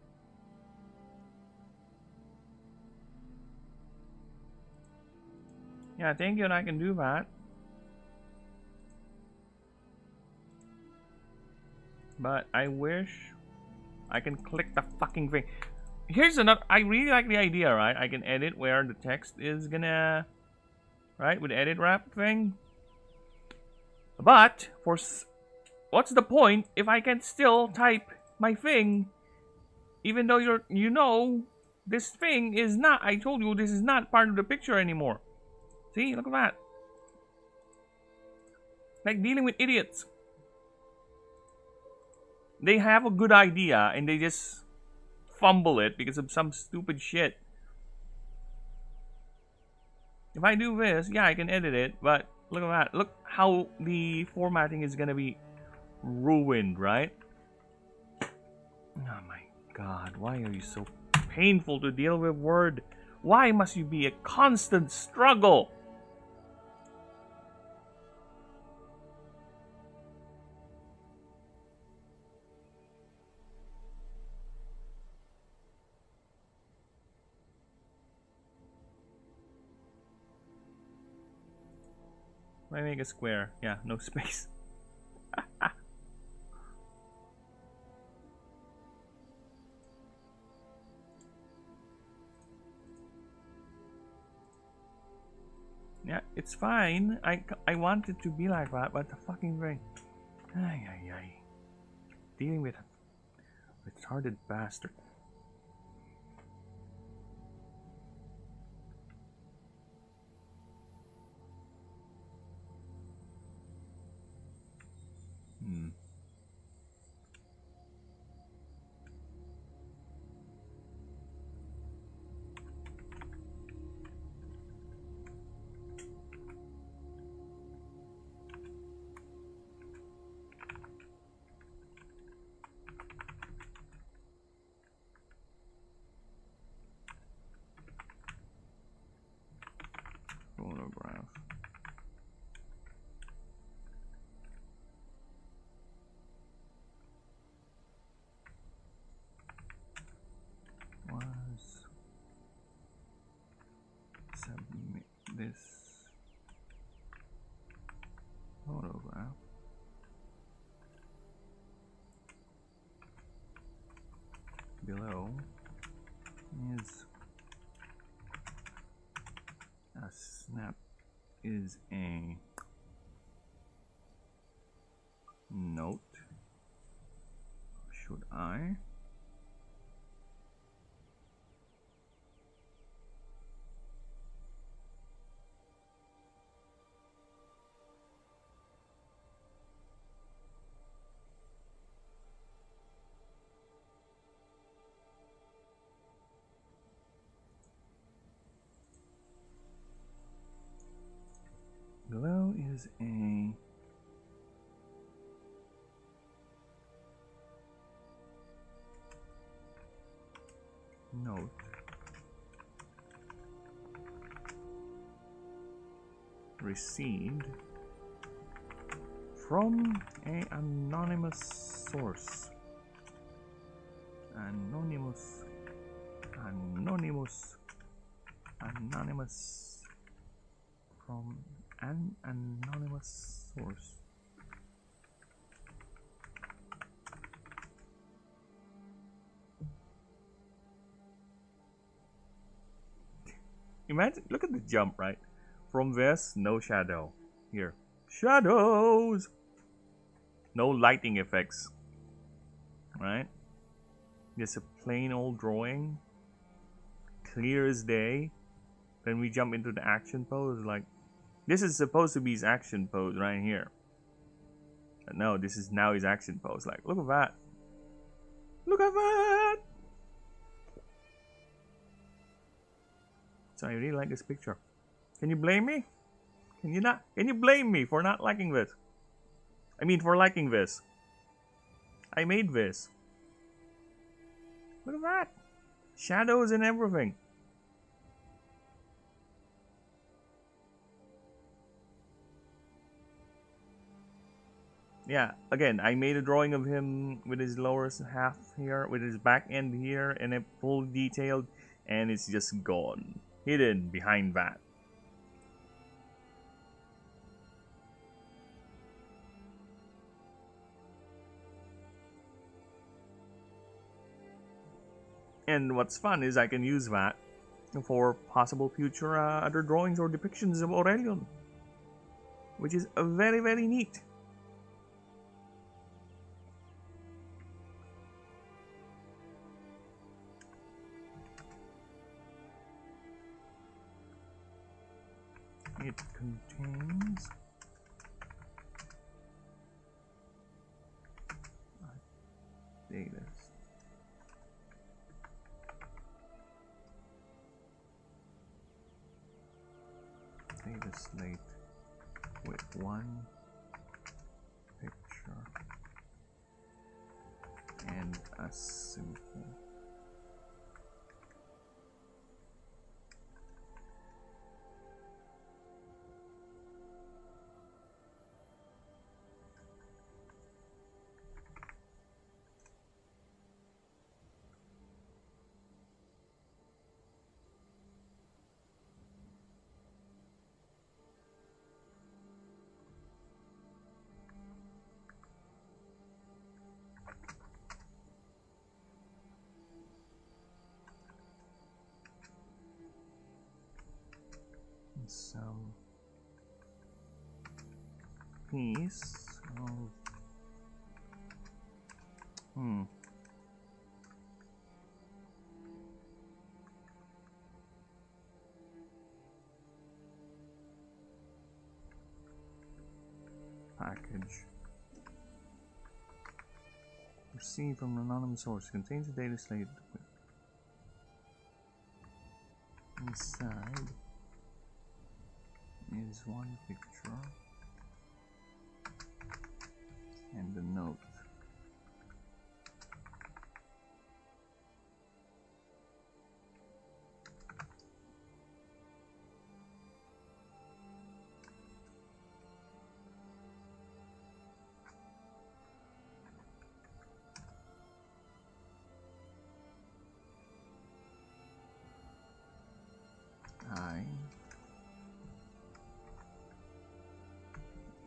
Yeah, thank you, and I can do that. But I wish I can click the fucking thing. Here's another... I really like the idea, right? I can edit where the text is gonna... Right? With the edit wrap thing. But, what's the point if I can still type my thing, even though you know this thing is not... I told you this is not part of the picture anymore. See? Look at that. Like dealing with idiots. They have a good idea and they just fumble it because of some stupid shit. If I do this, yeah, I can edit it, but look at that. Look how the formatting is gonna be ruined, right? Oh my god, why are you so painful to deal with, Word? Why must you be a constant struggle? Why make a square? Yeah, no space. Yeah, it's fine. I want it to be like that, but the fucking thing. Ay, ay, ay. Dealing with a retarded bastard. Photograph. Was submit this photograph below is a snap is a note. Should I? Below is a note received from an anonymous source. Anonymous from an anonymous source. Imagine, look at the jump, right? From this, no shadow. Here, shadows! No lighting effects. Right? Just a plain old drawing. Clear as day. Then we jump into the action pose. Like, this is supposed to be his action pose right here. No, this is now his action pose. Like, look at that. Look at that! So I really like this picture. Can you blame me? Can you not? Can you blame me for not liking this? I mean, for liking this. I made this. Look at that. Shadows and everything. Yeah, again, I made a drawing of him with his lower half here, with his back end here, and it full detailed, and it's just gone. Hidden behind that. And what's fun is I can use that for possible future other drawings or depictions of Aurelion, which is very, very neat. It contains data slate with one picture and a simple some piece of package received from an anonymous source contains a data slate inside is one picture and a note.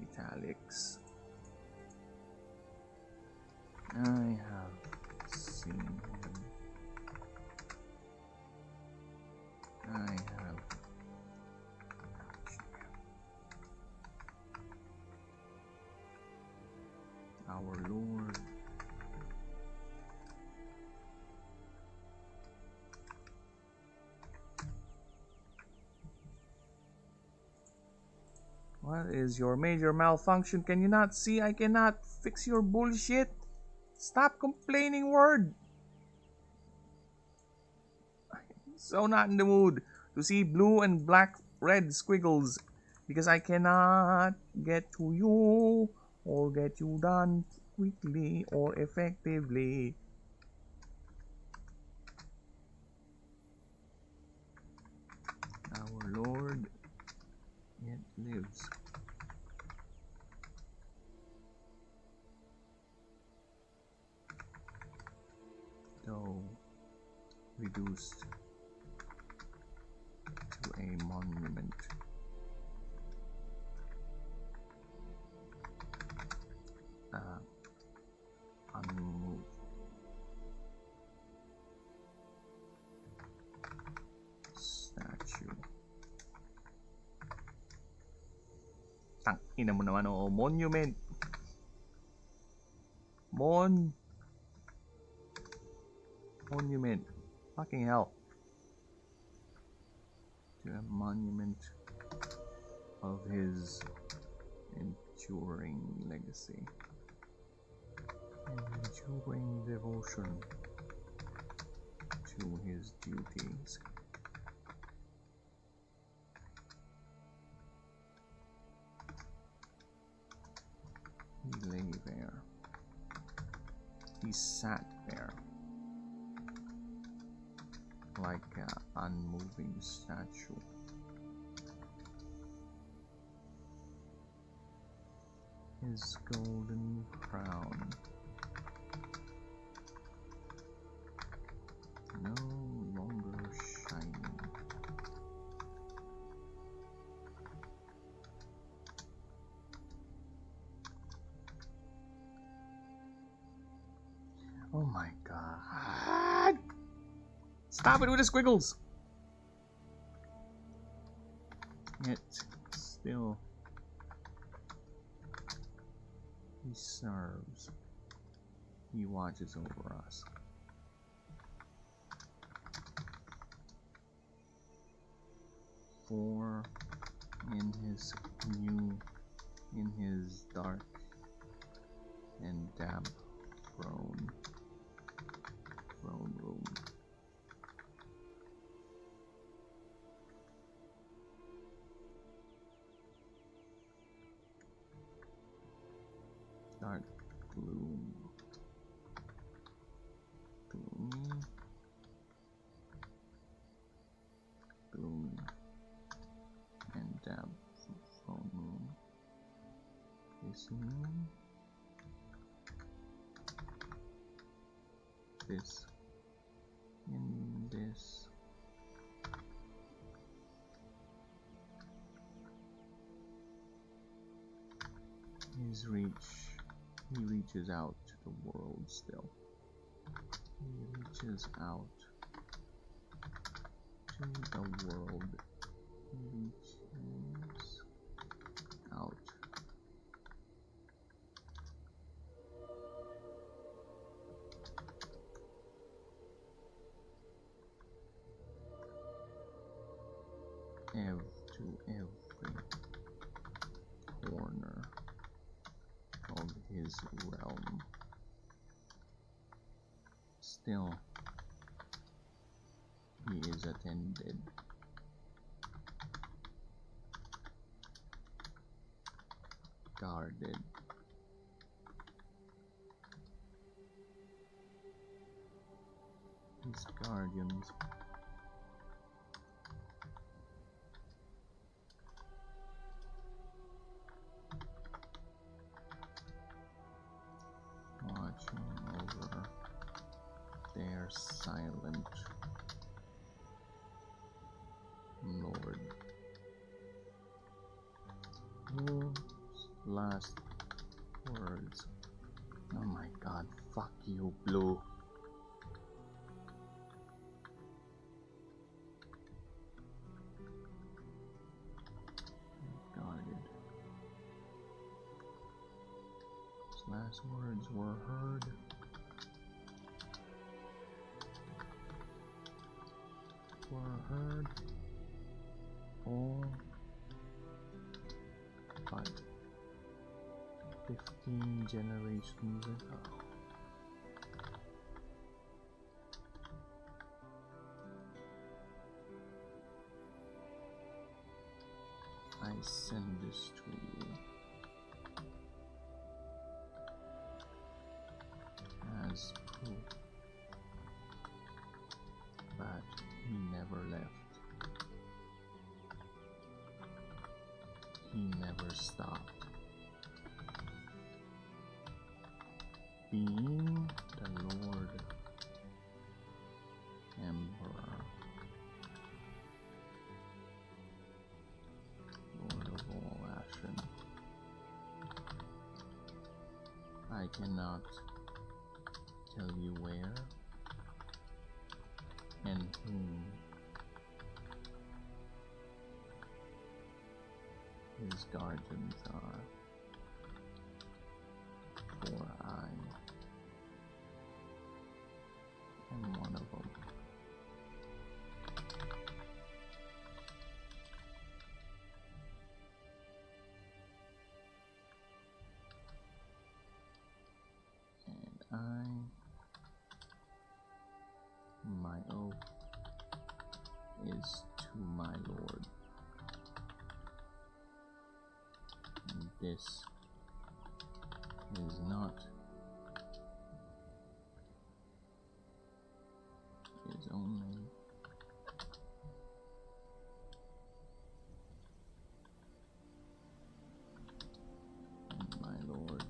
Italics. I have seen him. I have our Lord. What is your major malfunction? Can you not see I cannot fix your bullshit? Stop complaining, word! I'm so not in the mood to see blue and black red squiggles because I cannot get to you or get you done quickly or effectively. Our Lord yet lives. Though reduced to a monument. Unmoved. Statue. Tangina mo naman, oh, monument. Monument. Fucking hell. To a monument of his enduring legacy. showing devotion to his duties. He lay there. He sat there like an unmoving statue. His golden crown no longer shining. Oh my god. Stop it with the squiggles! Yet, still, he serves. He watches over us. For in his dark and damp throne room, dark gloom, gloomy and damp throne room. This room, this, in this, his reach, he reaches out to the world still. He reaches out to the world. He reaches out. To every corner of his realm. Still, he is attended. Guarded. His guardians watching over their silent Lord. Whose last words? Oh my god, fuck you, Blue. Guarded. His last words were heard. All but 15 generations ago. I send this to you as proof that he never left. He never stopped being the Lord Emperor, Lord of all Ashen. I cannot tell you where and whom his guardians are, for I am one of them. And my oath is to my lord. And this is not his only my lord.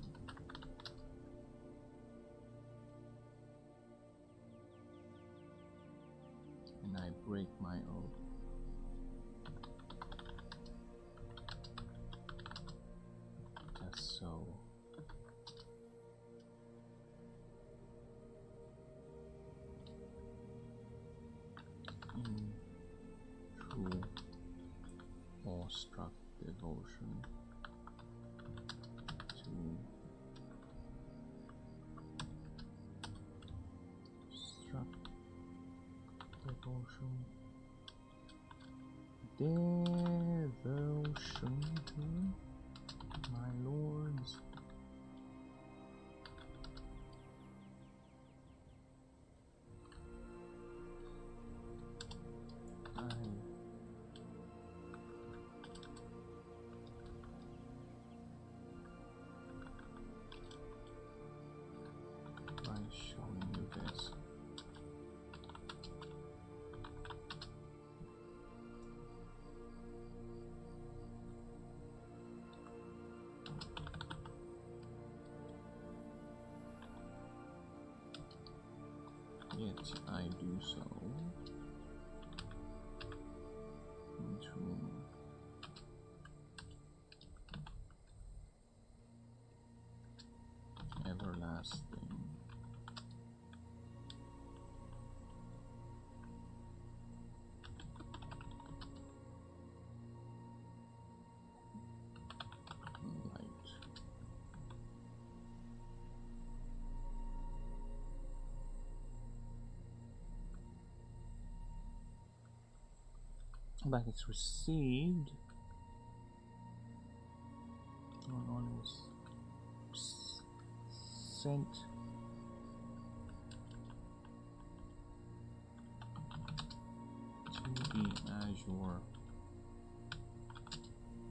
And I break my oath. Just so. In true awestruck devotion to struck devotion to my lords. By showing you this. Yet I do so into everlasting light. Packets received. One is sent. To the Azure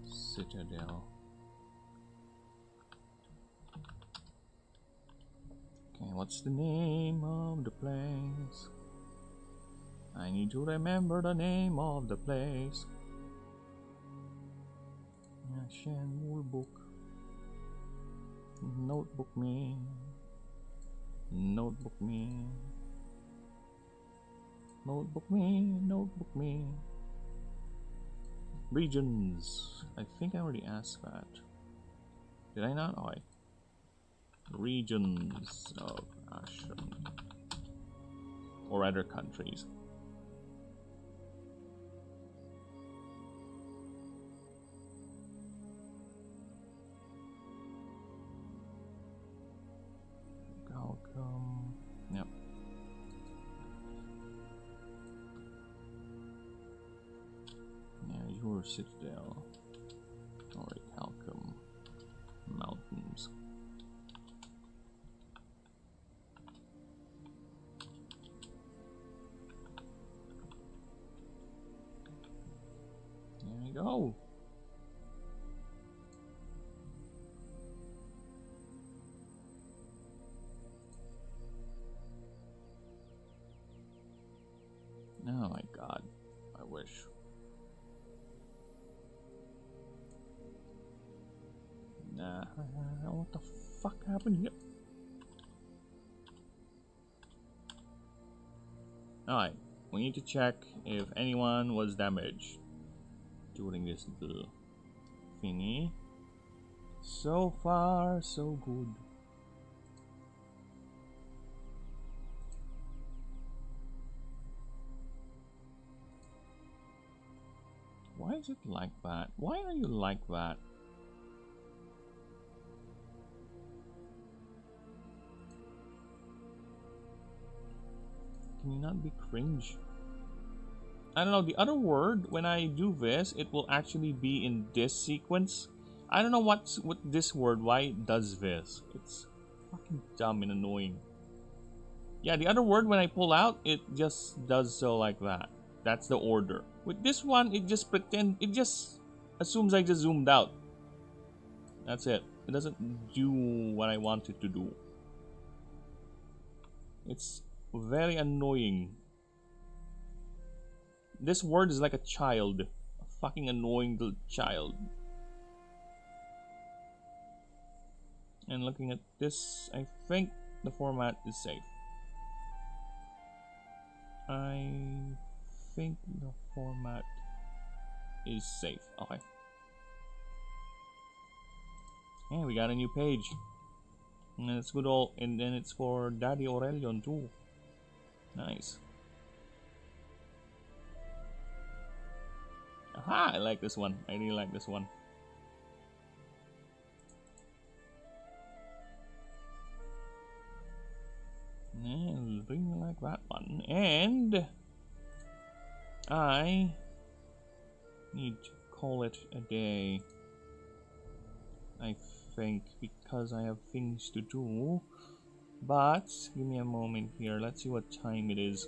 Citadel. Okay, what's the name of the place? I need to remember the name of the place. Ashen Woolbook. Notebook me. Notebook me. Notebook me. Notebook me. Regions. I think I already asked that. Did I not? Oh, regions of Ashen. Or other countries. Yep. Yeah, your citadel. Alright, Halcom Mountains. There you go. Oh my god, I wish. Nah, what the fuck happened here? Alright, we need to check if anyone was damaged during this little thingy. So far, so good. Why is it like that? Why are you like that? Can you not be cringe? I don't know, the other word, when I do this, it will actually be in this sequence. I don't know what this word, why it does this. It's fucking dumb and annoying. Yeah, the other word when I pull out, it just does so like that. That's the order. With this one, it just assumes I just zoomed out. That's it. It doesn't do what I want it to do. It's very annoying. This word is like a child. A fucking annoying little child. And looking at this, I think the format is safe. I think the format is safe. Okay. Yeah, we got a new page. And it's good all, and then it's for Daddy Aurelion too. Nice. Aha, I like this one. I really like this one. Yeah, I really like that one. And I need to call it a day, I think, because I have things to do. But give me a moment here. Let's see what time it is.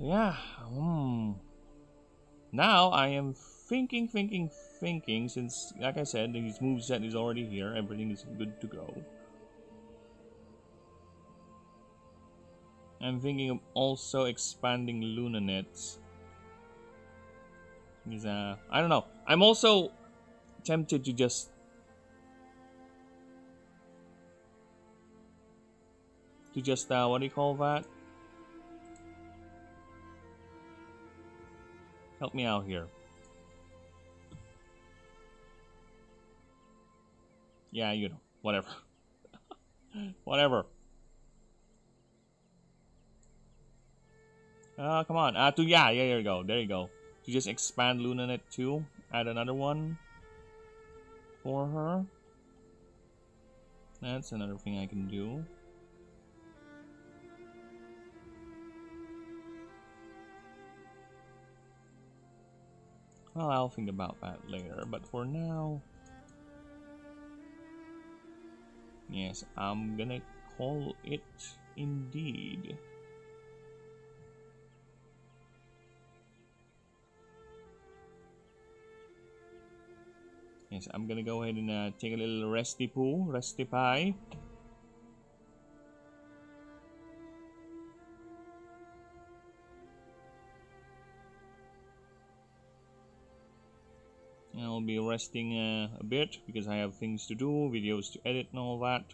Yeah. Now I am thinking, since, like I said, his moveset is already here, everything is good to go. I'm thinking of also expanding LunaNets. Because, I don't know. I'm also tempted to just... what do you call that? Help me out here. Yeah, you know, whatever. Whatever. Come on. Yeah, there you go. There you go. To just expand LunaNet 2. Add another one for her. That's another thing I can do. Well, I'll think about that later, but for now... Yes, I'm gonna call it indeed. Yes, I'm gonna go ahead and take a little resty pie. I'll be resting a bit because I have things to do, videos to edit and all that.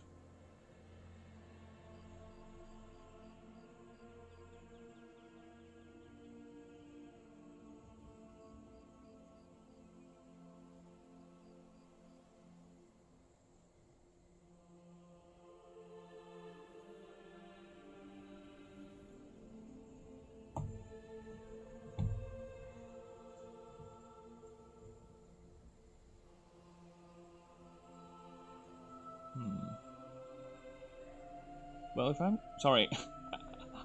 Well, if I'm sorry,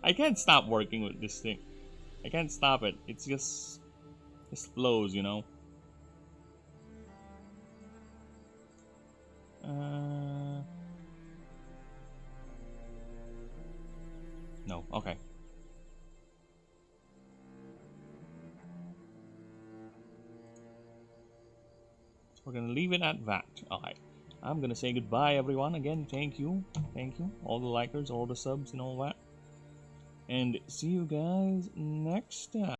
I can't stop working with this thing. I can't stop it. It's just flows, you know. No, okay. So we're gonna leave it at that. Alright. I'm gonna say goodbye, everyone. Again, thank you. Thank you. All the likers, all the subs, and all that. And see you guys next time.